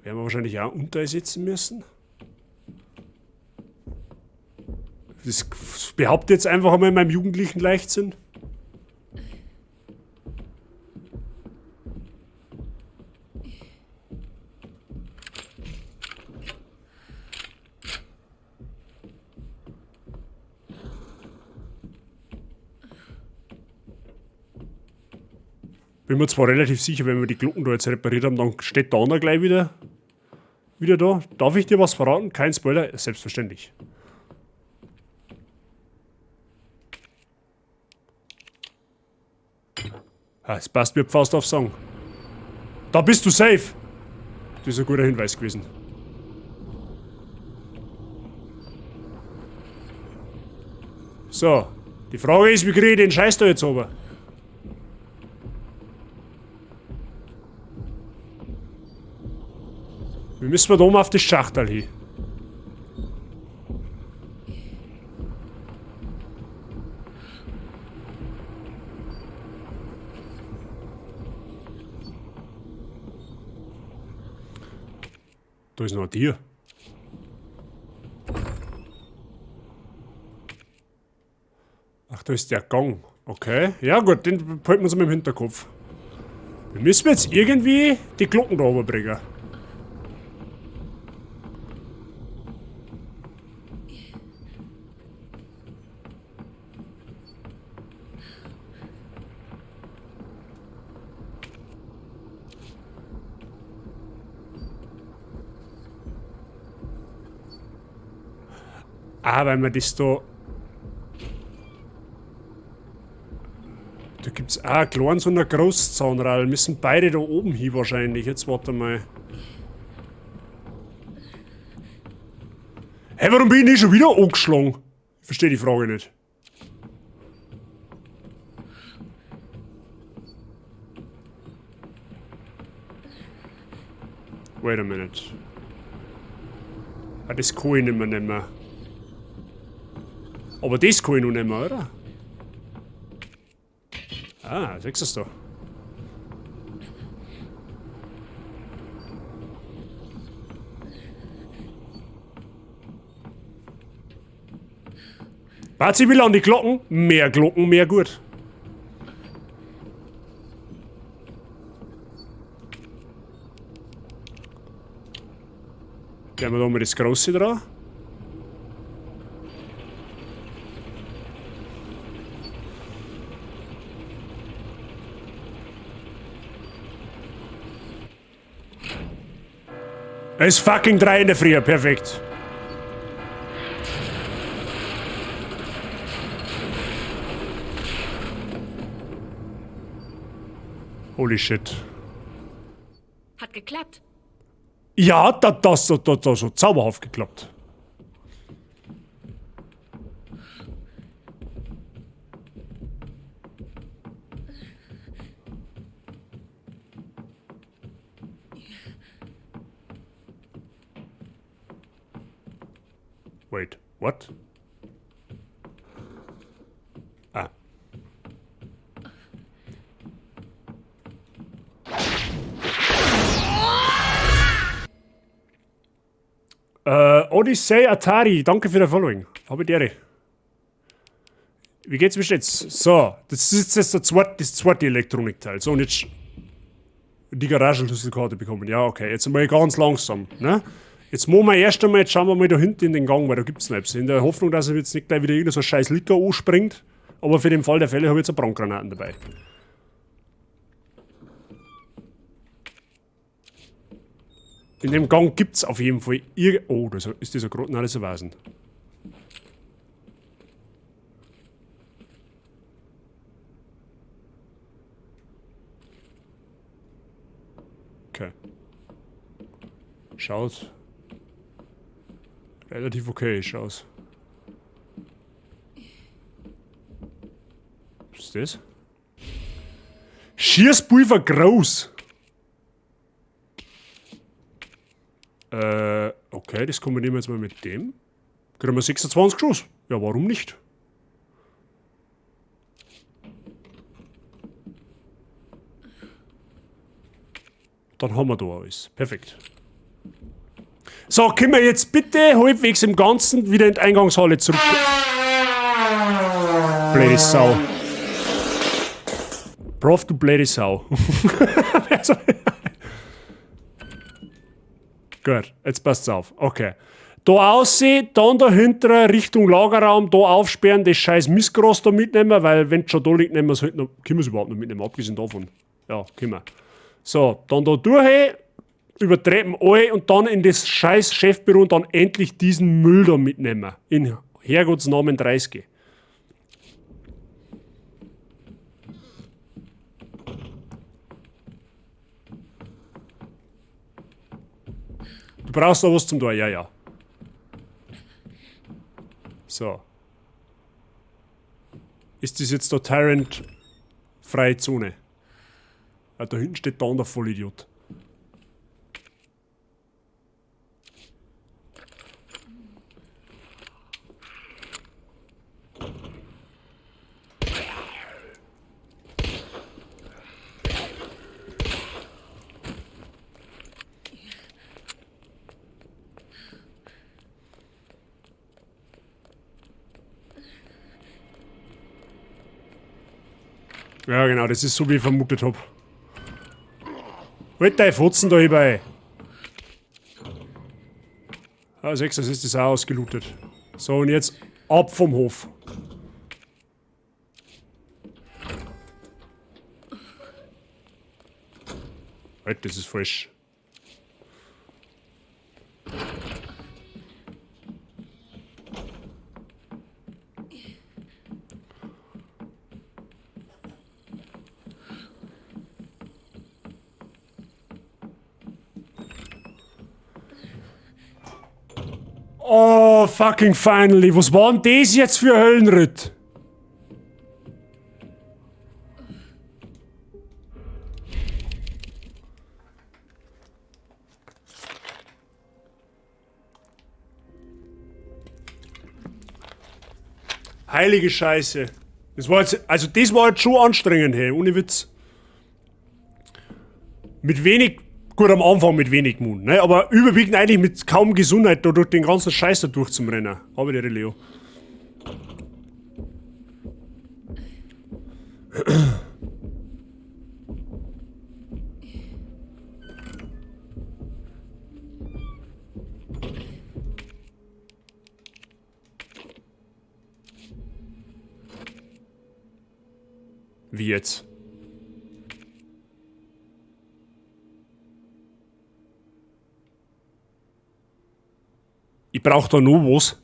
Werden wir wahrscheinlich auch unter sitzen müssen. Das behaupte jetzt einfach einmal in meinem jugendlichen Leichtsinn. Bin mir zwar relativ sicher, wenn wir die Glocken da jetzt repariert haben, dann steht da einer gleich wieder da. Darf ich dir was verraten? Kein Spoiler? Selbstverständlich. Es passt mir Faust auf Song. Da bist du safe. Das ist ein guter Hinweis gewesen. So, die Frage ist, wie kriege ich den Scheiß da jetzt runter? Wie müssen wir da oben auf das Schachtel hin? Da ist noch ein Tier. Ach, da ist der Gang. Okay. Ja gut, den behalten wir uns mal im Hinterkopf. Wir müssen jetzt irgendwie die Glocken da oben bringen. Ah, weil wir das da... Da gibt es auch einen kleinen so einen Großzahnrad. Müssen beide da oben hin wahrscheinlich. Jetzt warte mal. Hey, warum bin ich schon wieder angeschlagen? Ich verstehe die Frage nicht. Wait a minute. Ah, das kann ich nicht mehr nehmen. Aber das kann ich noch nicht mehr, oder? Ah, siehst du es da? Bazi will an die Glocken. Mehr Glocken, mehr gut. Gehen wir da mal das Große dran. Es ist fucking 3 in der Früh, perfekt. Holy shit. Hat geklappt. Ja, das hat so zauberhaft geklappt. Wait, what? Ah. Odyssey Atari, danke für das Following. Habe die Ehre. Wie geht's mir jetzt? So, das ist jetzt das zweite Elektronikteil. So, und jetzt die Garagenschlüsselkarte bekommen. Ja, okay, jetzt mal ganz langsam, ne? Jetzt machen wir erst einmal, jetzt schauen wir mal da hinten in den Gang, weil da gibt's nichts. In der Hoffnung, dass er jetzt nicht gleich wieder irgendein so scheiß Liter anspringt. Aber für den Fall der Fälle habe ich jetzt eine Brandgranaten dabei. In dem Gang gibt's auf jeden Fall oh, das ist dieser Grot. Nein, das ist ein Vasen. Okay. Schaut relativ okayisch aus. Was ist das? Schießpulver groß. Okay, das kombinieren wir jetzt mal mit dem. Kriegen wir 26 Schuss. Ja, warum nicht? Dann haben wir da alles. Perfekt. So, können wir jetzt bitte halbwegs im Ganzen wieder in die Eingangshalle zurück. Blöde Sau. Prof, du blöde Sau. Gut, jetzt passt's auf. Okay. Da aussehen, dann dahinter Richtung Lagerraum, da aufsperren, das scheiß Mistgras da mitnehmen, weil wenn es schon da liegt, nehmen wir es halt noch. Können wir es überhaupt noch mitnehmen, abgesehen davon. Ja, können wir. So, dann da durch, übertreten alle und dann in das scheiß Chefbüro und dann endlich diesen Müll da mitnehmen. In Herrgottsnamen 30. Du brauchst noch was zum Tor, ja, ja. So. Ist das jetzt der Tyrant freie Zone? Ja, da hinten steht der andere Vollidiot. Ja, genau, das ist so, wie ich vermutet hab. Halt dein Fotzen da hierbei. Ah, 6, das ist das auch ausgelootet. So, und jetzt ab vom Hof. Halt, das ist falsch. Oh, fucking finally. Was war denn das jetzt für ein Höllenritt? Heilige Scheiße. Das war jetzt, also das war jetzt schon anstrengend, hey, ohne Witz. Mit wenig, gut am Anfang mit wenig Mund, ne? Aber überwiegend eigentlich mit kaum Gesundheit da durch den ganzen Scheiß da durchzumrennen. Habe ich dir, Leo. Wie jetzt? Ich brauch da noch was.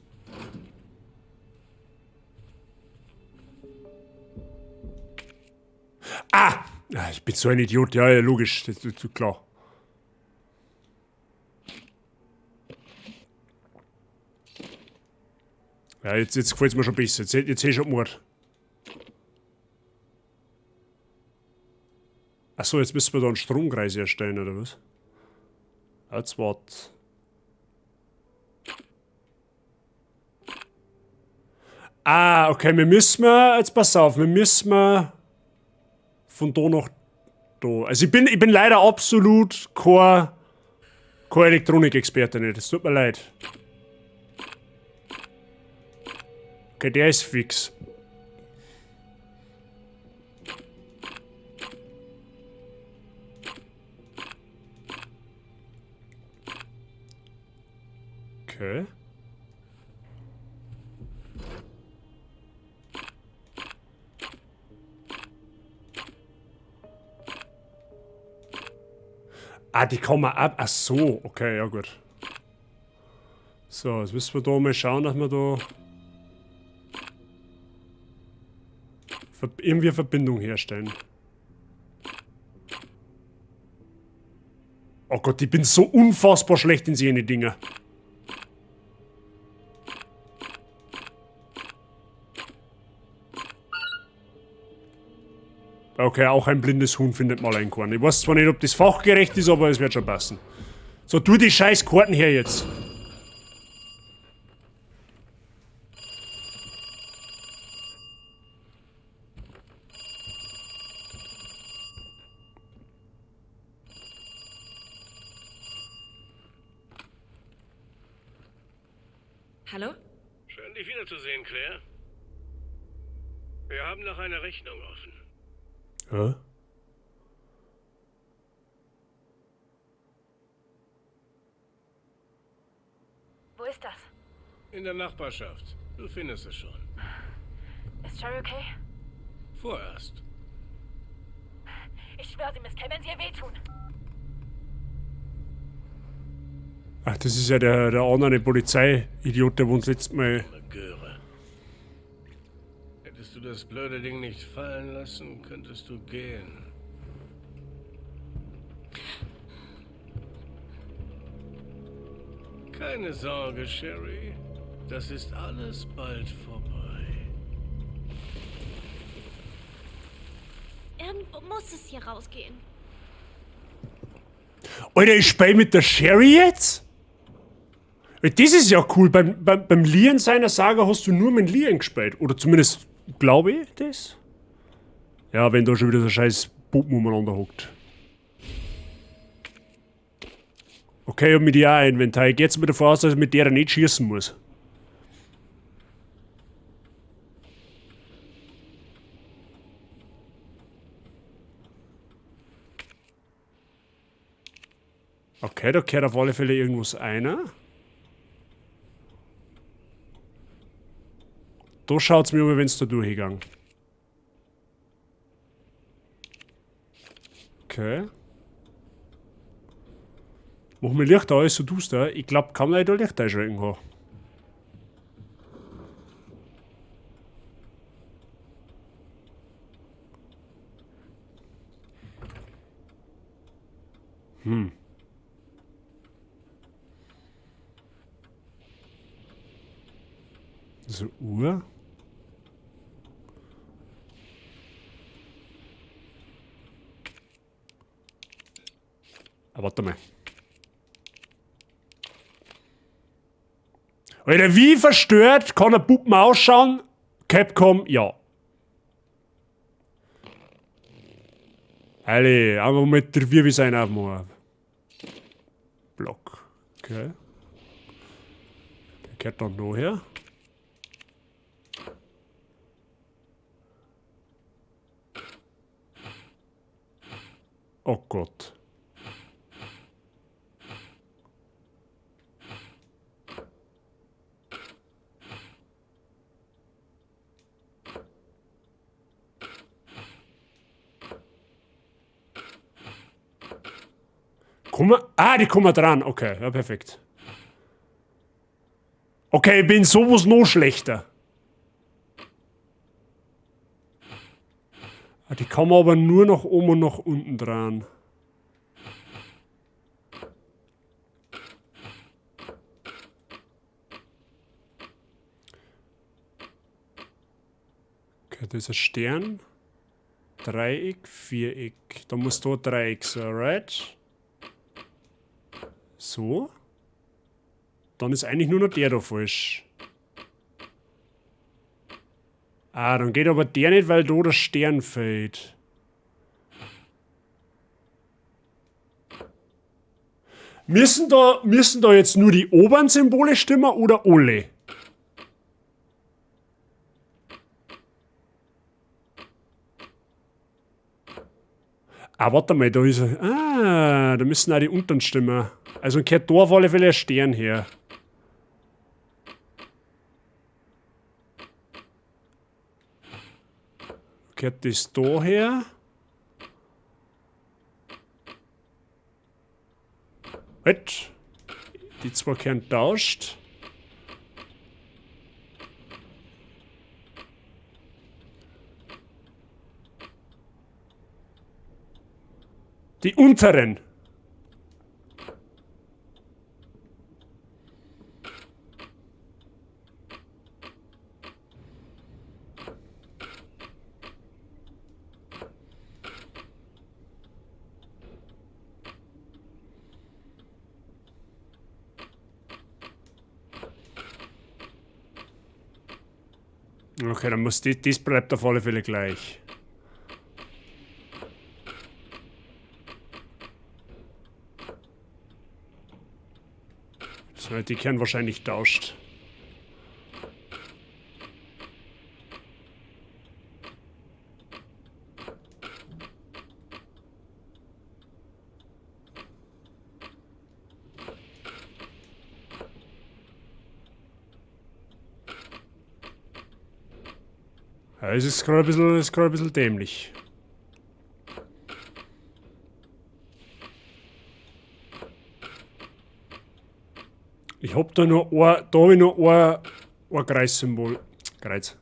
Ah! Ich bin so ein Idiot. Ja, ja, logisch. Das ist klar. Ja, jetzt gefällt es mir schon besser. Jetzt hätte ich schon Mord. Achso, jetzt müssen wir da einen Stromkreis erstellen, oder was? Jetzt wart. Ah, okay, jetzt pass auf, wir müssen von da nach da. Also ich bin leider absolut kein Elektronikexperte nicht, es tut mir leid. Okay, der ist fix. Okay. Ah, die kann man ab. Ach so, okay, ja gut. So, jetzt müssen wir da mal schauen, dass wir da irgendwie eine Verbindung herstellen. Oh Gott, ich bin so unfassbar schlecht in solche Dinge. Okay, auch ein blindes Huhn findet mal ein Korn. Ich weiß zwar nicht, ob das fachgerecht ist, aber es wird schon passen. So, tu die scheiß Karten her jetzt. Hallo? Schön, dich wiederzusehen, Claire. Wir haben noch eine Rechnung offen. Hä? Wo ist das? In der Nachbarschaft. Du findest es schon. Ist Sherry okay? Vorerst. Ich schwöre, sie Miss Kay, wenn sie ihr wehtun. Ach, das ist ja der andere Polizei-Idiot, der uns letztes Mal... Göre. Hättest du das blöde Ding nicht fallen lassen, könntest du gehen. Keine Sorge, Sherry. Das ist alles bald vorbei. Irgendwo muss es hier rausgehen. Alter, ich spiele mit der Sherry jetzt? Das ist ja cool. Beim Lian seiner Saga hast du nur mit Lian gespielt. Oder zumindest glaube ich das. Ja, wenn da schon wieder so scheiß Puppen umeinander hockt. Okay, ich hab mit dir auch ein Inventar. Ich geh jetzt mal davon aus, dass ich mit der nicht schießen muss. Okay, da kehrt auf alle Fälle irgendwas einer. Da schaut's mir um, wenn es da durchgegangen. Okay. Mach mir Licht alles so duster. Ich glaube, kann man da Licht einschränken haben. So, Uhr. Warte mal. Alter, wie verstört kann ein Puppen ausschauen? Capcom, ja. Alle, einfach mit der Wirbel sein aufmachen. Block. Okay. Der gehört dann noch her. Oh Gott. Die kommen dran. Okay, ja, perfekt. Okay, ich bin sowas noch schlechter. Die kommen aber nur nach oben und nach unten dran. Okay, das ist ein Stern. Dreieck, Viereck. Da muss da Dreieck sein, right? So. Dann ist eigentlich nur noch der da falsch. Ah, dann geht aber der nicht, weil da der Stern fehlt. Müssen da jetzt nur die oberen Symbole stimmen oder alle? Ah, warte mal, da ist er. Ah, da müssen auch die unteren stimmen. Also gehört da auf alle Fälle ein Stern her. Gehört das da her? Halt. Die zwei gehören tauscht. Die unteren. Okay, dann muss das bleibt auf alle Fälle gleich. So, die können wahrscheinlich tauscht. Ja, es ist gerade ein bisschen dämlich. Ich hab da noch ein Kreissymbol. Kreuz.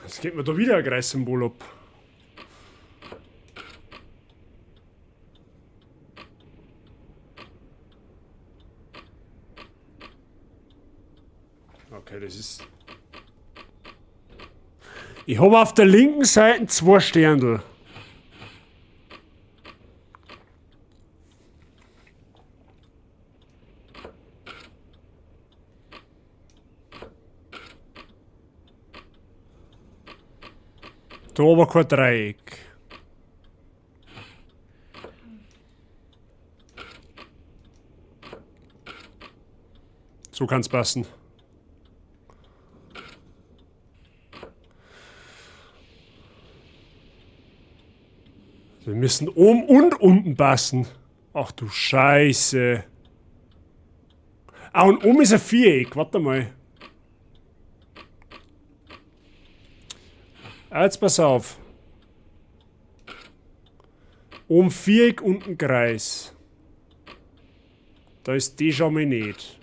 Jetzt geht mir da wieder ein Kreissymbol ab. Okay, das ist... Ich habe auf der linken Seite 2 Sterndl. Da aber kein Dreieck. So kann's passen. Wir müssen oben und unten passen. Ach du Scheiße. Ah, und oben ist ein Viereck. Warte mal. Jetzt pass auf. Oben Viereck, unten Kreis. Da ist die schon mal nicht.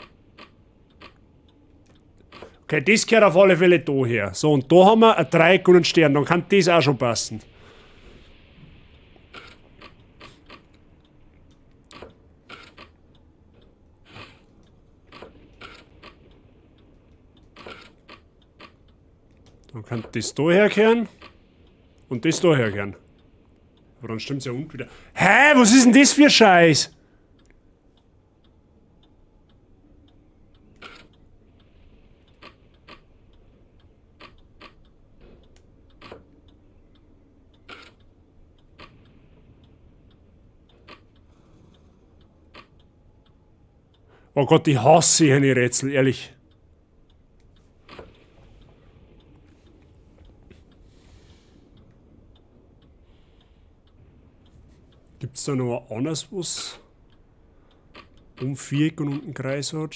Okay, das gehört auf alle Fälle da her. So, und da haben wir ein Dreieck und einen Stern. Dann kann das auch schon passen. Dann kann das da herkehren und das da herkehren. Aber dann stimmt's ja unten wieder. Hä, was ist denn das für Scheiß? Oh Gott, ich hasse eine Rätsel, ehrlich. Gibt's da noch anders was? Um Viereck und unten Kreis hat?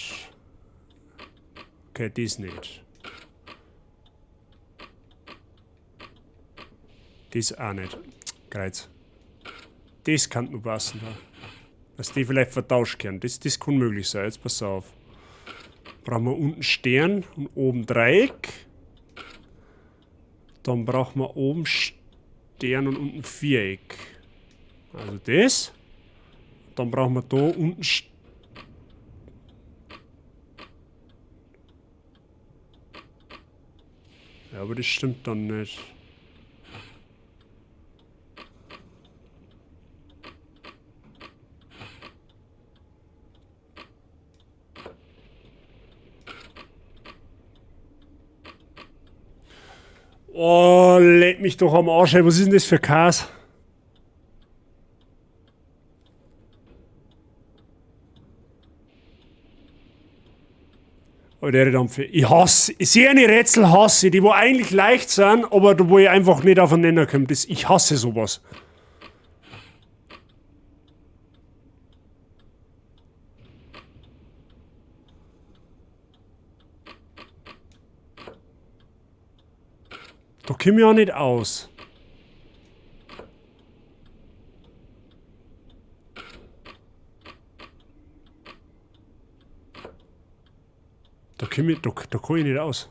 Okay, das nicht. Das auch nicht. Kreuz. Das kann nur passen da. Dass die vielleicht vertauscht werden. Das kann möglich sein. Jetzt pass auf. Brauchen wir unten Stern und oben Dreieck. Dann brauchen wir oben Stern und unten Viereck. Also das. Dann brauchen wir da unten ja, aber das stimmt dann nicht. Oh, leck mich doch am Arsch, ey. Was ist denn das für Käse? Oh, der Dampfe. Ich hasse, sehr eine Rätsel hasse, die wo eigentlich leicht sind, aber wo ich einfach nicht aufeinander komme. Ich hasse sowas. Da komme ich auch nicht aus. Da kann ich nicht aus.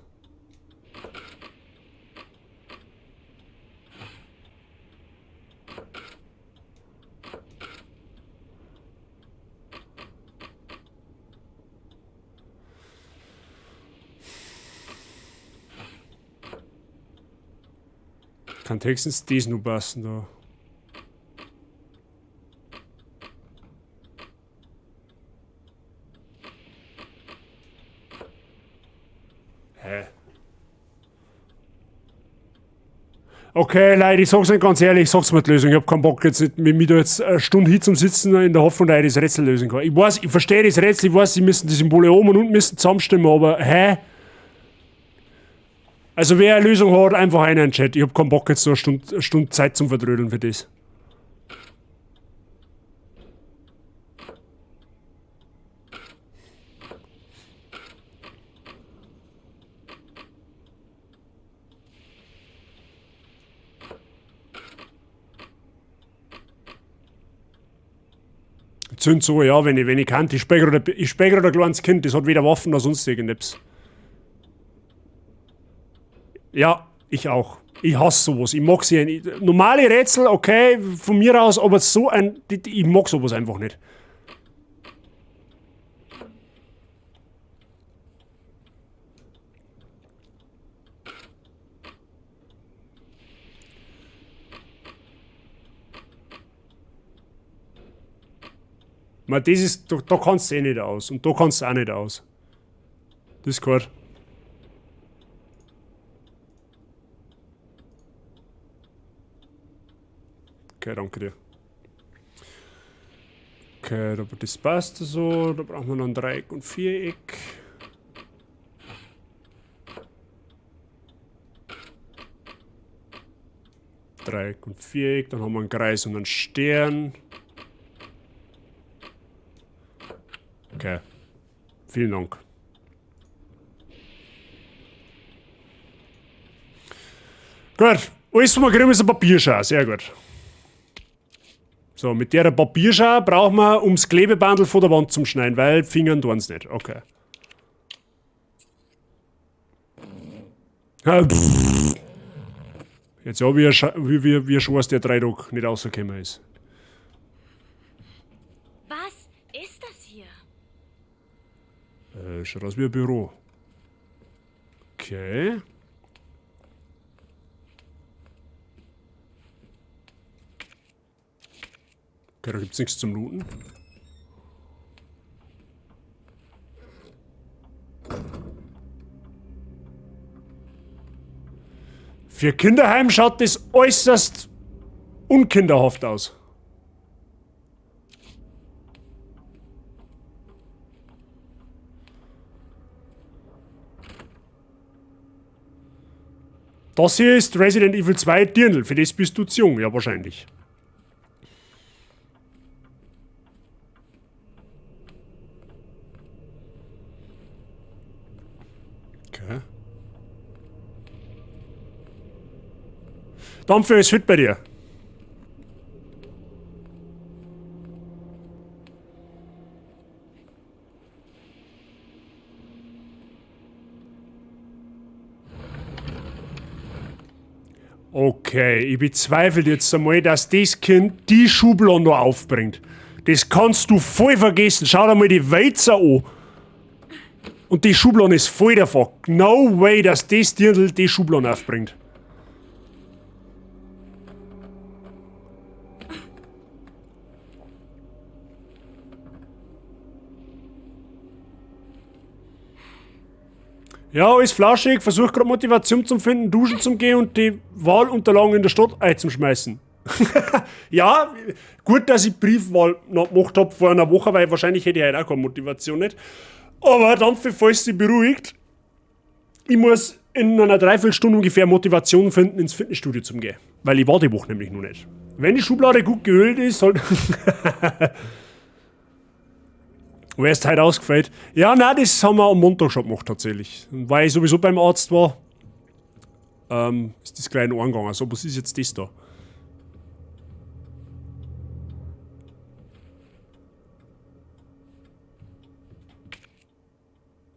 Kann höchstens das nur passen da. Hä? Okay, Leute, ich sag's euch ganz ehrlich, ich sag's mir die Lösung. Ich hab keinen Bock jetzt nicht mit mir da jetzt eine Stunde hin zum Sitzen in der Hoffnung, dass ich das Rätsel lösen kann. Ich weiß, ich verstehe das Rätsel, ich weiß, sie müssen die Symbole oben und unten müssen zusammenstimmen, aber hä? Also wer eine Lösung hat, einfach einer in den Chat. Ich hab keinen Bock jetzt so eine Stunde Zeit zum Verdrödeln für das. Sind so, ja, wenn ich kann. Ich spiele gerade ein kleines Kind, das hat weder Waffen noch sonst irgendetwas. Ja, ich auch. Ich hasse sowas. Ich mag sie nicht. Normale Rätsel, okay, von mir aus, aber so ein. Ich mag sowas einfach nicht. Man, das ist. Da kannst du eh nicht aus. Und da kannst du auch nicht aus. Das ist gut. Okay, danke dir. Okay, aber das passt so. Da brauchen wir noch ein Dreieck und Viereck. Dreieck und Viereck. Dann haben wir einen Kreis und einen Stern. Okay. Vielen Dank. Gut. Alles, was wir kriegen, ist ein Papierschau. Sehr gut. So, mit der Papierschau brauchen wir, um das Klebebandel von der Wand zu schneiden, weil Fingern tun es nicht. Okay. Jetzt habe ich wie schon, was der Dreidruck nicht rausgekommen ist. Was ist das hier? Schaut aus wie ein Büro. Okay. Okay, da gibt es nichts zum Looten. Für Kinderheim schaut das äußerst unkinderhaft aus. Das hier ist Resident Evil 2 Dirndl. Für das bist du zu jung, ja wahrscheinlich. Okay. Dampfer ist fit bei dir. Okay, ich bezweifle jetzt einmal, dass das Kind die Schublade noch aufbringt. Das kannst du voll vergessen. Schau dir mal die Wälzer an. Und die Schublade ist voll davon. No way, dass das Dirndl die Schublade aufbringt. Ja, alles flauschig, versuch gerade Motivation zu finden, duschen zu gehen und die Wahlunterlagen in der Stadt einzuschmeißen. Ja, gut, dass ich Briefwahl noch gemacht habe vor einer Woche, weil wahrscheinlich hätte ich heute auch keine Motivation nicht. Aber dann, falls sie beruhigt, ich muss in einer Dreiviertelstunde ungefähr Motivation finden, ins Fitnessstudio zu gehen. Weil ich war die Woche nämlich noch nicht. Wenn die Schublade gut geölt ist, sollte... Wer ist heute ausgefällt? Ja, nein, das haben wir am Montag schon gemacht tatsächlich. Weil ich sowieso beim Arzt war, ist das gleich angegangen. Also, was ist jetzt das da?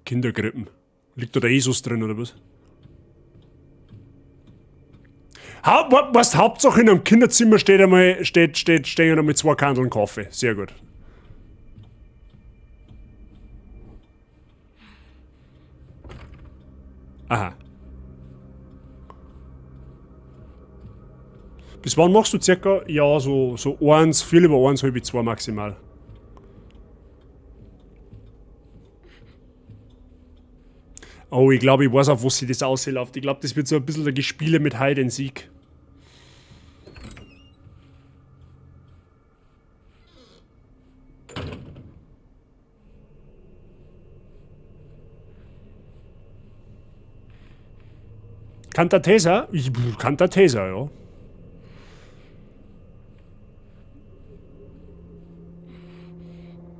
Kindergrippen. Liegt da der Jesus drin, oder was? Was Hauptsache in einem Kinderzimmer stehen einmal 2 Kandeln Kaffee. Sehr gut. Aha. Bis wann machst du circa? Ja, so 1, viel über 1, halb 2 maximal. Oh, ich glaube, ich weiß auf was sich das ausläuft. Ich glaube, das wird so ein bisschen ein Gespiele mit Hide and Seek. Kantatesa? Kantatesa, ja.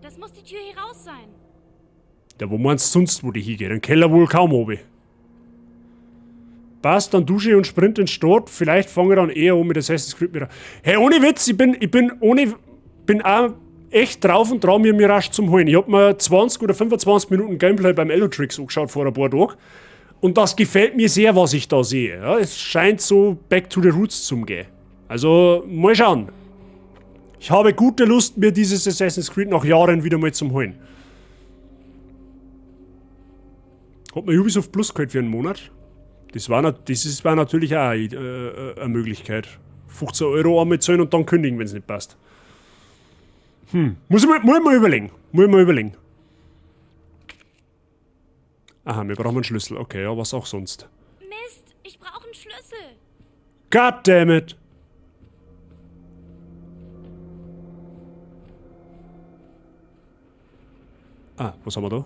Das muss die Tür hier raus sein. Ja, wo meinst du sonst, wo die hingeht? Im Keller wohl kaum oben. Passt, dann dusche ich und sprint in den Start. Vielleicht fange ich dann eher an mit Assassin's Creed wieder. Hey, ohne Witz, ich bin auch echt drauf und dran, mir rasch zum holen. Ich hab mir 20 oder 25 Minuten Gameplay beim Elotrix angeschaut vor ein paar Tagen. Und das gefällt mir sehr, was ich da sehe. Ja, es scheint so back to the roots zu gehen. Also, mal schauen. Ich habe gute Lust, mir dieses Assassin's Creed nach Jahren wieder mal zu holen. Hat mir Ubisoft Plus geholt für einen Monat. Das war natürlich auch eine Möglichkeit. 15 € anbezahlen und dann kündigen, wenn es nicht passt. Muss ich mal überlegen. Aha, wir brauchen einen Schlüssel. Okay, ja, was auch sonst. Mist, ich brauche einen Schlüssel. God damn it. Ah, was haben wir da?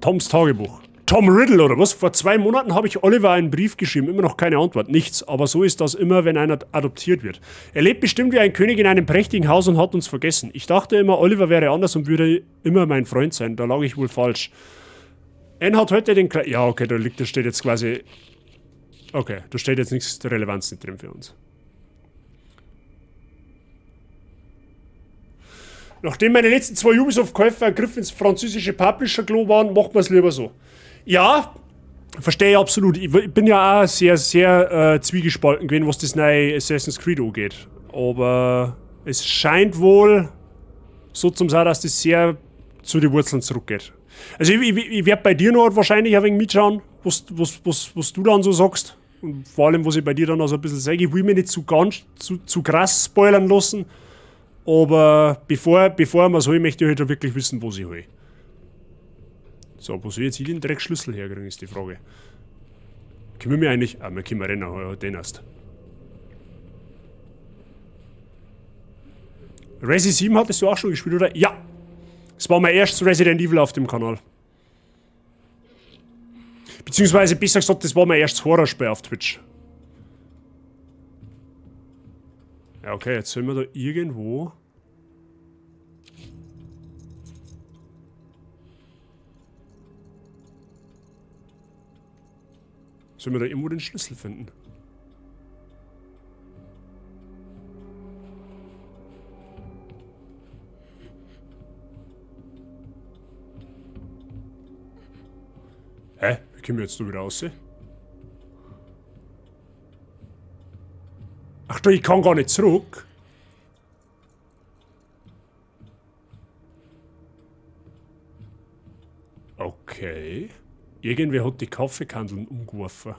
Toms Tagebuch. Tom Riddle oder was? Vor 2 Monaten habe ich Oliver einen Brief geschrieben, immer noch keine Antwort, nichts. Aber so ist das immer, wenn einer adoptiert wird. Er lebt bestimmt wie ein König in einem prächtigen Haus und hat uns vergessen. Ich dachte immer, Oliver wäre anders und würde immer mein Freund sein. Da lag ich wohl falsch. Anne hat heute den ja, okay, da steht jetzt quasi... Okay, da steht jetzt nichts der Relevanz nicht drin für uns. Nachdem meine letzten 2 Ubisoft-Käufe ein Griff ins französische Publisher-Klo waren, macht man es lieber so. Ja, verstehe ich absolut. Ich bin ja auch sehr, sehr zwiegespalten gewesen, was das neue Assassin's Creed angeht. Aber es scheint wohl so zum sein, dass das sehr zu den Wurzeln zurückgeht. Also ich werde bei dir noch wahrscheinlich ein wenig mitschauen, was du dann so sagst. Und vor allem, was ich bei dir dann auch so ein bisschen sage. Ich will mich nicht zu krass spoilern lassen. Aber bevor wir so, möchte ich halt wirklich wissen, was ich hole. So, wo soll ich jetzt hier den Dreckschlüssel herkriegen, ist die Frage. Können wir eigentlich... Ah, wir können rennen, den erst. Resi 7 hattest du auch schon gespielt, oder? Ja! Das war mein erstes Resident Evil auf dem Kanal. Beziehungsweise, besser gesagt, das war mein erstes Horrorspiel auf Twitch. Ja, okay, jetzt sollen wir da irgendwo... Sollen wir da irgendwo den Schlüssel finden? Hä? Wie kommen wir jetzt da wieder raus? Ach du, ich kann gar nicht zurück. Okay. Irgendwer hat die Kaffeekandeln umgeworfen.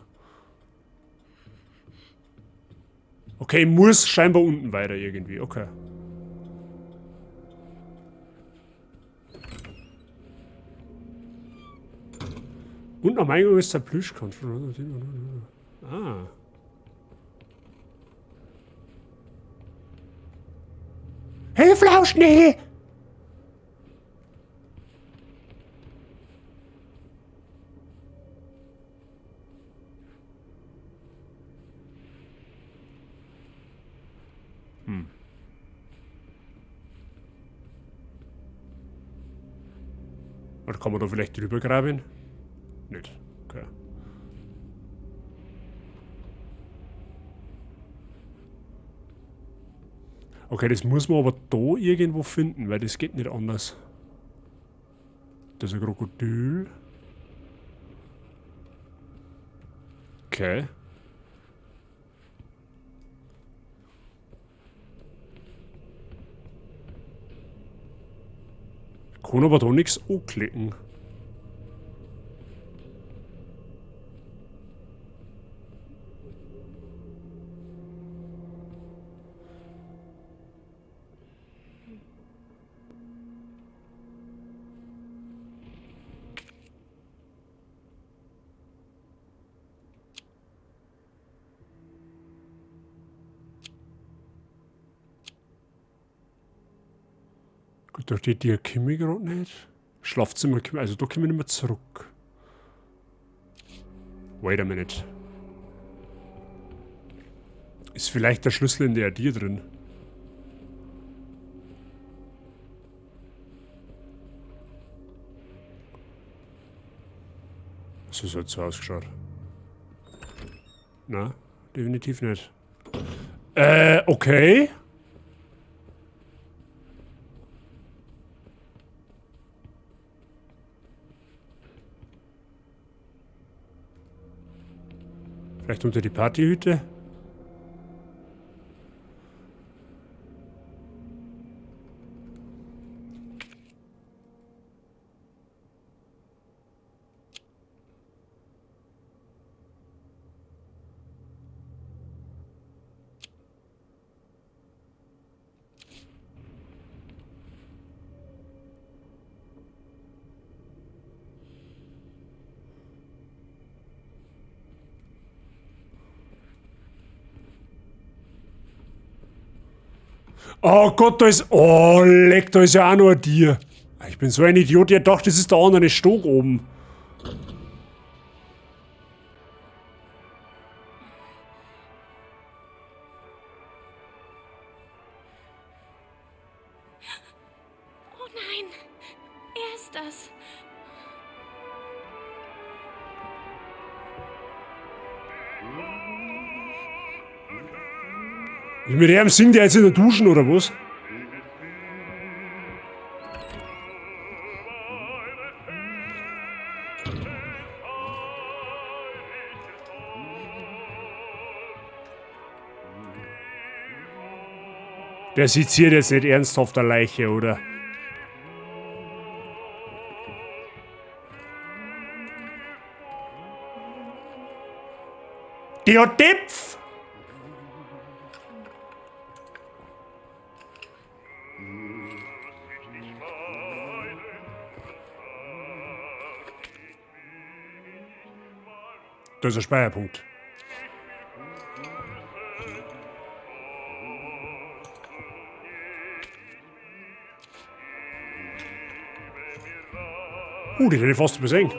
Okay, ich muss scheinbar unten weiter irgendwie. Okay. Und am Eingang ist der Plüschkampf. Ah. Hey, Flauschnee! Oder kann man da vielleicht drüber graben? Nicht. Okay. Okay, das muss man aber da irgendwo finden, weil das geht nicht anders. Das ist ein Krokodil. Okay. Ich kann aber da nichts anklicken. Da steht die Kimi gerade nicht. Schlafzimmer, also da können wir nicht mehr zurück. Wait a minute. Ist vielleicht der Schlüssel in der dir drin? So hat es so ausgeschaut. Na, definitiv nicht. Okay. Vielleicht unter die Partyhütte? Oh Gott, da ist... Oh, leck, da ist ja auch noch ein Tier. Ich bin so ein Idiot, der dachte, das ist der andere Stock oben. Oh nein, er ist das. Mit dem singt der jetzt in der Duschen, oder was? Der seziert jetzt nicht ernsthaft der Leiche, oder? Der Depf! Das ist ein Speicherpunkt. Die hätte ich fast übersehen.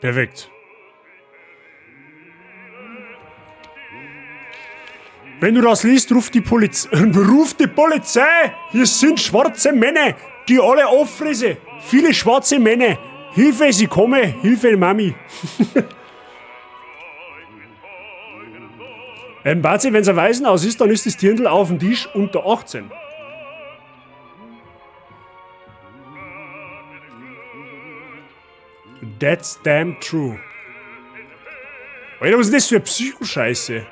Perfekt. Wenn du das liest, ruf die Polizei. Ruf die Polizei! Hier sind schwarze Männer, die alle auffressen. Viele schwarze Männer. Hilfe, sie komme. Hilfe, Mami. Bazi, wenn es ein Waisenhaus ist, dann ist das Dirndl auf dem Tisch unter 18. That's damn true. Alter, was ist das für eine Psychoscheiße?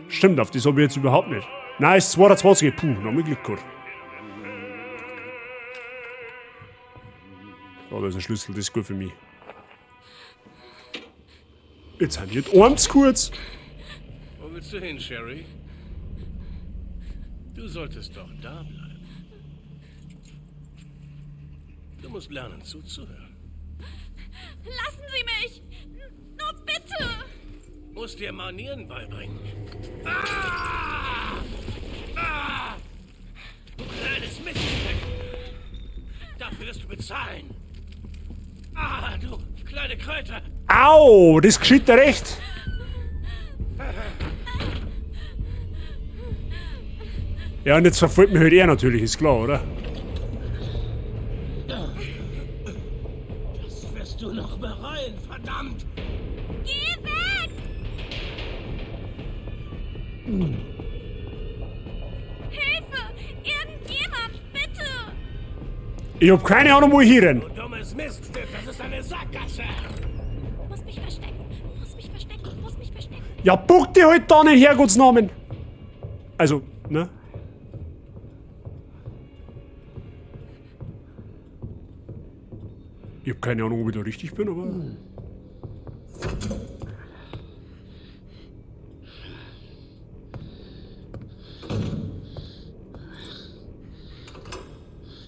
Stimmt, auf das habe ich jetzt überhaupt nicht. Nein, ist 22. Puh, noch mal Glück gehabt. Oh, da ist ein Schlüssel, das ist gut für mich. Jetzt haben wir nicht arms kurz. Wo willst du hin, Sherry? Du solltest doch da bleiben. Du musst lernen zuzuhören. Lassen Sie mich! Nur bitte! Musst dir Manieren beibringen. Ah! Ah! Du kleines Miststück! Dafür wirst du bezahlen. Ah, du kleine Kräuter! Au, das geschieht dir recht. Ja, und jetzt verfolgt mich halt er natürlich, ist klar, oder? Das wirst du noch bereuen, verdammt! Geh weg! Hilfe! Irgendjemand, bitte! Ich hab keine Ahnung, wo ich hier renn. Du dummes Miststück, das ist eine Sackgasse! Muss mich verstecken, muss mich verstecken, muss mich verstecken. Ja, buck dich halt da nicht, Herrgottsnamen. Also, ne? Ich hab keine Ahnung, ob ich da richtig bin, aber...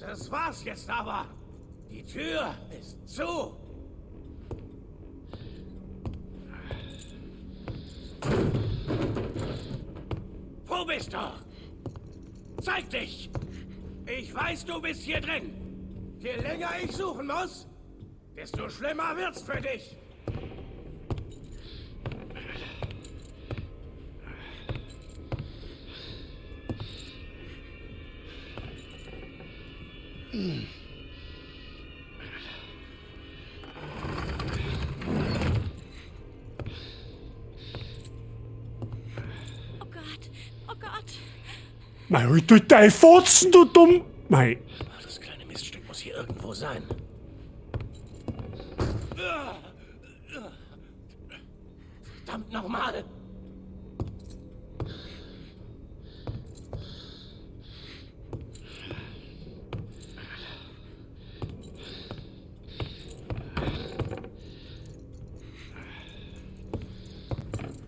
Das war's jetzt aber! Die Tür ist zu! Wo bist du? Zeig dich! Ich weiß, du bist hier drin! Je länger ich suchen muss, desto schlimmer wird's für dich! Oh Gott, oh Gott. Mei, halt du dein Fotzen, du dumm... Mei. Das kleine Miststück muss hier irgendwo sein. Verdammt nochmal!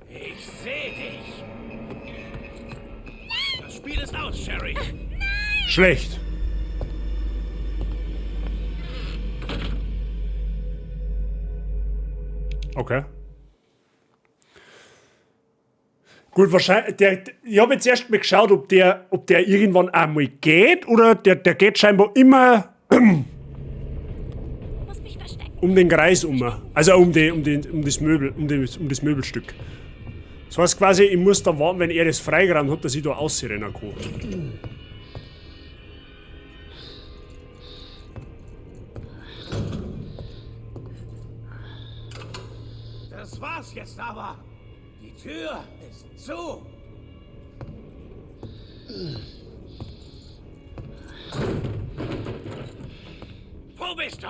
Ich sehe dich! Das Spiel ist aus, Sherry! Schlecht. Okay. Gut, wahrscheinlich. Ich habe jetzt erst mal geschaut, ob der irgendwann einmal geht oder der geht scheinbar immer um den Kreis um. Also um das Möbelstück. Das heißt quasi, ich muss da warten, wenn er das freigerannt hat, dass ich da ausrennen kann. Das war's jetzt aber. Die Tür ist zu. Wo bist du?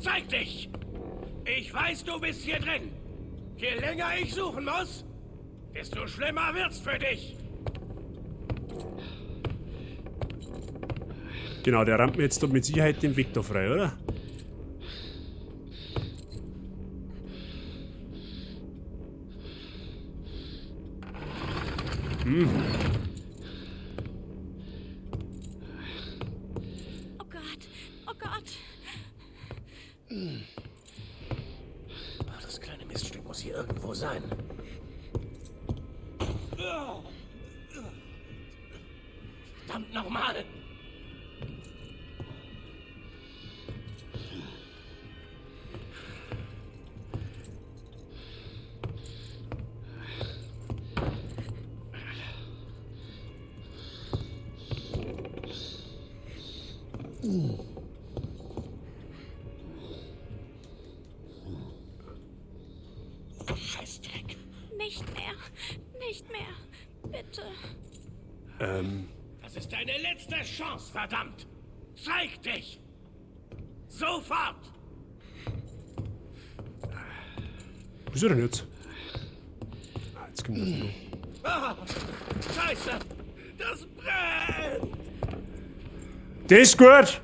Zeig dich! Ich weiß, du bist hier drin. Je länger ich suchen muss, desto schlimmer wird's für dich. Genau, der rammt mir jetzt da mit Sicherheit den Weg da frei, oder? Hm. Oh Gott, oh Gott. Ach, das kleine Miststück muss hier irgendwo sein. Verdammt nochmal! Scheißdreck. Nicht mehr. Nicht mehr. Bitte. Das ist deine letzte Chance, verdammt! Zeig dich! Sofort! Wo ist er denn jetzt? Ah, jetzt kommt er noch. Ah, Scheiße! Das brennt! Das ist gut!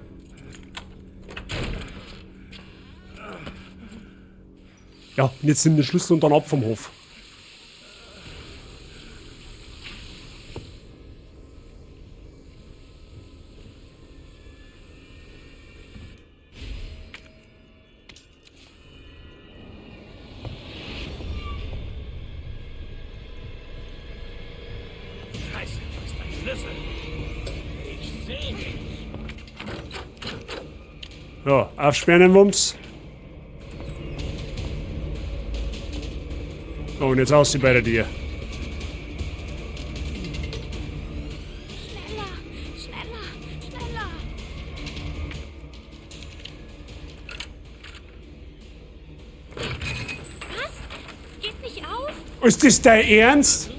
Ja, und jetzt nimm den Schlüssel und dann ab vom Hof. Scheiße, wo ist mein Schlüssel? Ich sehe dich. Ja, aufsperren den Wumms. Oh, und jetzt aus sie bei der Tür. Schneller, schneller, schneller. Was? Geht nicht auf? Ist das dein Ernst?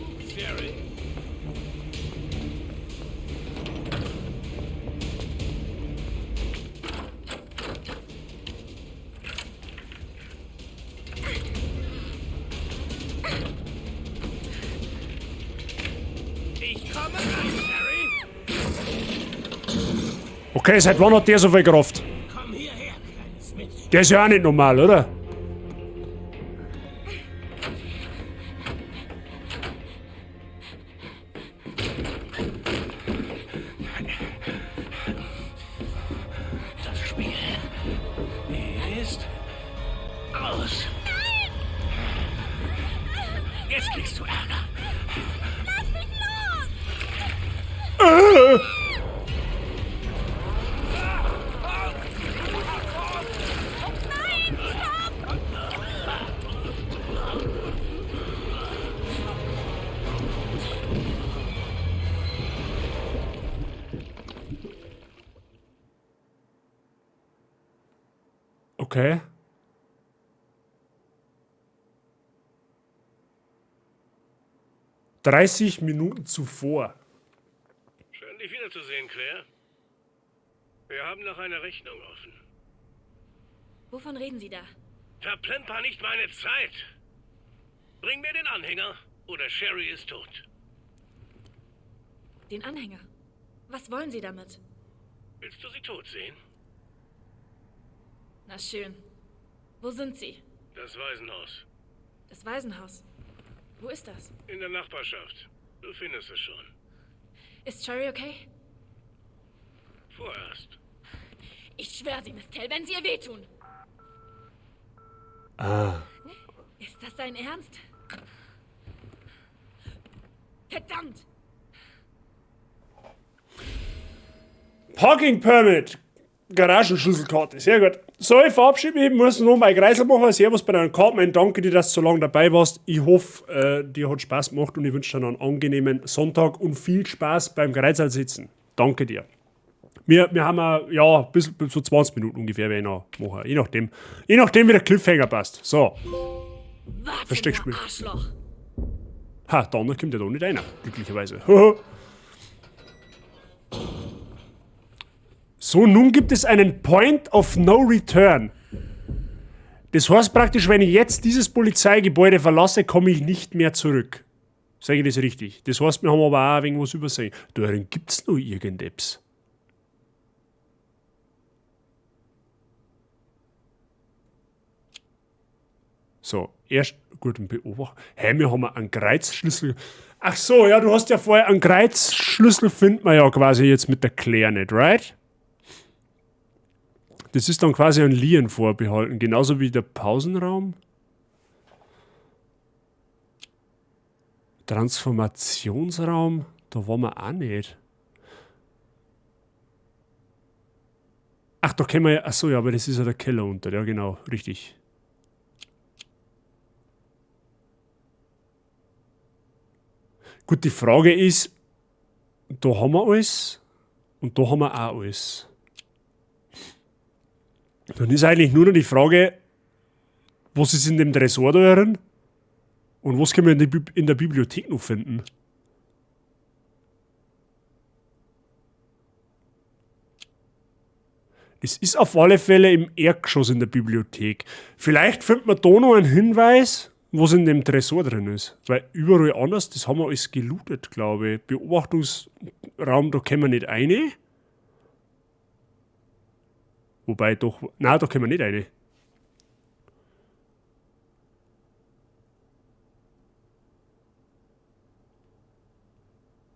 Okay, seit wann hat der so viel Kraft? Komm hierher, kleines Mädchen. Der ist ja auch nicht normal, oder? Das Spiel ist aus. Jetzt kriegst du Ärger. Lass mich los! Nein, stopp! Okay. ...30 Minuten zuvor. Schön, dich wiederzusehen, Claire. Wir haben noch eine Rechnung offen. Wovon reden Sie da? Verplemper nicht meine Zeit. Bring mir den Anhänger oder Sherry ist tot. Den Anhänger. Was wollen Sie damit? Willst du sie tot sehen? Na schön. Wo sind Sie? Das Waisenhaus. Das Waisenhaus. Wo ist das? In der Nachbarschaft. Du findest es schon. Ist Sherry okay? Vorerst. Ich schwöre Sie, Miss Kell, wenn Sie ihr wehtun. Ah. Ist das dein Ernst? Verdammt! Parking Permit. Garagenschlüsselkarte. Sehr gut. So, ich verabschiede mich. Ich muss noch mal Kreisel machen. Servus bei deinen Karten. Danke dir, dass du so lange dabei warst. Ich hoffe, dir hat Spaß gemacht und ich wünsche dir einen angenehmen Sonntag und viel Spaß beim Kreisel sitzen. Danke dir. Wir haben ja bis so 20 Minuten ungefähr, wenn ich noch machen. Je nachdem, wie der Cliffhanger passt. So. Versteckspiel. Ha, der andere kommt ja da nicht rein. Glücklicherweise. So, nun gibt es einen Point of No Return. Das heißt praktisch, wenn ich jetzt dieses Polizeigebäude verlasse, komme ich nicht mehr zurück. Sage ich das richtig? Das heißt, wir haben aber auch irgendwas übersehen. Darin gibt es noch irgendetwas. So, erst gut beobachten. Hey, wir haben einen Kreuzschlüssel. Ach so, ja, du hast ja vorher einen Kreuzschlüssel, findet man ja quasi jetzt mit der Claire nicht, right? Das ist dann quasi an Lian vorbehalten, genauso wie der Pausenraum. Transformationsraum, da waren wir auch nicht. Ach, da können wir ja, achso, ja, aber das ist ja der Keller unter, ja genau, richtig. Gut, die Frage ist, da haben wir alles und da haben wir auch alles. Dann ist eigentlich nur noch die Frage, was ist in dem Tresor da drin und was können wir in der Bibliothek noch finden. Es ist auf alle Fälle im Erdgeschoss in der Bibliothek. Vielleicht findet man da noch einen Hinweis, was in dem Tresor drin ist. Weil überall anders, das haben wir alles gelootet, glaube ich. Beobachtungsraum, da können wir nicht rein. Wobei doch... Nein, da können wir nicht rein.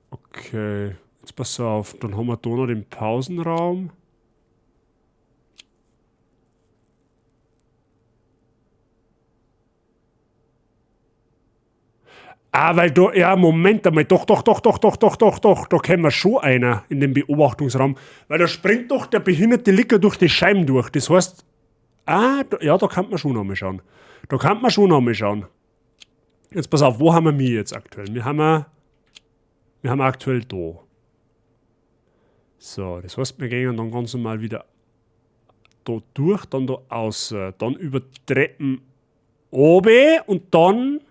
Okay, jetzt pass auf. Dann haben wir da noch den Pausenraum. Ah, weil da, ja, Moment einmal, doch, da kennen wir schon einer in dem Beobachtungsraum. Weil da springt doch der behinderte Licker durch die Scheiben durch. Das heißt, ja, da kann man schon nochmal schauen. Jetzt pass auf, wo haben wir mich jetzt aktuell? Wir haben aktuell da. So, das heißt, wir gehen dann ganz normal wieder da durch, dann da außen, dann über Treppen oben und dann...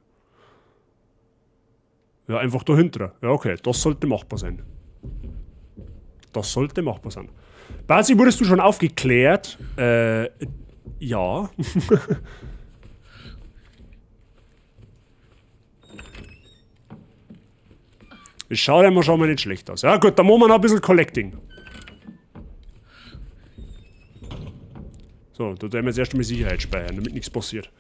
Ja, einfach dahinter. Ja, okay, das sollte machbar sein. Basi, wurdest du schon aufgeklärt? Ja. Es schaut immer schon mal nicht schlecht aus. Ja gut, dann machen wir noch ein bisschen Collecting. So, da werden wir jetzt erst einmal Sicherheit speichern, damit nichts passiert.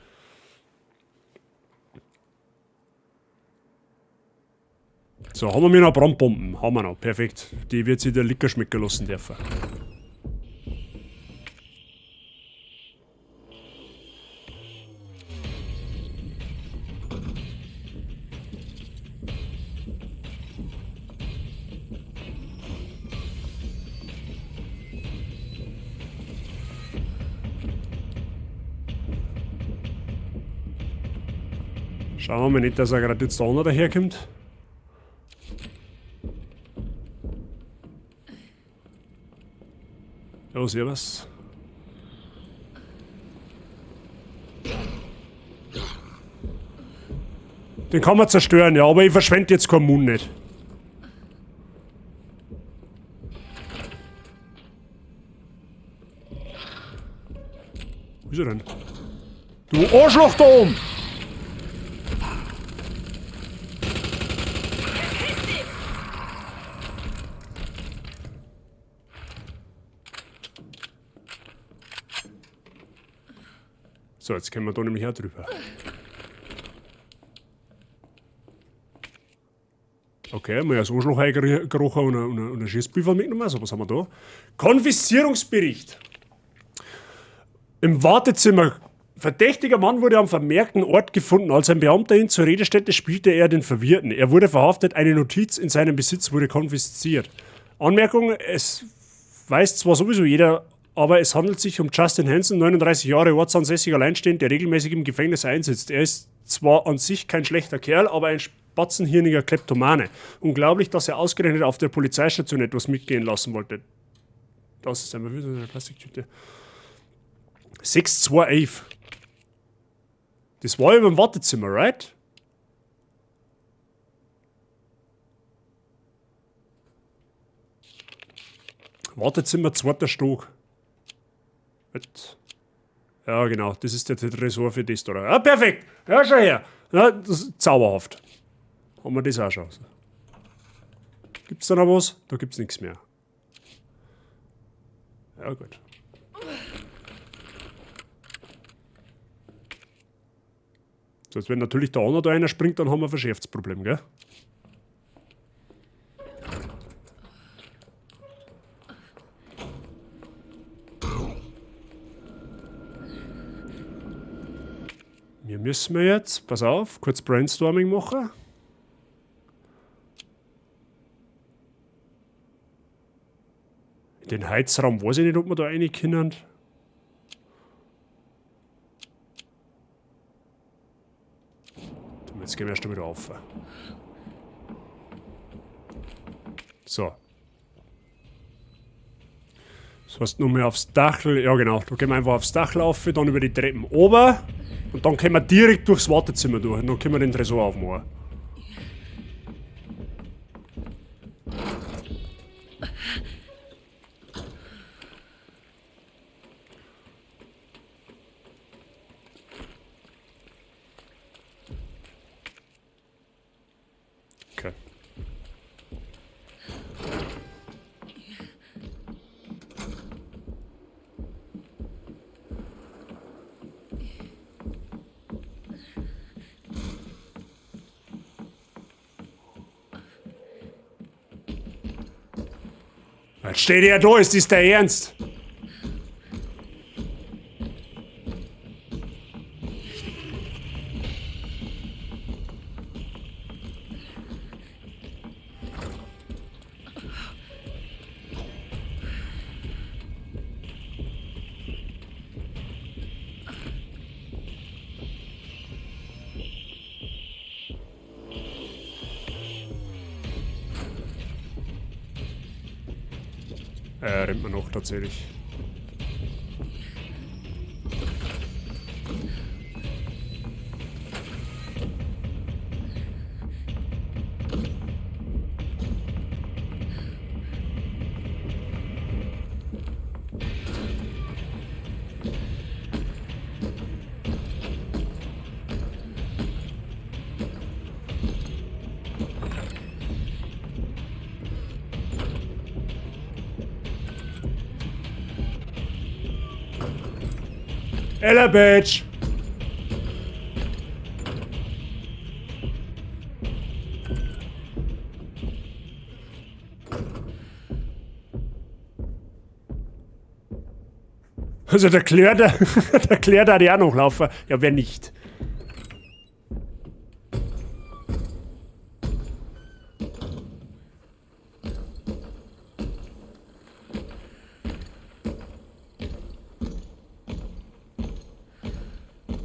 So, haben wir noch Brandbomben? Haben wir noch, perfekt. Die wird sich der Licker schmecken lassen dürfen. Schauen wir mal nicht, dass er gerade jetzt da noch daherkommt. Ja, servus. Den kann man zerstören, ja, aber ich verschwende jetzt keinen Mund nicht. Wo ist er denn? Du Arschloch da oben! So, jetzt können wir da nämlich auch drüber. Okay, wir haben so Arschloch eingerochen und ein Schießpulver mitgenommen. So, was haben wir da? Konfiszierungsbericht. Im Wartezimmer Verdächtiger Mann wurde am vermerkten Ort gefunden. Als ein Beamter ihn zur Rede stellte, spielte er den Verwirrten. Er wurde verhaftet, eine Notiz in seinem Besitz wurde konfisziert. Anmerkung, es weiß zwar sowieso jeder, aber es handelt sich um Justin Hansen, 39 Jahre, ortsansässig, alleinstehend, der regelmäßig im Gefängnis einsitzt. Er ist zwar an sich kein schlechter Kerl, aber ein spatzenhirniger Kleptomane. Unglaublich, dass er ausgerechnet auf der Polizeistation etwas mitgehen lassen wollte. Das ist einmal wieder eine Plastiktüte. 628. Das war über dem Wartezimmer, right? Wartezimmer, zweiter Stock. Ja, genau, das ist der Tresor für das da. Ja, perfekt! Ja, schau her! Ja, das ist zauberhaft. Haben wir das auch schon. Gibt's da noch was? Da gibt's nichts mehr. Ja, gut. So, jetzt wenn natürlich da auch noch einer springt, dann haben wir ein Verschäftsproblem, gell? Hier müssen wir jetzt, pass auf, kurz Brainstorming machen. In den Heizraum weiß ich nicht, ob wir da rein können. Jetzt gehen wir erst mal wieder auf. So. Das heißt, nur mehr aufs Dachl. Ja, genau. Da gehen wir einfach aufs Dach laufen, dann über die Treppen oben. Und dann können wir direkt durchs Wartezimmer durch. Und dann können wir den Tresor aufmachen. Okay. Jetzt steht ja da, ist das der Ernst? Rennt man noch tatsächlich. Ella, Bitch! Also der Claire, der Claire da die auch noch laufen. Ja, wer nicht?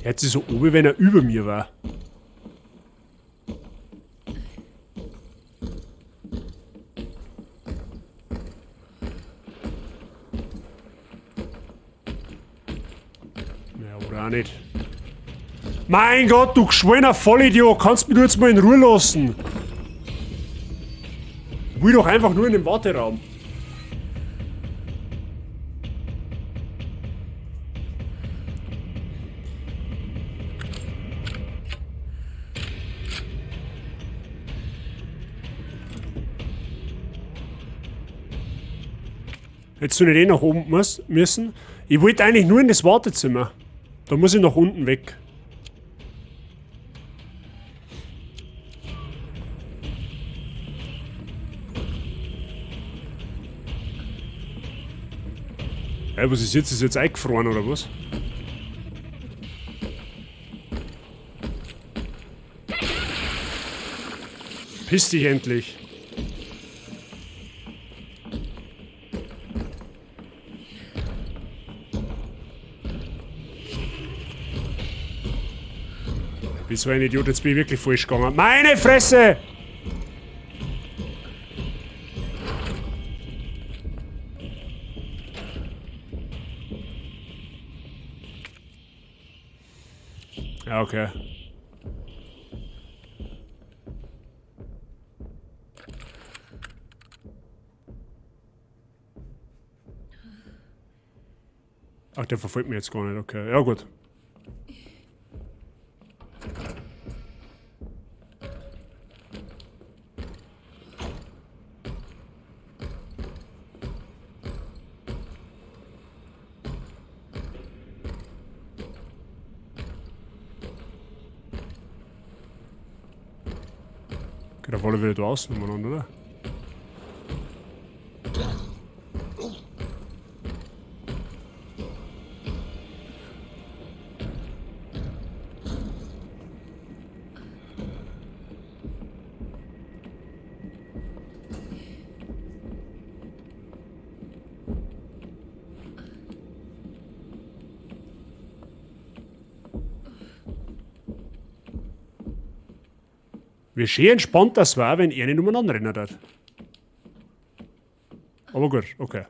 Jetzt ist so oben, wenn er über mir war. Ja, oder auch nicht. Mein Gott, du geschwollener Vollidiot, kannst mich du jetzt mal in Ruhe lassen? Ich will doch einfach nur in den Warteraum. Jetzt du nicht eh nach oben müssen. Ich wollte eigentlich nur in das Wartezimmer. Da muss ich nach unten weg. Hey, was ist jetzt? Ist jetzt eingefroren oder was? Verpiss dich endlich. Wie so ein Idiot, jetzt bin ich wirklich falsch gegangen. Meine Fresse! Ja, okay. Ach, der verfolgt mich jetzt gar nicht, okay. Ja, gut. Okay, da wollen wir wieder draußen umeinander, oder? Wie schön entspannt das war, wenn er nicht umeinander rennen hat. Aber gut, okay.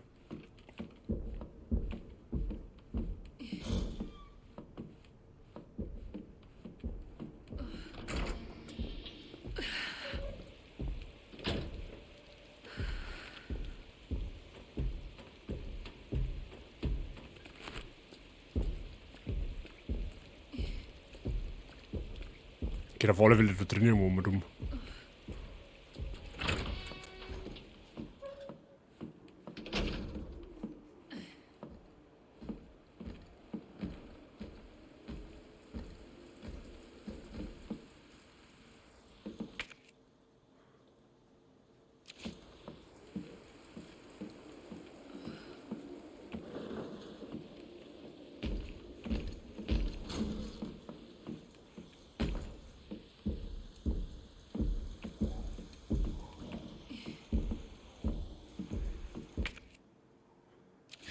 Geht auf alle Fälle da drinnen rum.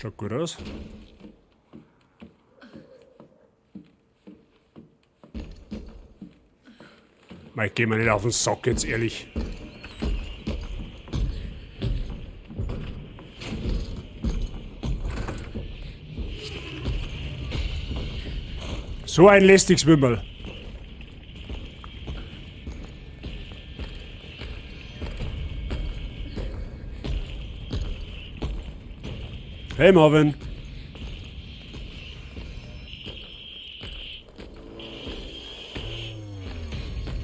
Schaut gut aus. Mike, geh mir nicht auf den Sack, jetzt ehrlich. So ein lästiges Wimmel. Hey Marvin.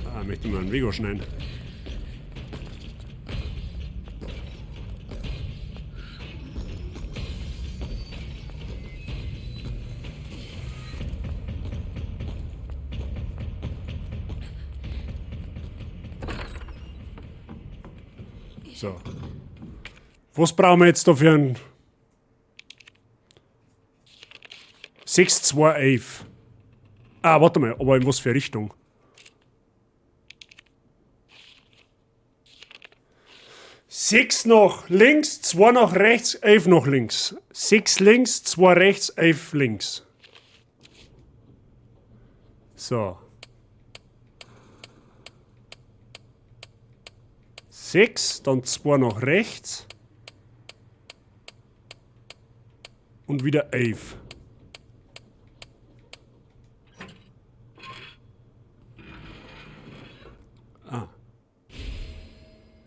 Ah, ich möchte mal einen Weg schneiden. So. Was brauchen wir jetzt da für einen 6-2-11. Ah, warte mal, aber in was für Richtung? Sechs nach links, 2 nach rechts, 11 nach links. 6 links, 2 rechts, 11 links. So. 6, dann 2 nach rechts. Und wieder 11. Ah.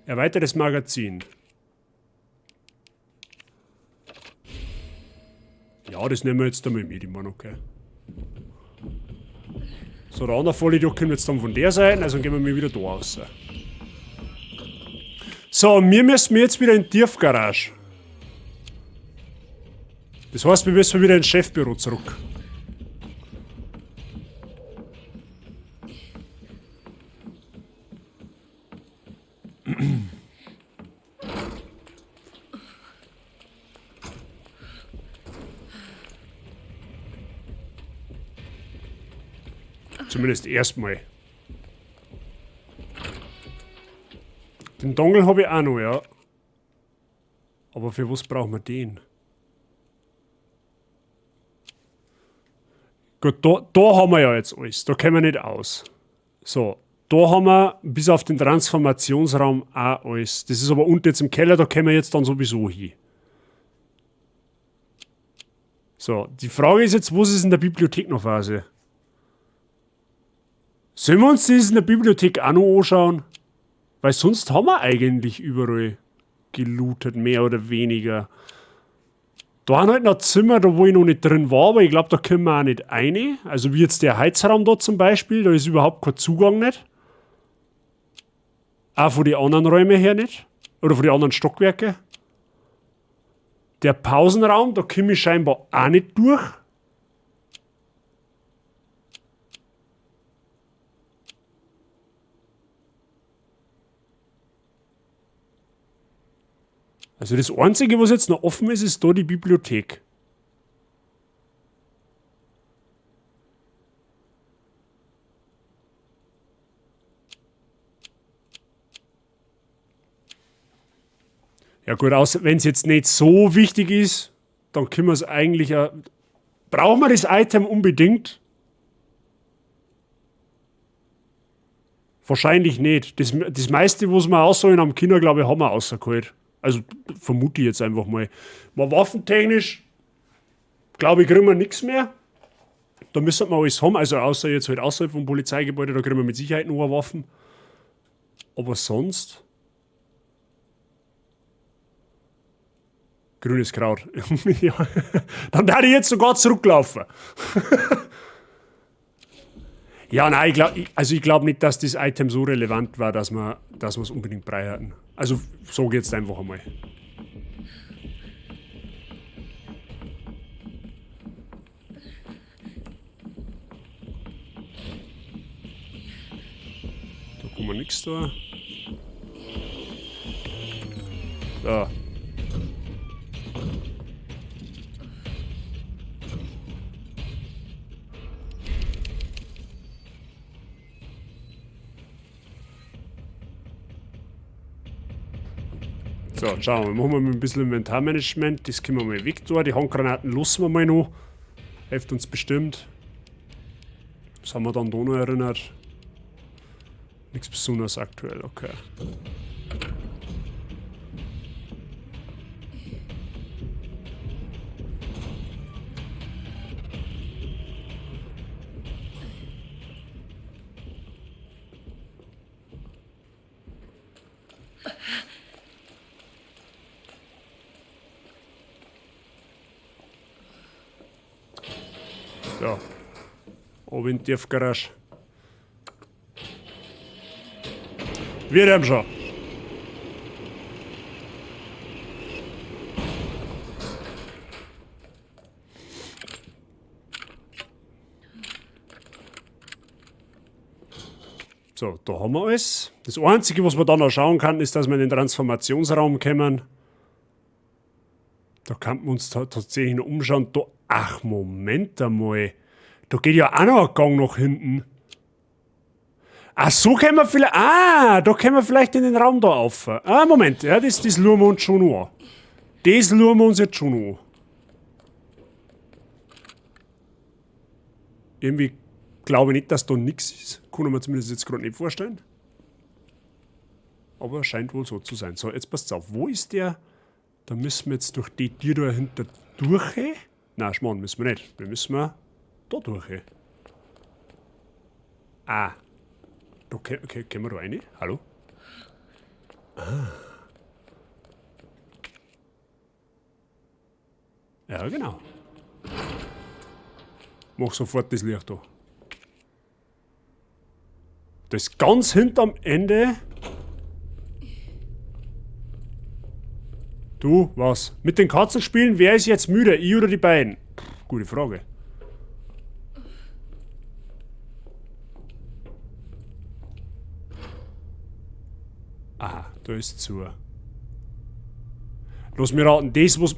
Erweitertes Magazin. Ja, das nehmen wir jetzt einmal mit, ich meine, okay. So, der andere Vollidiot kommt jetzt dann von der Seite, also gehen wir mal wieder da raus. So, wir müssen jetzt wieder in die Tiefgarage. Das heißt, wir müssen wieder ins Chefbüro zurück. Zumindest erstmal. Den Dongle habe ich auch noch, ja. Aber für was brauchen wir den? Gut, da haben wir ja jetzt alles. Da kommen wir nicht aus. So, da haben wir bis auf den Transformationsraum auch alles. Das ist aber unten jetzt im Keller, da kommen wir jetzt dann sowieso hin. So, die Frage ist jetzt, was ist in der Bibliothek noch Phase? Sollen wir uns das in der Bibliothek auch noch anschauen? Weil sonst haben wir eigentlich überall gelootet, mehr oder weniger. Da haben halt noch Zimmer, da wo ich noch nicht drin war, aber ich glaube, da können wir auch nicht rein. Also wie jetzt der Heizraum da zum Beispiel, da ist überhaupt kein Zugang nicht. Auch von den anderen Räumen her nicht. Oder von den anderen Stockwerken. Der Pausenraum, da komme ich scheinbar auch nicht durch. Also das Einzige, was jetzt noch offen ist, ist da die Bibliothek. Ja gut, wenn es jetzt nicht so wichtig ist, dann können wir es eigentlich... brauchen wir das Item unbedingt? Wahrscheinlich nicht. Das meiste, was wir ausholen am Kinder, glaube ich, haben wir rausgeholt. Also vermute ich jetzt einfach mal. Mal waffentechnisch, glaube ich, kriegen wir nichts mehr. Da müssen wir alles haben. Also außer jetzt halt außerhalb vom Polizeigebäude, da kriegen wir mit Sicherheit nur Waffen. Aber sonst... Grünes Kraut. Ja. Dann darf ich jetzt sogar zurücklaufen. Ja, nein, ich glaube nicht, dass das Item so relevant war, dass wir es unbedingt brei hatten. Also, so geht's einfach einmal. Da kann man nichts da. Da. So, schauen wir, machen wir mal ein bisschen Inventarmanagement. Das können wir mal weg da. Die Handgranaten lassen wir mal noch. Hilft uns bestimmt. Was haben wir dann da noch erinnert? Nichts besonders aktuell, okay. So. Oben in die Tiefgarage. Wir haben schon. So, da haben wir alles. Das Einzige, was man dann noch schauen kann, ist, dass wir in den Transformationsraum kommen. Da kann man uns tatsächlich noch umschauen. Da, ach, Moment einmal. Da geht ja auch noch ein Gang nach hinten. Ach, so können wir vielleicht... Ah, da können wir vielleicht in den Raum da rauf. Ah, Moment. Ja, das schauen wir uns schon an. Das schauen wir uns jetzt schon an. Irgendwie glaube ich nicht, dass da nichts ist. Kann ich mir zumindest jetzt gerade nicht vorstellen. Aber scheint wohl so zu sein. So, jetzt passt auf. Wo ist der? Da müssen wir jetzt durch die Tür da hinter durch. Nein, Schmarrn müssen wir nicht. Wir müssen da durch. Ah. Da können wir da rein? Hallo? Ah. Ja, genau. Mach sofort das Licht da. Das ist ganz hinterm Ende. Du, was? Mit den Katzen spielen, wer ist jetzt müde? Ich oder die beiden? Gute Frage. Aha, da ist zu. Lass mir raten, das was...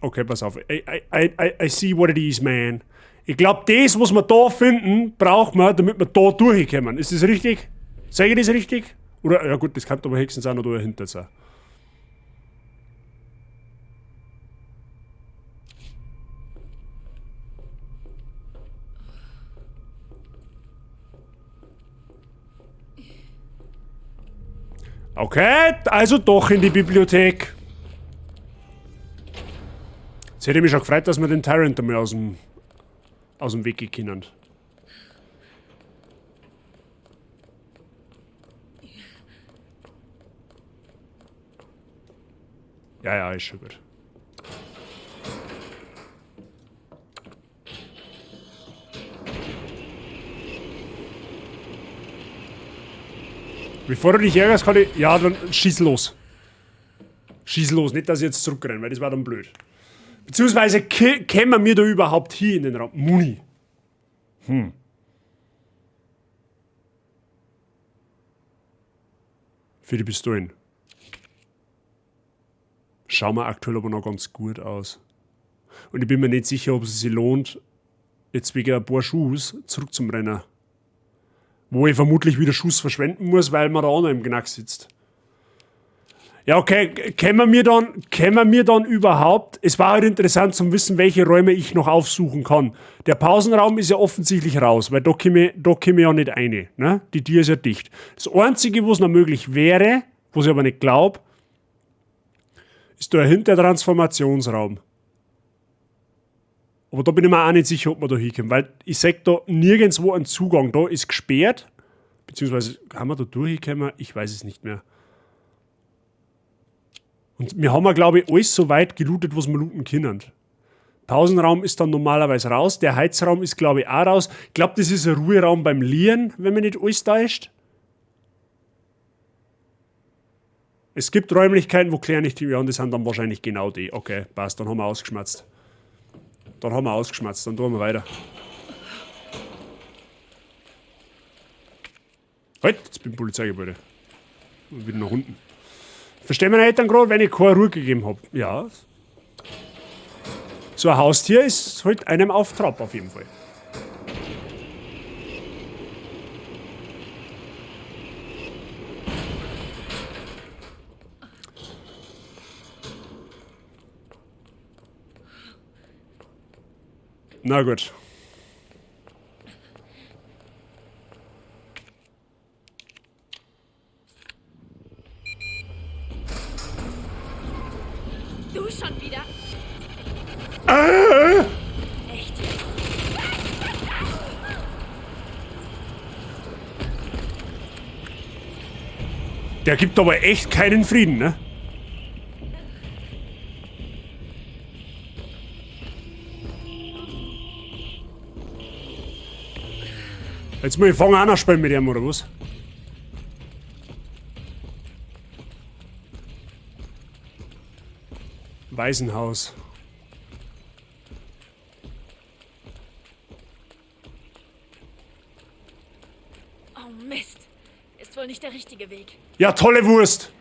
Okay, pass auf. I see what it is, man. Ich glaube, das, was wir da finden, braucht man, damit wir da durchkommen. Ist das richtig? Sag ich das richtig? Oder, ja gut, das kann aber höchstens auch noch dahinter sein. Okay, also doch in die Bibliothek. Jetzt hätte ich mich schon gefreut, dass wir den Tyrant einmal aus dem Weg gehen können. Ja, ist schon gut. Bevor du dich ärgerst, kann ich... Ja, dann schieß los. Schieß los, nicht, dass ich jetzt zurückrenne, weil das war dann blöd. Beziehungsweise, kämen wir da überhaupt hier in den Raum? Muni. Für die Pistolen. Schauen wir aktuell aber noch ganz gut aus. Und ich bin mir nicht sicher, ob es sich lohnt, jetzt wegen ein paar Schuss zurück zum Renner. Wo ich vermutlich wieder Schuss verschwenden muss, weil man da auch noch im Knack sitzt. Ja, okay, können wir dann überhaupt... Es war halt interessant zu wissen, welche Räume ich noch aufsuchen kann. Der Pausenraum ist ja offensichtlich raus, weil da komme ich ja nicht rein. Ne? Die Tür ist ja dicht. Das Einzige, was noch möglich wäre, was ich aber nicht glaube, ist dahinter der Transformationsraum. Aber da bin ich mir auch nicht sicher, ob wir da hinkommen, weil ich sehe da nirgendwo einen Zugang. Da ist gesperrt, beziehungsweise haben wir da durchgekommen? Ich weiß es nicht mehr. Und wir haben, glaube ich, alles so weit gelootet, was wir looten können. Pausenraum ist dann normalerweise raus. Der Heizraum ist, glaube ich, auch raus. Ich glaube, das ist ein Ruheraum beim Lieren, wenn man nicht alles täuscht. Es gibt Räumlichkeiten, wo klären nicht die, ja, und das sind dann wahrscheinlich genau die. Okay, passt, dann haben wir ausgeschmatzt. Dann tun wir weiter. Halt, jetzt bin ich im Polizeigebäude. Und wieder nach unten. Verstehen meine Eltern gerade, wenn ich keine Ruhe gegeben habe? Ja. So ein Haustier ist halt einem auf Trab auf jeden Fall. Na gut. Du schon wieder? Echt? Der gibt aber echt keinen Frieden, ne? Jetzt muss ich fangen an zu spielen mit ihm, oder was? Waisenhaus. Oh Mist. Ist wohl nicht der richtige Weg. Ja, tolle Wurst!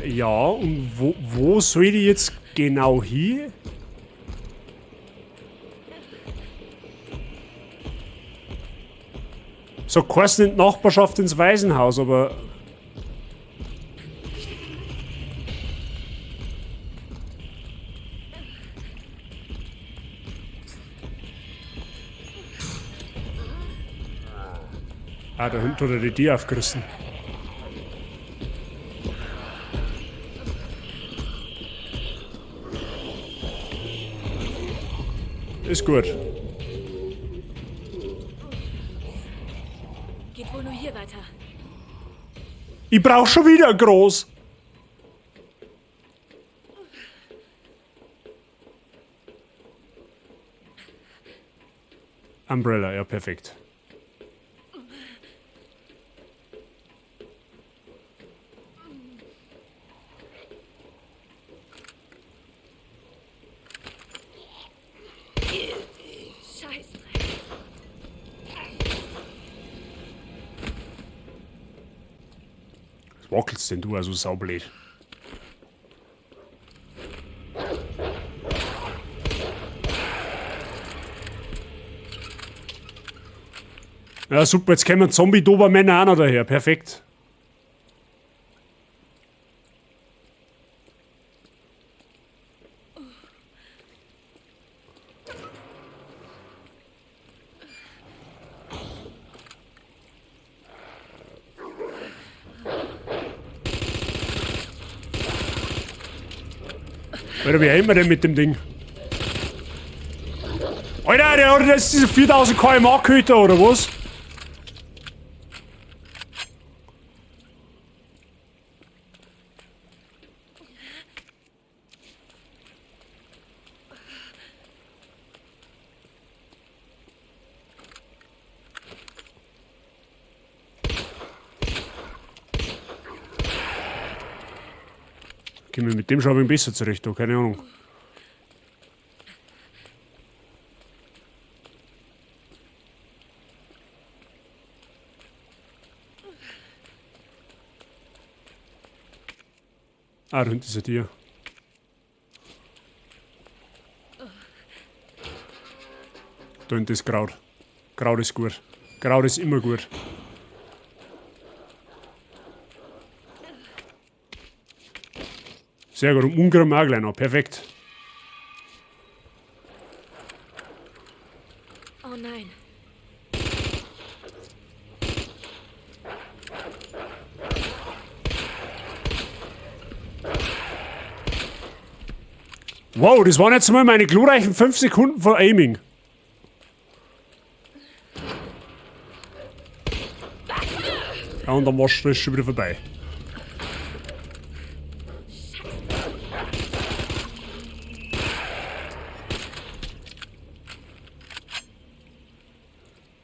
Ja, und wo soll die jetzt genau hin? So kostet nicht Nachbarschaft ins Waisenhaus, aber... Ah, da hinten hat er die Tür aufgerissen. Ist gut. Geht wohl nur hier weiter. Ich brauch schon wieder groß. Umbrella, ja, perfekt. Was wackelst denn du also saublöd? Ja, super, jetzt kommen Zombie-Dobermänner auch noch daher. Perfekt. Alter, wie haben wir denn mit dem Ding? Alter, der hat jetzt diese 4000 km/h Köter, oder was? Gehen wir mit dem schon ein bisschen besser zurecht, keine Ahnung. Ah, da hinten ist ein Tier. Da hinten ist Kraut. Kraut ist gut. Kraut ist immer gut. Sehr gut, und Ungarn auch gleich noch. Perfekt. Oh nein. Wow, das waren jetzt mal meine glorreichen 5 Sekunden vor Aiming. Ja, und dann war es schon wieder vorbei.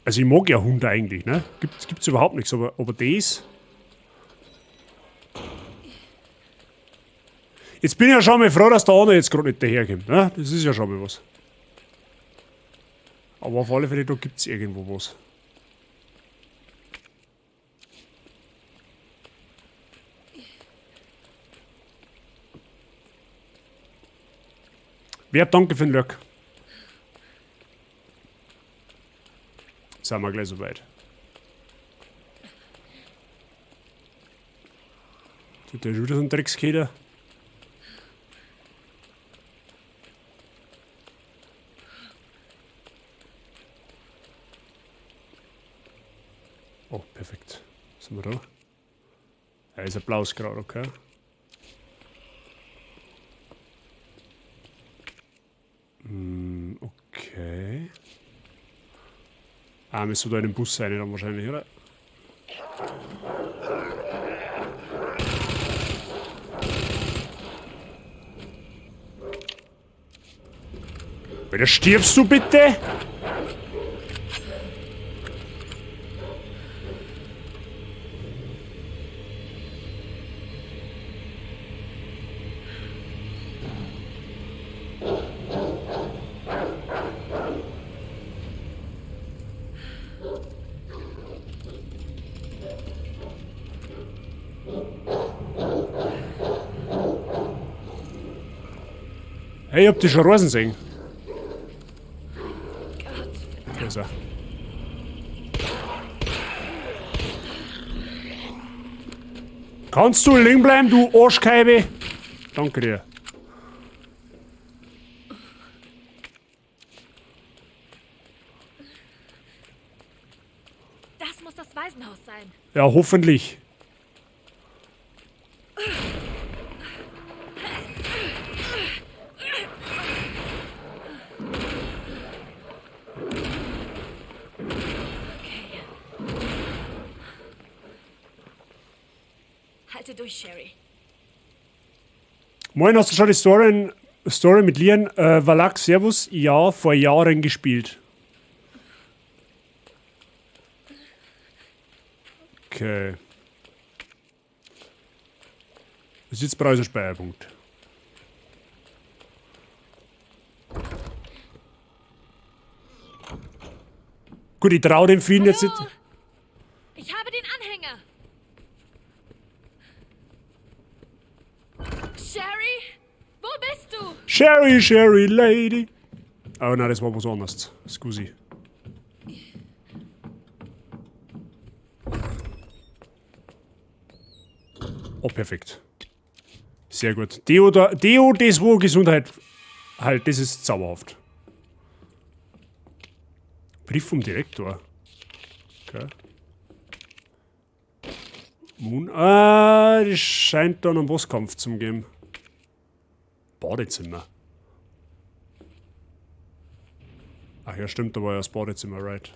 Also ich mag ja Hunde eigentlich, ne? Gibt's überhaupt nichts, aber das... Jetzt bin ich ja schon mal froh, dass der andere jetzt gerade nicht daherkommt, ne? Das ist ja schon mal was. Aber auf alle Fälle, da gibt's irgendwo was. Wer danke für den Löck. Sind wir gleich soweit. Da ist wieder so ein Dreckskeder. Oh, perfekt. Was sind wir da? Ja, ist ein blaues Kraut, okay. Okay. Ah, müssen wir da in den Bus sein, dann wahrscheinlich, oder? Bitte stirbst du bitte? Hey, ich hab die schon Rosen gesehen. Da ist er. Kannst du liegen bleiben, du Arschkeibe? Danke dir. Das muss das Waisenhaus sein. Ja, hoffentlich. Halte durch, Sherry. Moin, hast du schon die Story mit Lian Valak Servus? Ja, vor Jahren gespielt. Okay. Das ist jetzt Browser-Speicherpunkt. Gut, ich traue dem Vielen jetzt nicht. Ich habe den Anhänger. Sherry? Wo bist du? Sherry, Sherry Lady. Oh nein, das war was anderes. Scusi. Oh, perfekt. Sehr gut. Deo, das wo Gesundheit halt, das ist zauberhaft. Brief vom Direktor. Okay. Moon. Das scheint dann einen Bosskampf zu geben. Badezimmer. Ach ja, stimmt, da war ja das Badezimmer, right.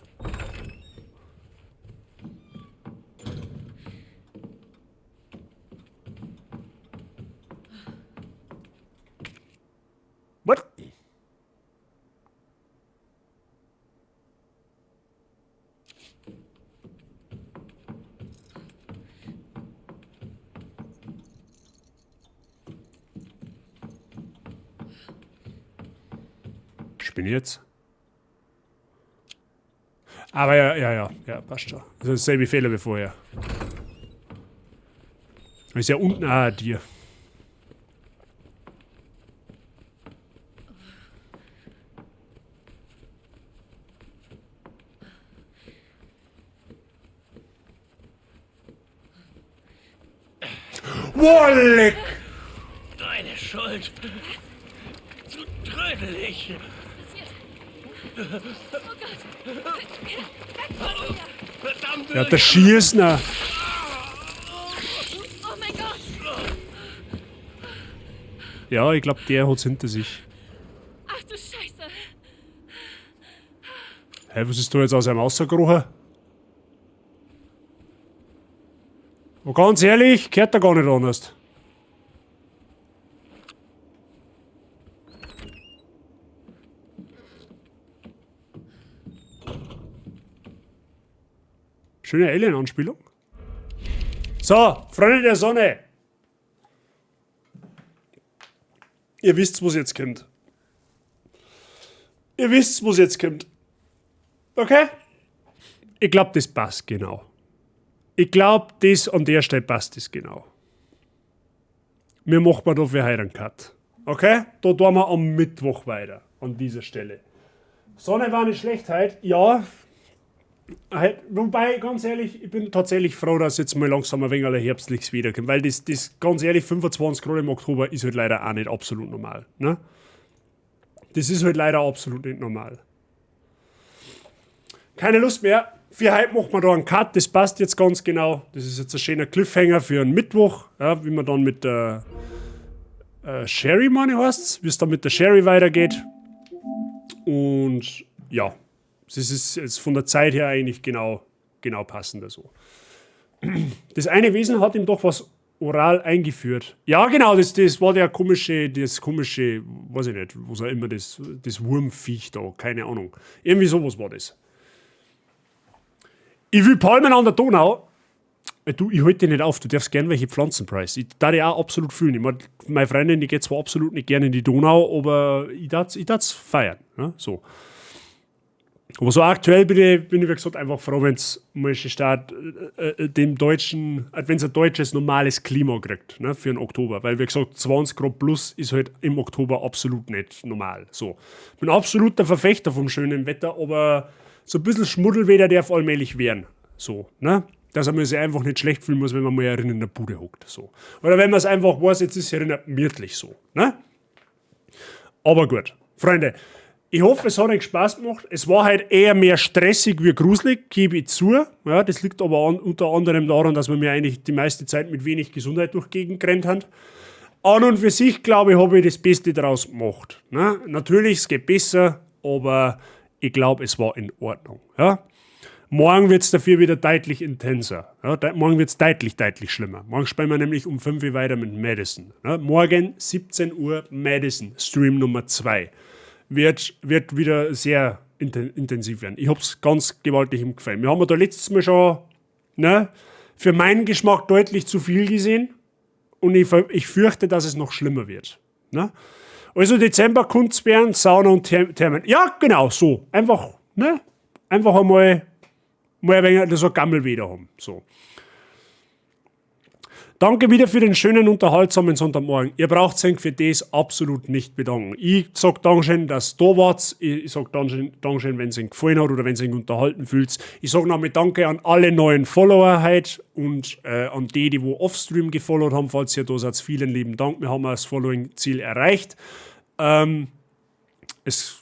What? Spinne jetzt? Aber ja, passt schon. Das ist dasselbe Fehler wie vorher. Ist ja unten dir. Wolleck! Deine Schuld. Zu trödelig. Oh Gott. Weg von mir. Verdammt. Ja, der Schießen. Oh mein Gott. Ja, ich glaube, der hat's hinter sich. Ach du Scheiße. Hä, was ist da jetzt aus einem rausgekrochen? Oh, ganz ehrlich, gehört da gar nicht anders. Schöne Alien-Anspielung. So, Freunde der Sonne. Ihr wisst, was jetzt kommt. Ihr wisst, was jetzt kommt. Okay? Ich glaube, das passt genau. Ich glaube, das an der Stelle passt das genau. Wir machen dafür heute einen Cut. Okay? Da tun wir am Mittwoch weiter. An dieser Stelle. Sonne war nicht schlecht heute. Ja. Wobei, ganz ehrlich, ich bin tatsächlich froh, dass jetzt mal langsam ein wenig herbstliches wiederkommt. Weil das, ganz ehrlich, 25 Grad im Oktober ist halt leider auch nicht absolut normal. Ne? Das ist halt leider absolut nicht normal. Keine Lust mehr. Für heute machen wir da einen Cut, das passt jetzt ganz genau. Das ist jetzt ein schöner Cliffhanger für einen Mittwoch, ja, wie man dann mit der Sherry, meine heißt's, wie es dann mit der Sherry weitergeht. Und ja, das ist jetzt von der Zeit her eigentlich genau passender so. Das eine Wesen hat ihm doch was oral eingeführt. Ja, genau, das war das komische, weiß ich nicht, was auch immer, das Wurmviech da, keine Ahnung. Irgendwie sowas war das. Ich will Palmen an der Donau. Du, ich halte dich nicht auf, du darfst gerne welche Pflanzen preisen. Ich darf die auch absolut fühlen. Ich meine Freundin, die geht zwar absolut nicht gerne in die Donau, aber ich darf es feiern. Ne? So. Aber so aktuell bin ich, wie gesagt, einfach froh, wenn es mal Staat dem Deutschen, wenn es ein deutsches normales Klima kriegt, ne, für den Oktober. Weil, wie gesagt, 20 Grad plus ist halt im Oktober absolut nicht normal. So. Ich bin absoluter Verfechter vom schönen Wetter, aber so ein bisschen Schmuddelwetter darf allmählich werden. So, ne? Dass man sich einfach nicht schlecht fühlen muss, wenn man mal in der Bude hockt. So. Oder wenn man es einfach weiß, jetzt ist es ja gemütlich so. Ne? Aber gut, Freunde, ich hoffe, es hat euch Spaß gemacht. Es war halt eher mehr stressig wie gruselig, gebe ich zu. Ja, das liegt aber unter anderem daran, dass wir mir eigentlich die meiste Zeit mit wenig Gesundheit durch die Gegend gerannt haben. An und für sich, glaube ich, habe ich das Beste daraus gemacht. Ne? Natürlich, es geht besser, aber ich glaube, es war in Ordnung. Ja? Morgen wird es dafür wieder deutlich intenser. Ja? Morgen wird es deutlich schlimmer. Morgen spielen wir nämlich um 5 Uhr weiter mit Madison. Ja? Morgen 17 Uhr Madison, Stream Nummer 2. Wird wieder sehr intensiv werden. Ich habe es ganz gewaltig im Gefallen. Wir haben da letztes Mal schon für meinen Geschmack deutlich zu viel gesehen. Und ich fürchte, dass es noch schlimmer wird. Ne? Also Dezember kommt es werden, Sauna und Thermen. Ja, genau, so. Einfach, ne? Einfach einmal ein wenig so Gammelweder haben. So. Danke wieder für den schönen, unterhaltsamen Sonntagmorgen. Ihr braucht euch für das absolut nicht bedanken. Ich sag Dankeschön, dass du da wart. Ich sag Dankeschön, wenn es euch gefallen hat oder wenn es euch unterhalten fühlt. Ich sag nochmal Danke an alle neuen Follower heute und an die wo offstream gefollowt haben. Falls ihr da seid, vielen lieben Dank. Wir haben das Following-Ziel erreicht. Alles,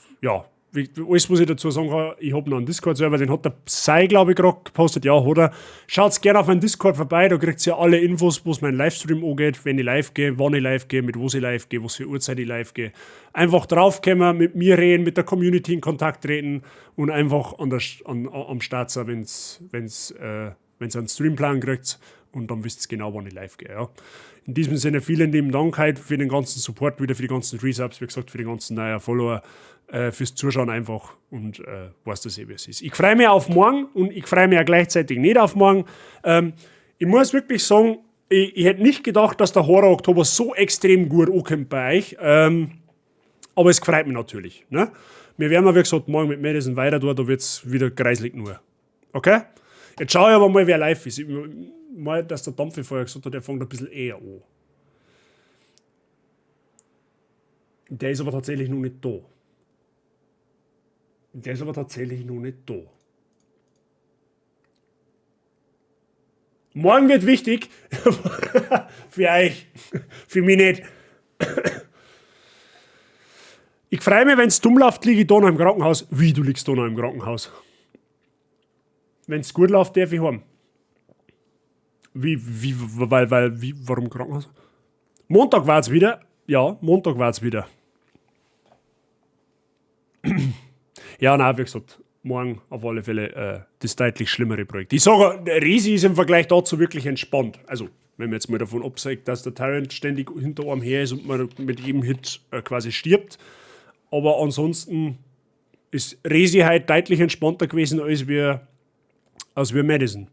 was ich dazu sagen kann, ich habe noch einen Discord-Server, den hat der Psy, glaube ich, gerade gepostet. Ja, hat er. Schaut gerne auf meinen Discord vorbei, da kriegt ihr alle Infos, wo es mein Livestream angeht, wenn ich live gehe, wann ich live gehe, mit wo ich live gehe, was für Uhrzeit ich live gehe. Einfach draufkommen, mit mir reden, mit der Community in Kontakt treten und einfach am Start sein, wenn ihr einen Streamplan kriegt und dann wisst ihr genau, wann ich live gehe. Ja. In diesem Sinne, vielen lieben Dank halt für den ganzen Support, wieder für die ganzen Resubs, wie gesagt, für die ganzen neuen Follower. Fürs Zuschauen einfach und weiß das wie es ist. Ich freue mich auf morgen und ich freue mich auch gleichzeitig nicht auf morgen. Ich muss wirklich sagen, ich hätte nicht gedacht, dass der Horror-Oktober so extrem gut ankommt bei euch. Aber es freut mich natürlich. Ne? Wir werden mal, wie gesagt, morgen mit Madison weiter tun, da wird es wieder kreislig nur. Okay? Jetzt schaue ich aber mal, wer live ist. Mal, dass der Dampfe vorher gesagt hat, der fängt ein bisschen eher an. Der ist aber tatsächlich noch nicht da. Der ist aber tatsächlich noch nicht da. Morgen wird wichtig. Für euch. Für mich nicht. Ich freue mich, wenn es dumm läuft, liege ich da noch im Krankenhaus. Wie, du liegst da noch im Krankenhaus? Wenn es gut läuft, darf ich heim. Warum Krankenhaus? Montag war es wieder. Ja, Montag war es wieder. Ja, nein, wie gesagt, morgen auf alle Fälle das deutlich schlimmere Projekt. Ich sage, Risi ist im Vergleich dazu wirklich entspannt. Also, wenn man jetzt mal davon absagt, dass der Tyrant ständig hinter einem her ist und man mit jedem Hit quasi stirbt. Aber ansonsten ist Risi halt deutlich entspannter gewesen als wir Madison.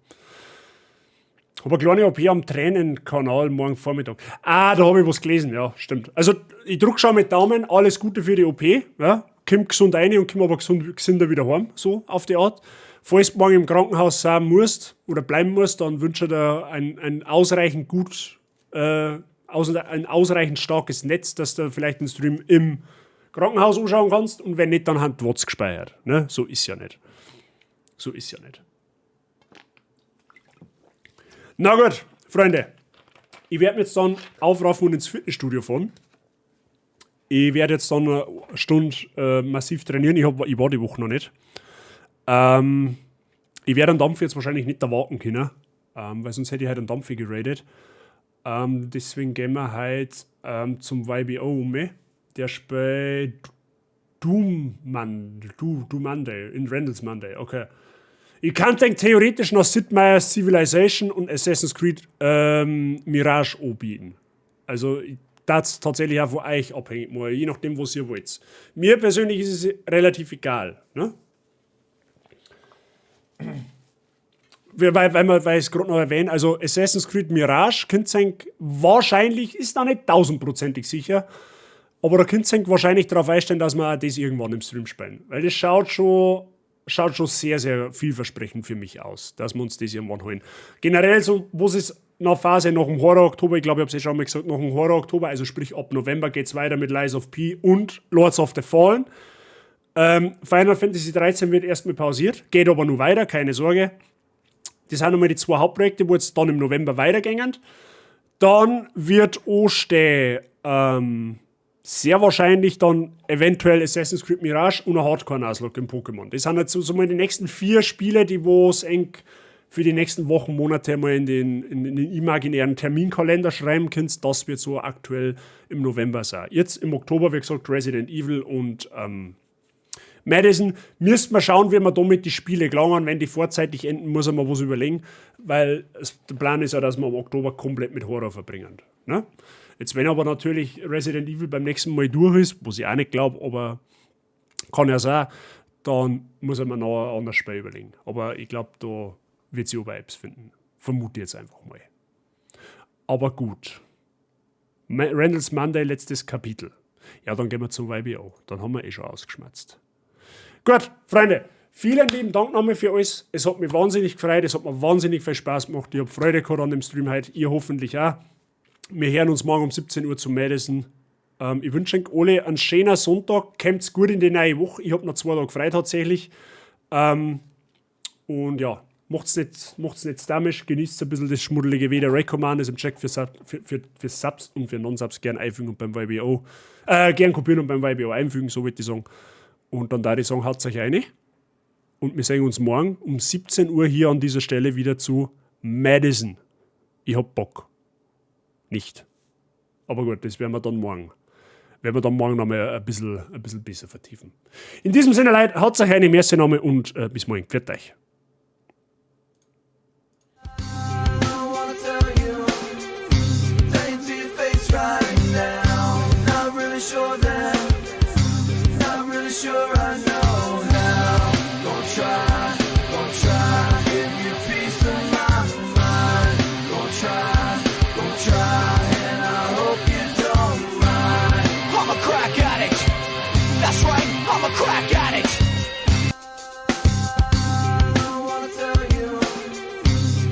Habe eine kleine OP am Tränenkanal morgen Vormittag. Ah, da habe ich was gelesen, ja, stimmt. Also, ich drücke schon mit Daumen, alles Gute für die OP, ja. Komm gesund rein und komm aber gesünder wieder heim, so auf die Art. Falls du morgen im Krankenhaus sein musst oder bleiben musst, dann wünsche ich dir ein ausreichend ein ausreichend starkes Netz, dass du vielleicht den Stream im Krankenhaus anschauen kannst und wenn nicht, dann hat WhatsApp gespeichert. Ne? So ist ja nicht. So ist ja nicht. Na gut, Freunde. Ich werde mich jetzt dann aufraffen und ins Fitnessstudio fahren. Ich werde jetzt dann eine Stunde massiv trainieren. Ich war die Woche noch nicht. Ich werde den Dampf jetzt wahrscheinlich nicht erwarten können, weil sonst hätte ich halt einen Dampf geradet. Deswegen gehen wir heute zum YBO um. Der spielt Doom Monday, in Randall's Monday. Okay. Ich kann denken, theoretisch noch Sid Meier's Civilization und Assassin's Creed Mirage anbieten. Also, das ist tatsächlich auch von euch abhängig, mal, je nachdem, was ihr wollt. Mir persönlich ist es relativ egal. Ne? Weil ich es gerade noch erwähne, also Assassin's Creed Mirage, könnt ihr wahrscheinlich, ist da nicht 1000%ig sicher, aber da könnt ihr wahrscheinlich darauf einstellen, dass wir auch das irgendwann im Stream spielen. Weil das schaut schon sehr, sehr vielversprechend für mich aus, dass wir uns das irgendwann holen. Generell so, was ist eine Phase nach dem Horror-Oktober, ich glaube, ich habe es ja schon mal gesagt, nach dem Horror-Oktober, also sprich ab November geht es weiter mit Lies of P und Lords of the Fallen. Final Fantasy 13 wird erstmal pausiert, geht aber nur weiter, keine Sorge. Das sind nochmal die zwei Hauptprojekte, wo jetzt dann im November weitergehen. Dann wird anstehen, sehr wahrscheinlich dann eventuell Assassin's Creed Mirage und ein Hardcore-Nuzlocke im Pokémon. Das sind jetzt so mal die nächsten 4 Spiele, die wo es eng für die nächsten Wochen, Monate mal in den imaginären Terminkalender schreiben könnt. Das wird so aktuell im November sein. Jetzt im Oktober, wie gesagt, Resident Evil und Madison. Müssten wir schauen, wie wir damit die Spiele gelangen. Wenn die vorzeitig enden, muss man was überlegen, weil der Plan ist ja, dass wir im Oktober komplett mit Horror verbringen. Ne? Jetzt, wenn aber natürlich Resident Evil beim nächsten Mal durch ist, was ich auch nicht glaube, aber kann ja sein, dann muss man noch ein anderes Spiel überlegen. Aber ich glaube, da wird sie auch Vibes finden. Vermute jetzt einfach mal. Aber gut. Randall's Monday, letztes Kapitel. Ja, dann gehen wir zum YBO. Dann haben wir schon ausgeschmatzt. Gut, Freunde. Vielen lieben Dank nochmal für alles. Es hat mich wahnsinnig gefreut, es hat mir wahnsinnig viel Spaß gemacht. Ich habe Freude gehabt an dem Stream heute, ihr hoffentlich auch. Wir hören uns morgen um 17 Uhr zum Madison. Ich wünsche euch alle einen schönen Sonntag. Kommt gut in die neue Woche. Ich habe noch 2 Tage frei tatsächlich. Und ja, macht's nicht damisch. Genießt ein bisschen das schmuddelige Wetter. Recommand ist im Check für Subs und für Non-Subs gern einfügen und beim YBO. Gern kopieren und beim YBO einfügen, so würde ich sagen. Und dann da ich sagen, haut's euch rein. Und wir sehen uns morgen um 17 Uhr hier an dieser Stelle wieder zu Madison. Ich hab Bock. Nicht. Aber gut, das werden wir dann morgen nochmal ein bisschen besser vertiefen. In diesem Sinne, Leute, haut's euch eine Merci nochmal und bis morgen. Pfiat euch.